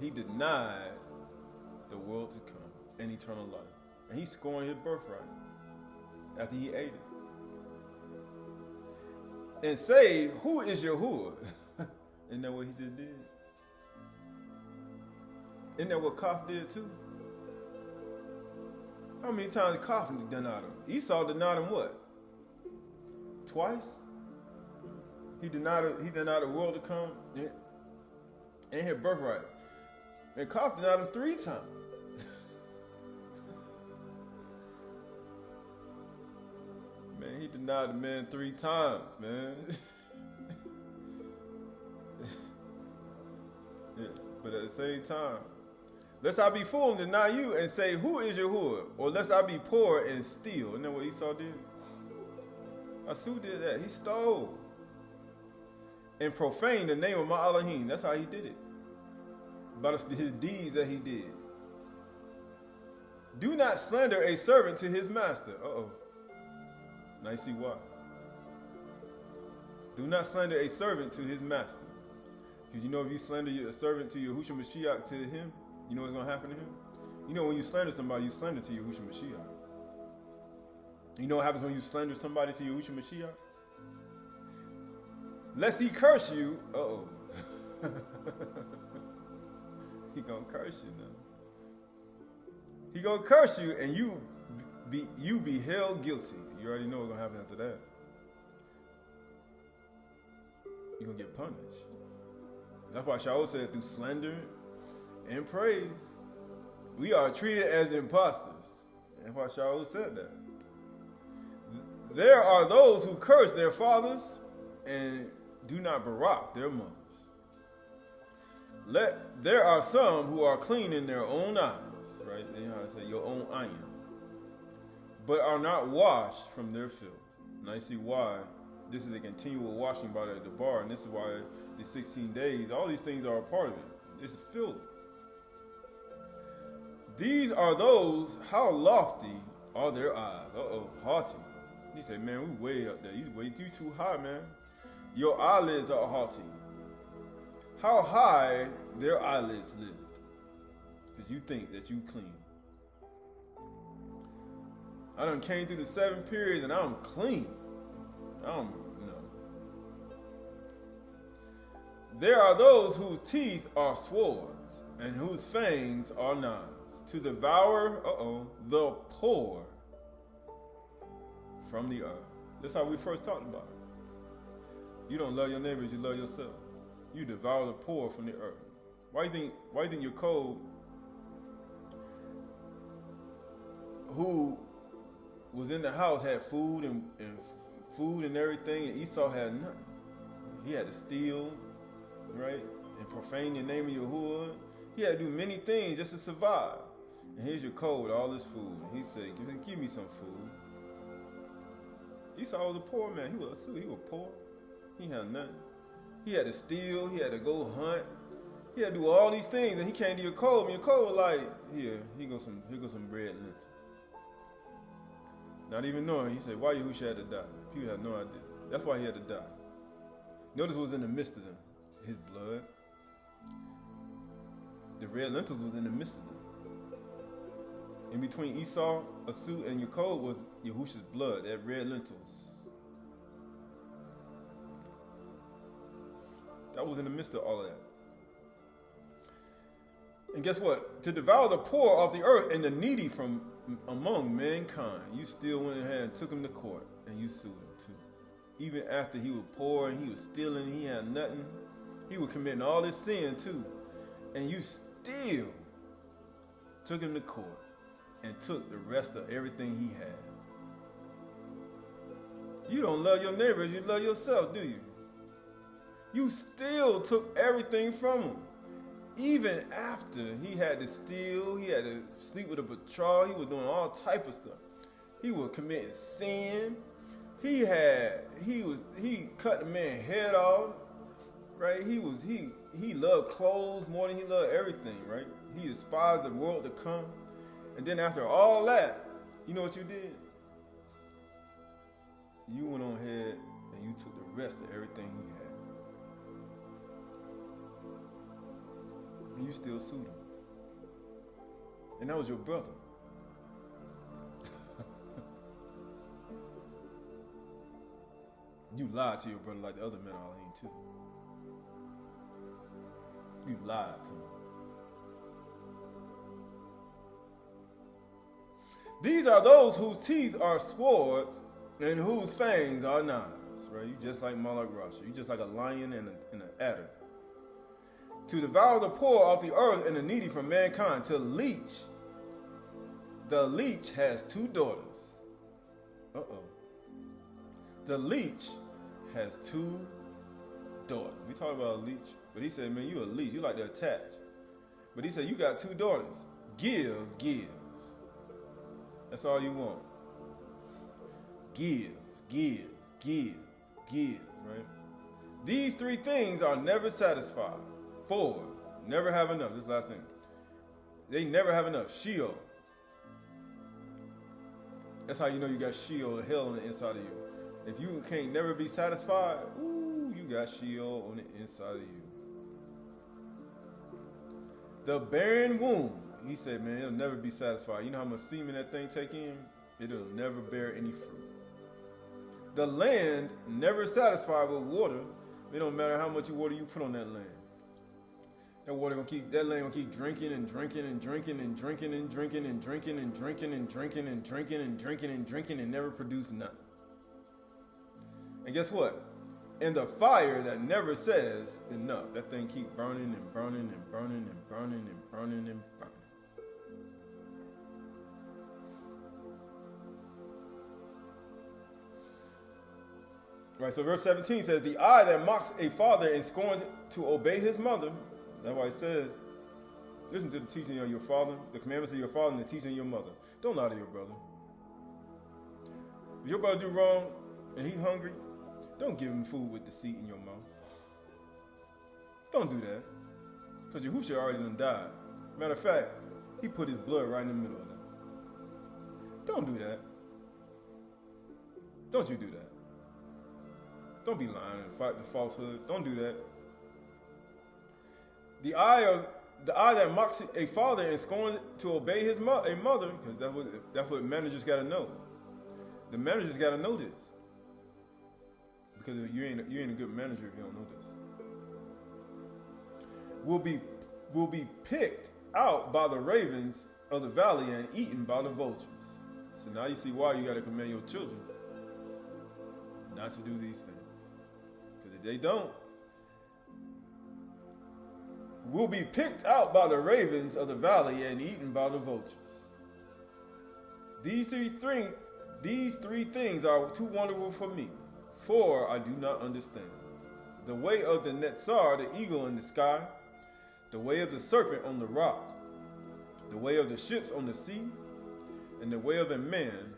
he denied the world to come and eternal life. And he's scoring his birthright after he ate it. And say, who is Yahuwah? Isn't that what he just did? Isn't that what Qahalath did too? How many times Qahalath denied him? Esau denied him what? Twice? He denied the world to come and his birthright. And Qahalath denied him 3 times. Man, he denied the man 3 times, man. Yeah, but at the same time, lest I be full and deny you and say, who is Yahuwah? Or lest I be poor and steal. Isn't that what Esau did? Asu did that. He stole and profaned the name of my Elohim. That's how he did it. By his deeds that he did. Do not slander a servant to his master. Uh-oh. Now you see why. Do not slander a servant to his master. Because you know if you slander a servant to Yahushua Mashiach to him, you know what's going to happen to him? You know when you slander somebody, you slander to Yahushua Mashiach. You know what happens when you slander somebody to Yahushua Mashiach? Lest he curse you, uh-oh. He gonna curse you now. He gonna curse you and you be held guilty. You already know what's gonna happen after that. You're gonna get punished. That's why Shaul said through slander and praise, we are treated as imposters. That's why Shaul said that. There are those who curse their fathers and do not barak their mothers. There are some who are clean in their own eyes, right? You know how to say your own iron, but are not washed from their filth. Now you see why this is a continual washing by the bar, and this is why the 16 days, all these things are a part of it. It's filth. These are those, how lofty are their eyes. Uh-oh, haughty. He said, man, we way up there. You too high, man. Your eyelids are haughty. How high their eyelids lift. Because you think that you clean. I done came through the 7 periods and I'm clean. There are those whose teeth are swords and whose fangs are knives to devour, the poor from the earth. That's how we first talked about it. You don't love your neighbors, you love yourself. You devour the poor from the earth. Why do you think your code, who was in the house, had food and everything, and Esau had nothing? He had to steal, right? and profane the name of Yahuwah. He had to do many things just to survive. And here's your code, all this food. He said, give me some food. Esau was a poor man. He was poor. He had nothing. He had to steal. He had to go hunt. He had to do all these things, and he came to Yaakov. And Yaakov was like, here goes some bread and lentils. Not even knowing, he said, why Yahushua had to die? People had no idea. That's why he had to die. Notice what was in the midst of them. His blood. The red lentils was in the midst of them. In between Esau, Asu, and Yaakov was Yahushua's blood, that red lentils. That was in the midst of all of that. And guess what? To devour the poor off the earth and the needy from among mankind, you still went ahead and took him to court, and you sued him too. Even after he was poor and he was stealing, he had nothing. He was committing all this sin too. And you still took him to court and took the rest of everything he had. You don't love your neighbors, you love yourself, do you? You still took everything from him. Even after he had to steal, he had to sleep with a patrol, he was doing all type of stuff. He was committing sin. He cut the man's head off, right? He loved clothes more than he loved everything, right? He despised the world to come. And then after all that, you know what you did? You went on ahead and you took the rest of everything he had. And you still sued him. And that was your brother. You lied to your brother like the other men all ain't too. You lied to him. These are those whose teeth are swords and whose fangs are knives, right? You just like Malak Rasha. You just like a lion and an adder. To devour the poor off the earth and the needy from mankind, to leech. The leech has 2 daughters. Uh-oh. The leech has 2 daughters. We talk about a leech, but he said, man, you a leech. You like to attach. But he said, you got 2 daughters. Give. That's all you want. Give, right? These 3 things are never satisfied. 4, never have enough. This last thing. They never have enough. Sheol. That's how you know you got Sheol, hell on the inside of you. If you can't never be satisfied, ooh, you got Sheol on the inside of you. The barren womb. He said, man, it'll never be satisfied. You know how much semen that thing take in? It'll never bear any fruit. The land never satisfied with water. It don't matter how much water you put on that land. That land gonna keep drinking and drinking and drinking and drinking and drinking and drinking and drinking and drinking and drinking and drinking and drinking and never produce nothing. And guess what? And the fire that never says enough. That thing keep burning and burning and burning and burning and burning and burning. Right, so verse 17 says, the eye that mocks a father and scorns to obey his mother. That's why it says, listen to the teaching of your father, the commandments of your father, and the teaching of your mother. Don't lie to your brother. If your brother do wrong and he's hungry, don't give him food with deceit in your mouth. Don't do that. Because Yahushua already done died. Matter of fact, he put his blood right in the middle of that. Don't do that. Don't you do that. Don't be lying and fighting falsehood. Don't do that. The eye that mocks a father and scorns to obey his a mother, because that's what managers got to know. The managers got to know this, because you ain't a good manager if you don't know this. Will be picked out by the ravens of the valley and eaten by the vultures. So now you see why you got to command your children not to do these things. Because if they don't, will be picked out by the ravens of the valley and eaten by the vultures. These three things are too wonderful for me, for I do not understand. the way of the Netzar, the eagle in the sky, the way of the serpent on the rock, the way of the ships on the sea, and the way of a man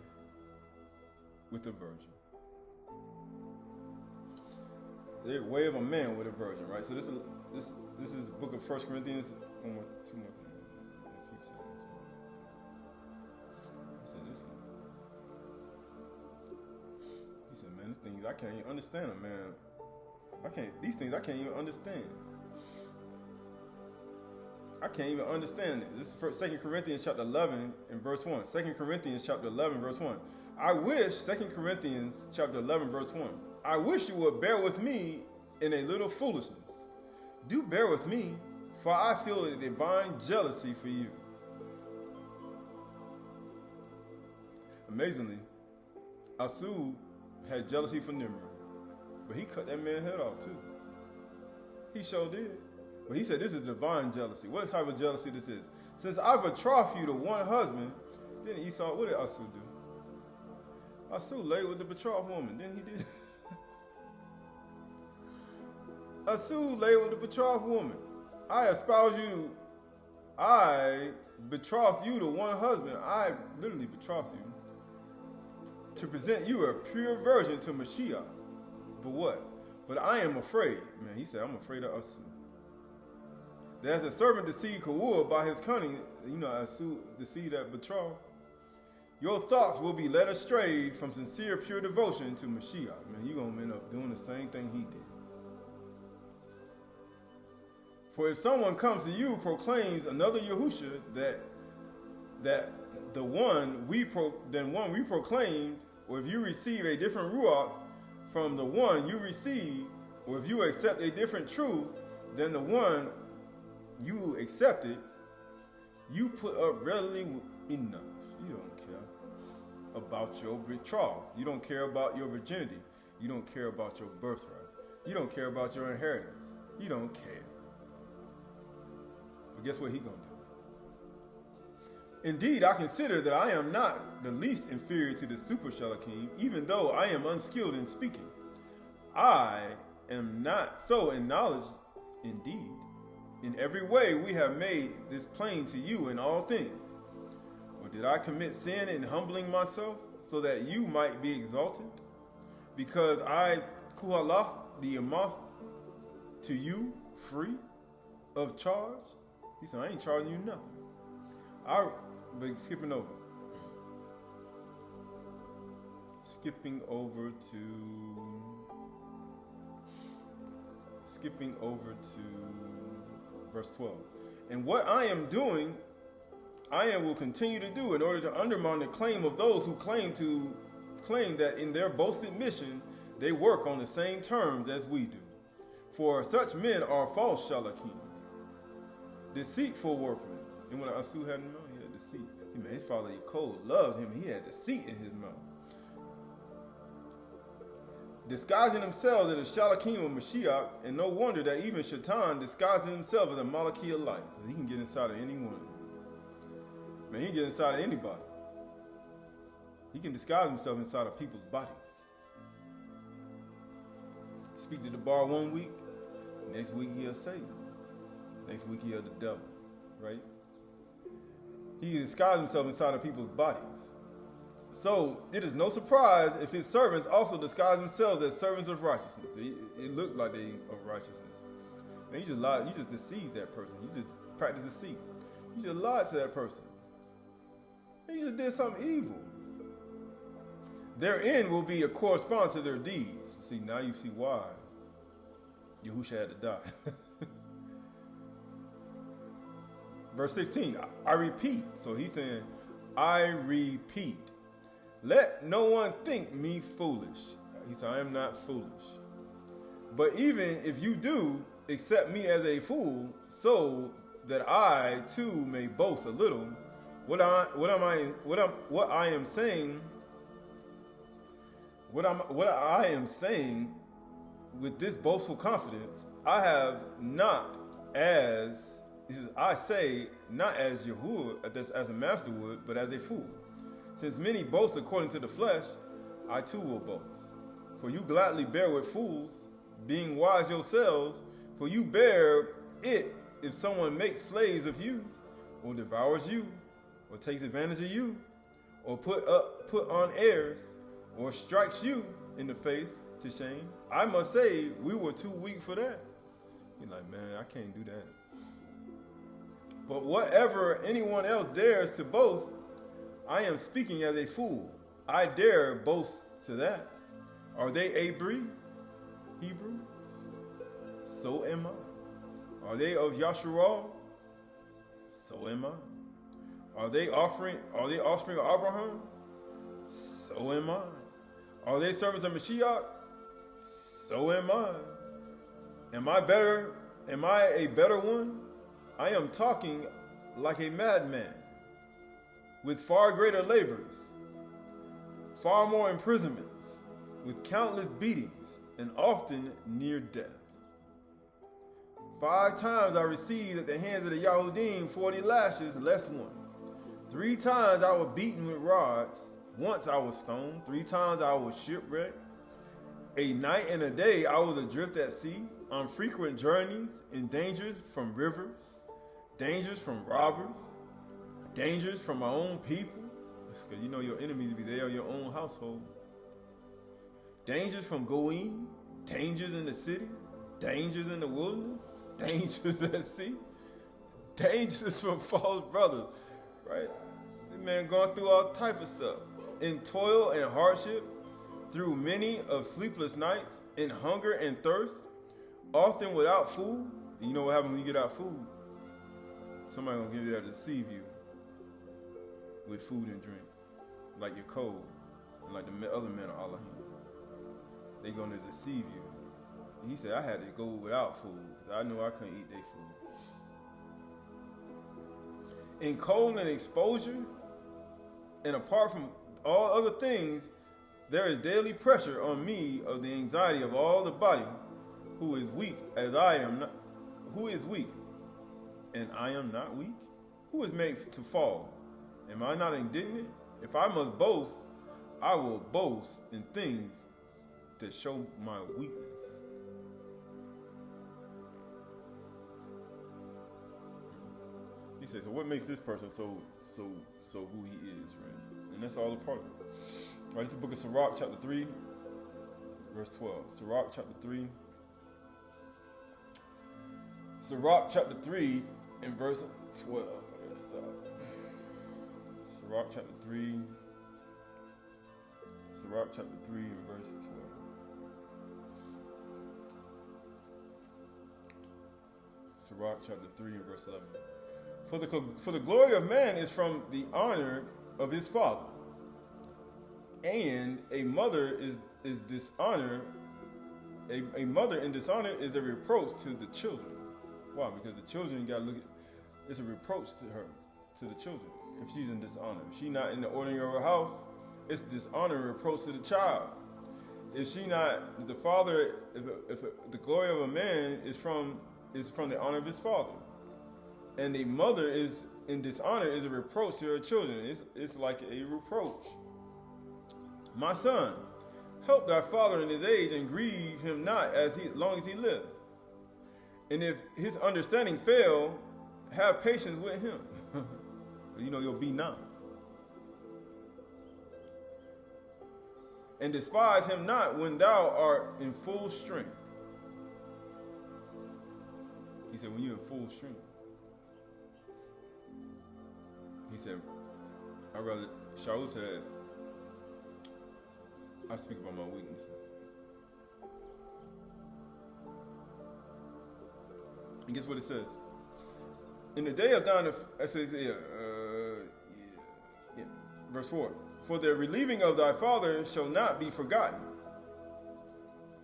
with a virgin. The way of a man with a virgin, right? So this is book of 1 Corinthians. Two more things. I keep saying this one. This one. He said, man, the things I can't even understand them, man. These things I can't even understand. I can't even understand it. This is 2 Corinthians chapter 11 and verse 1. 2 Corinthians chapter 11 verse 1. I wish, 2 Corinthians chapter 11 verse 1. I wish you would bear with me in a little foolishness. Do bear with me, for I feel a divine jealousy for you. Amazingly, Asu had jealousy for Nimrod, but he cut that man's head off too. He sure did. But he said this is divine jealousy. What type of jealousy this is? Since I betrothed you to one husband, then Esau, what did Asu do? Asu lay with the betrothed woman. Then he did. Asu lay with the betrothed woman. I espouse you. I betrothed you to one husband. I literally betrothed you to present you a pure virgin to Mashiach. But what? But I am afraid. Man, he said, I'm afraid of Asu. That as a servant deceived Kawua by his cunning, Asu deceived that betrothed, your thoughts will be led astray from sincere, pure devotion to Mashiach. Man, you're going to end up doing the same thing he did. For if someone comes to you, proclaims another Yahusha, that the one we proclaimed, or if you receive a different ruach from the one you received, or if you accept a different truth than the one you accepted, you put up readily enough. You don't care about your betrothed. You don't care about your virginity. You don't care about your birthright. You don't care about your inheritance. You don't care. But guess what he gonna do? Indeed, I consider that I am not the least inferior to the super Shalakim, even though I am unskilled in speaking. I am not so in knowledge, indeed. In every way we have made this plain to you in all things. Or did I commit sin in humbling myself, so that you might be exalted? Because I, Qahalath, the Amath, to you free of charge? He said, I ain't charging you nothing. But skipping over to verse 12. And what I am doing, I will continue to do in order to undermine the claim of those who claim that in their boasted mission they work on the same terms as we do. For such men are false shalakim, deceitful workmen. And when Asu had in mind, he had deceit. His father Yaakov loved him. He had deceit in his mouth. Disguising themselves as the Shalakim of Mashiach, and no wonder that even Shaitan disguises himself as a Malachi of life. He can get inside of anyone. Man, he can get inside of anybody. He can disguise himself inside of people's bodies. Speak to the bar one week, next week he'll say you. Next week he'll the devil, right? He can disguise himself inside of people's bodies. So it is no surprise if his servants also disguise themselves as servants of righteousness. It looked like they of righteousness. Man, you just lied. You just deceived that person. You just practiced deceit. You just lied to that person. And you just did something evil. Their end will be a correspond to their deeds. See, now you see why Yahusha had to die. Verse 16, I repeat. So he's saying, I repeat. Let no one think me foolish. He said, I am not foolish. But even if you do accept me as a fool, so that I too may boast a little, what I am saying with this boastful confidence, I have not as I say, not as Yahuwah, as a master would, but as a fool. Since many boast according to the flesh, I too will boast. For you gladly bear with fools, being wise yourselves, for you bear it if someone makes slaves of you, or devours you, or takes advantage of you, or put on airs, or strikes you in the face to shame. I must say, we were too weak for that. You're like, man, I can't do that. But whatever anyone else dares to boast, I am speaking as a fool. I dare boast to that. Are they Abri, Hebrew? So am I. Are they of Yasharal? So am I. Are they offspring of Abraham? So am I. Are they servants of Mashiach? So am I. Am I better? Am I a better one? I am talking like a madman, with far greater labors, far more imprisonments, with countless beatings, and often near death. 5 times I received at the hands of the Yahudim 40 lashes, less one. 3 times I was beaten with rods. Once I was stoned. 3 times I was shipwrecked. A night and a day I was adrift at sea, on frequent journeys, in dangers from rivers, dangers from robbers, dangers from my own people, because you know your enemies be there in your own household. Dangers from Goim, dangers in the city, dangers in the wilderness, dangers at sea, dangers from false brothers, right? This man going through all type of stuff. In toil and hardship, through many of sleepless nights, in hunger and thirst, often without food. You know what happens when you get out food? Somebody gonna give you that to deceive you with food and drink, like you're cold, and like the other men of Elohim. They're gonna deceive you. He said, I had to go without food. I knew I couldn't eat their food. In cold and exposure, and apart from all other things, there is daily pressure on me of the anxiety of all the body, who is weak as I am not. Who is weak, and I am not weak? Who is made to fall? Am I not indignant? If I must boast, I will boast in things that show my weakness. He says, so what makes this person so who he is, right? And that's all a part of it. Right, this is the book of Sirach, chapter 3, verse 12. Sirach, chapter 3. Sirach, chapter 3, and verse 12. I gotta stop. Sirach, chapter 3. Sirach, chapter 3, and verse 12. Sirach, chapter 3, and verse 11. For the glory of man is from the honor of his father, and a mother is dishonor. A mother in dishonor is a reproach to the children. Why? Because the children got to look at it's a reproach to her, to the children. If she's in dishonor, if she's not in the ordering of her house, it's dishonor and reproach to the child. If she not the father, if the glory of a man is from the honor of his father, and a mother is in dishonor is a reproach to her children. It's like a reproach. My son, help thy father in his age, and grieve him not as long as he lived. And if his understanding fail, have patience with him. You know, you'll be none. And despise him not when thou art in full strength. He said, when you're in full strength. He said, Shaul said, I speak about my weaknesses. And guess what it says? In the day of thine, it says, verse 4. For the relieving of thy father shall not be forgotten,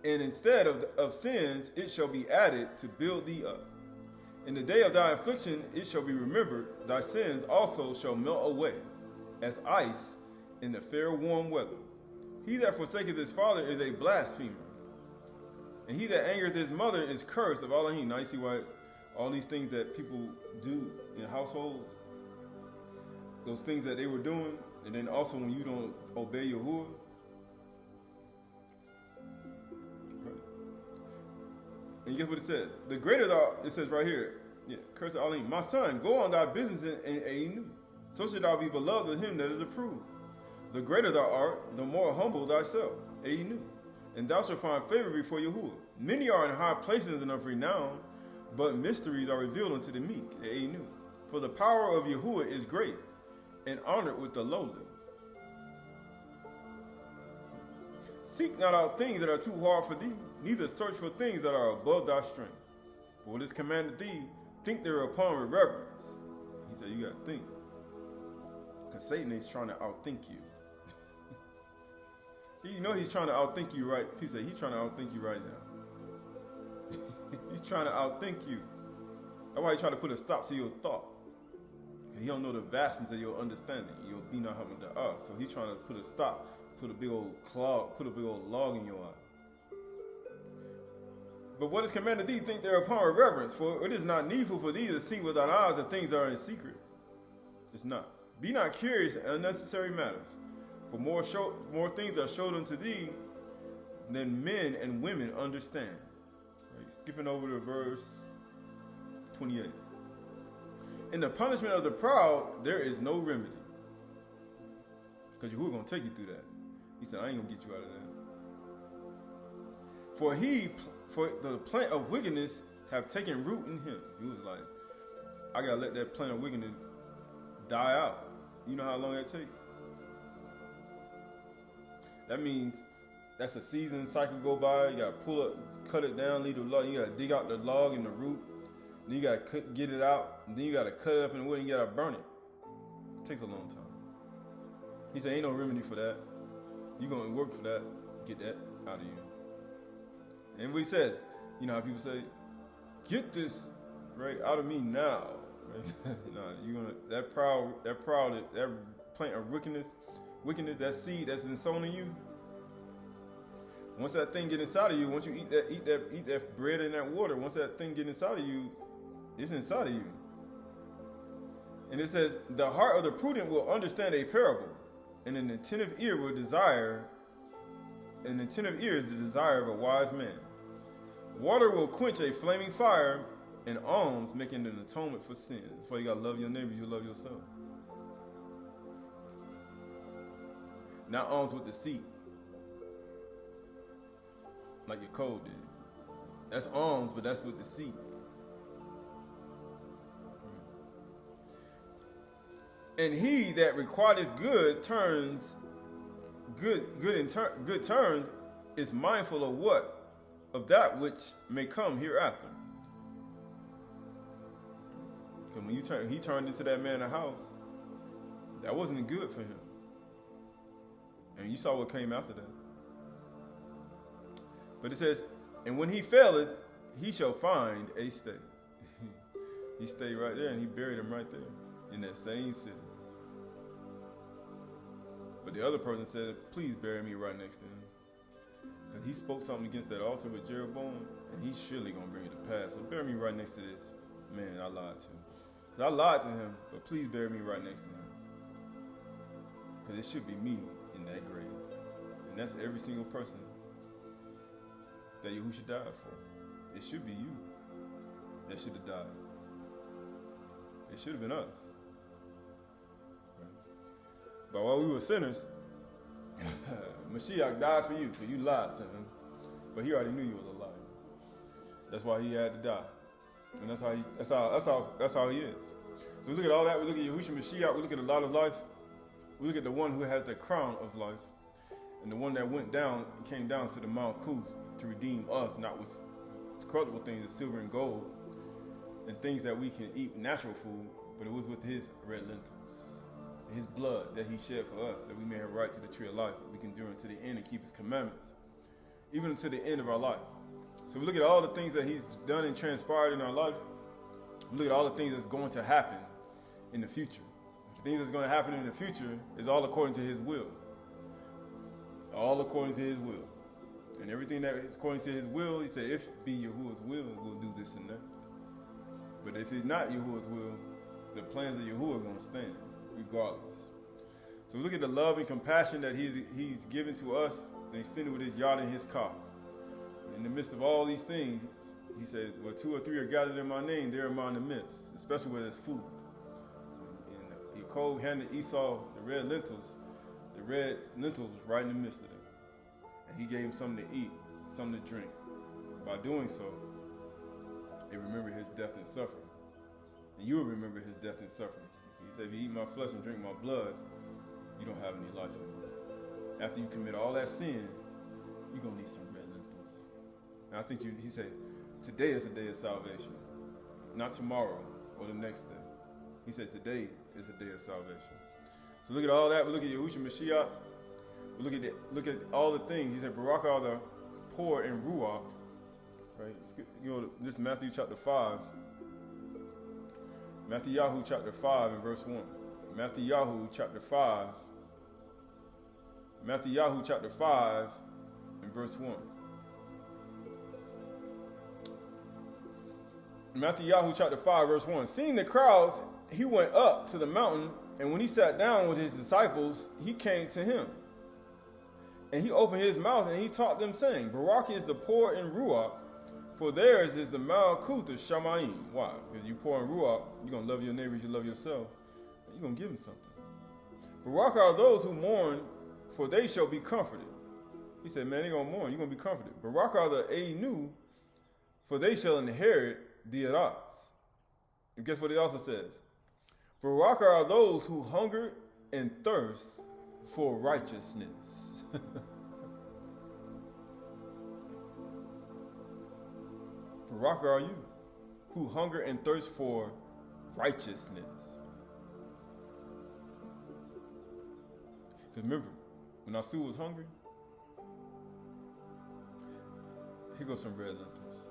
and instead of sins it shall be added to build thee up. In the day of thy affliction it shall be remembered, thy sins also shall melt away, as ice in the fair warm weather. He that forsaketh his father is a blasphemer, and he that angereth his mother is cursed of all. Now you see why all these things that people do in households, those things that they were doing, and then also when you don't obey Yahuwah. Right. And guess what it says? The greater it says right here, curse Alim, my son, go on thy business in Einu. So should thou be beloved of him that is approved. The greater thou art, the more humble thyself, Einu. And thou shalt find favor before Yahuwah. Many are in high places and of renown, but mysteries are revealed unto the meek, Einu. For the power of Yahuwah is great, and honored with the lowly. Seek not out things that are too hard for thee, neither search for things that are above thy strength. For what is commanded thee, think thereupon with reverence. He said, you got to think. Because Satan is trying to outthink you. You know he's trying to outthink you right. He said he's trying to outthink you right now. He's trying to outthink you. That's why he trying to put a stop to your thought. He don't know the vastness of your understanding. Your dina hamada. So he's trying to put a stop, put a big old clog, put a big old log in your eye. But what is commanded thee, think thereupon with reverence, for it is not needful for thee to see with thine eyes the things that are in secret. It's not. Be not curious in unnecessary matters, for more things are showed unto thee than men and women understand. Right? Skipping over to verse 28. In the punishment of the proud, there is no remedy. Because Yahuwah going to take you through that. He said, I ain't going to get you out of that. For the plant of wickedness have taken root in him. He was like, I got to let that plant of wickedness die out. You know how long that takes? That means that's a season cycle go by. You got to pull up, cut it down, leave the log. You got to dig out the log and the root. Then you got to get it out. And then you got to cut it up in the wood and you got to burn it. It takes a long time. He said, ain't no remedy for that. You're going to work for that. Get that out of you. And what he says, you know how people say, get this right out of me now. Right? No, you're gonna that plant of wickedness, that seed that's been sown in you. Once that thing get inside of you, once you eat that bread and that water, once that thing get inside of you, it's inside of you. And it says, the heart of the prudent will understand a parable, and an attentive ear is the desire of a wise man. Water will quench a flaming fire, and alms making an atonement for sins. That's why you gotta love your neighbor, you love yourself. Not alms with deceit, like your code did. That's alms, but that's with deceit. And he that requiteth good turns is mindful of what? Of that which may come hereafter. Because when he turned into that man in the house, that wasn't good for him. And you saw what came after that. But it says, and when he faileth, he shall find a stay. He stayed right there and he buried him right there in that same city. But the other person said, please bury me right next to him. Because he spoke something against that altar with Jeroboam, and he's surely going to bring it to pass. So bury me right next to this man I lied to. Because I lied to him, but please bury me right next to him. Because it should be me in that grave. And that's every single person that Yahushua died for. It should be you that should have died. It should have been us. But while we were sinners, Mashiach died for you because you lied to him. But he already knew you was a liar. That's why he had to die. And that's how he is. So we look at all that. We look at Yahushua Mashiach. We look at a lot of life. We look at the one who has the crown of life, and the one that came down to the Mount Kuth to redeem us, not with corruptible things, silver and gold, and things that we can eat, natural food, but it was with his red lentils, his blood that he shed for us, that we may have right to the tree of life. We can endure unto the end and keep his commandments, even unto the end of our life. So we look at all the things that he's done and transpired in our life. We look at all the things that's going to happen in the future. The things that's going to happen in the future is all according to his will. All according to his will. And everything that is according to his will, he said, if be Yahuwah's will, we'll do this and that. But if it's not Yahuwah's will, the plans of Yahuwah are going to stand, regardless. So we look at the love and compassion that he's given to us and extended with his yard and his car. In the midst of all these things, He said, where 2 or 3 are gathered in my name, there am I in the midst, especially where there's food. And Yaakov handed Esau the red lentils was right in the midst of them. And he gave him something to eat, something to drink. By doing so, they remember his death and suffering. And you will remember his death and suffering. He said, if you eat my flesh and drink my blood, you don't have any life anymore. After you commit all that sin, you're going to need some red lentils. And I think he said, today is a day of salvation, not tomorrow or the next day. He said today is a day of salvation. So look at all that. We look at Yahushua Mashiach. We look at all the things. He said, Barak are the poor in Ruach. Right? This is Matthew chapter 5. Matthew chapter 5 and verse 1. Matthew chapter 5. Matthew chapter 5 and verse 1. Matthew chapter 5 verse 1. Seeing the crowds, he went up to the mountain, and when he sat down with his disciples, he came to him. And he opened his mouth and he taught them, saying, Barak is the poor in Ruach, for theirs is the Malkuth of Shamayim. Why? Because you poor in Ruach, you're going to love your neighbor as you love yourself. You're going to give them something. Barak are those who mourn, for they shall be comforted. He said, man, they're going to mourn. You're going to be comforted. Barak are the Einu, for they shall inherit the Eretz. And guess what it also says? Barak are those who hunger and thirst for righteousness. Barak are you, who hunger and thirst for righteousness. Because remember, when Asu was hungry, here goes some red lentils.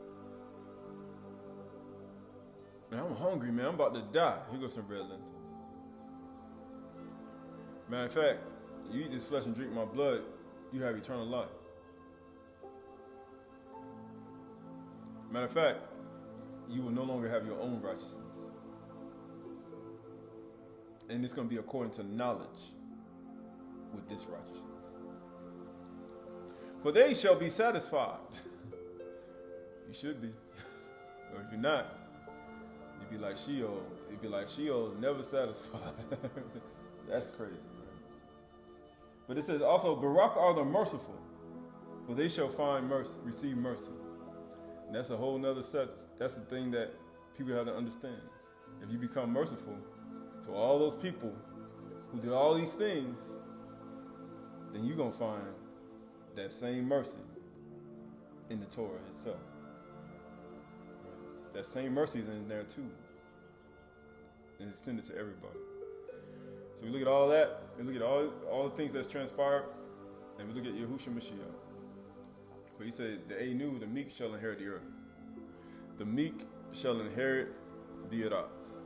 Man, I'm hungry, man. I'm about to die. Here goes some red lentils. Matter of fact, you eat this flesh and drink my blood, you have eternal life. Matter of fact, you will no longer have your own righteousness. And it's going to be according to knowledge with this righteousness. For they shall be satisfied. You should be. Or if you're not, you'd be like Sheol. You'd be like Sheol, never satisfied. That's crazy. But it says also, Barak are the merciful, for they shall find mercy, receive mercy. And that's a whole nother subject. That's the thing that people have to understand. If you become merciful to all those people who did all these things, then you're going to find that same mercy in the Torah itself. That same mercy is in there too. And it's extended to everybody. So we look at all that, we look at all the things that's transpired, and we look at Yahushua Mashiach. But he said, the Einu, the meek shall inherit the earth. The meek shall inherit the Eretz.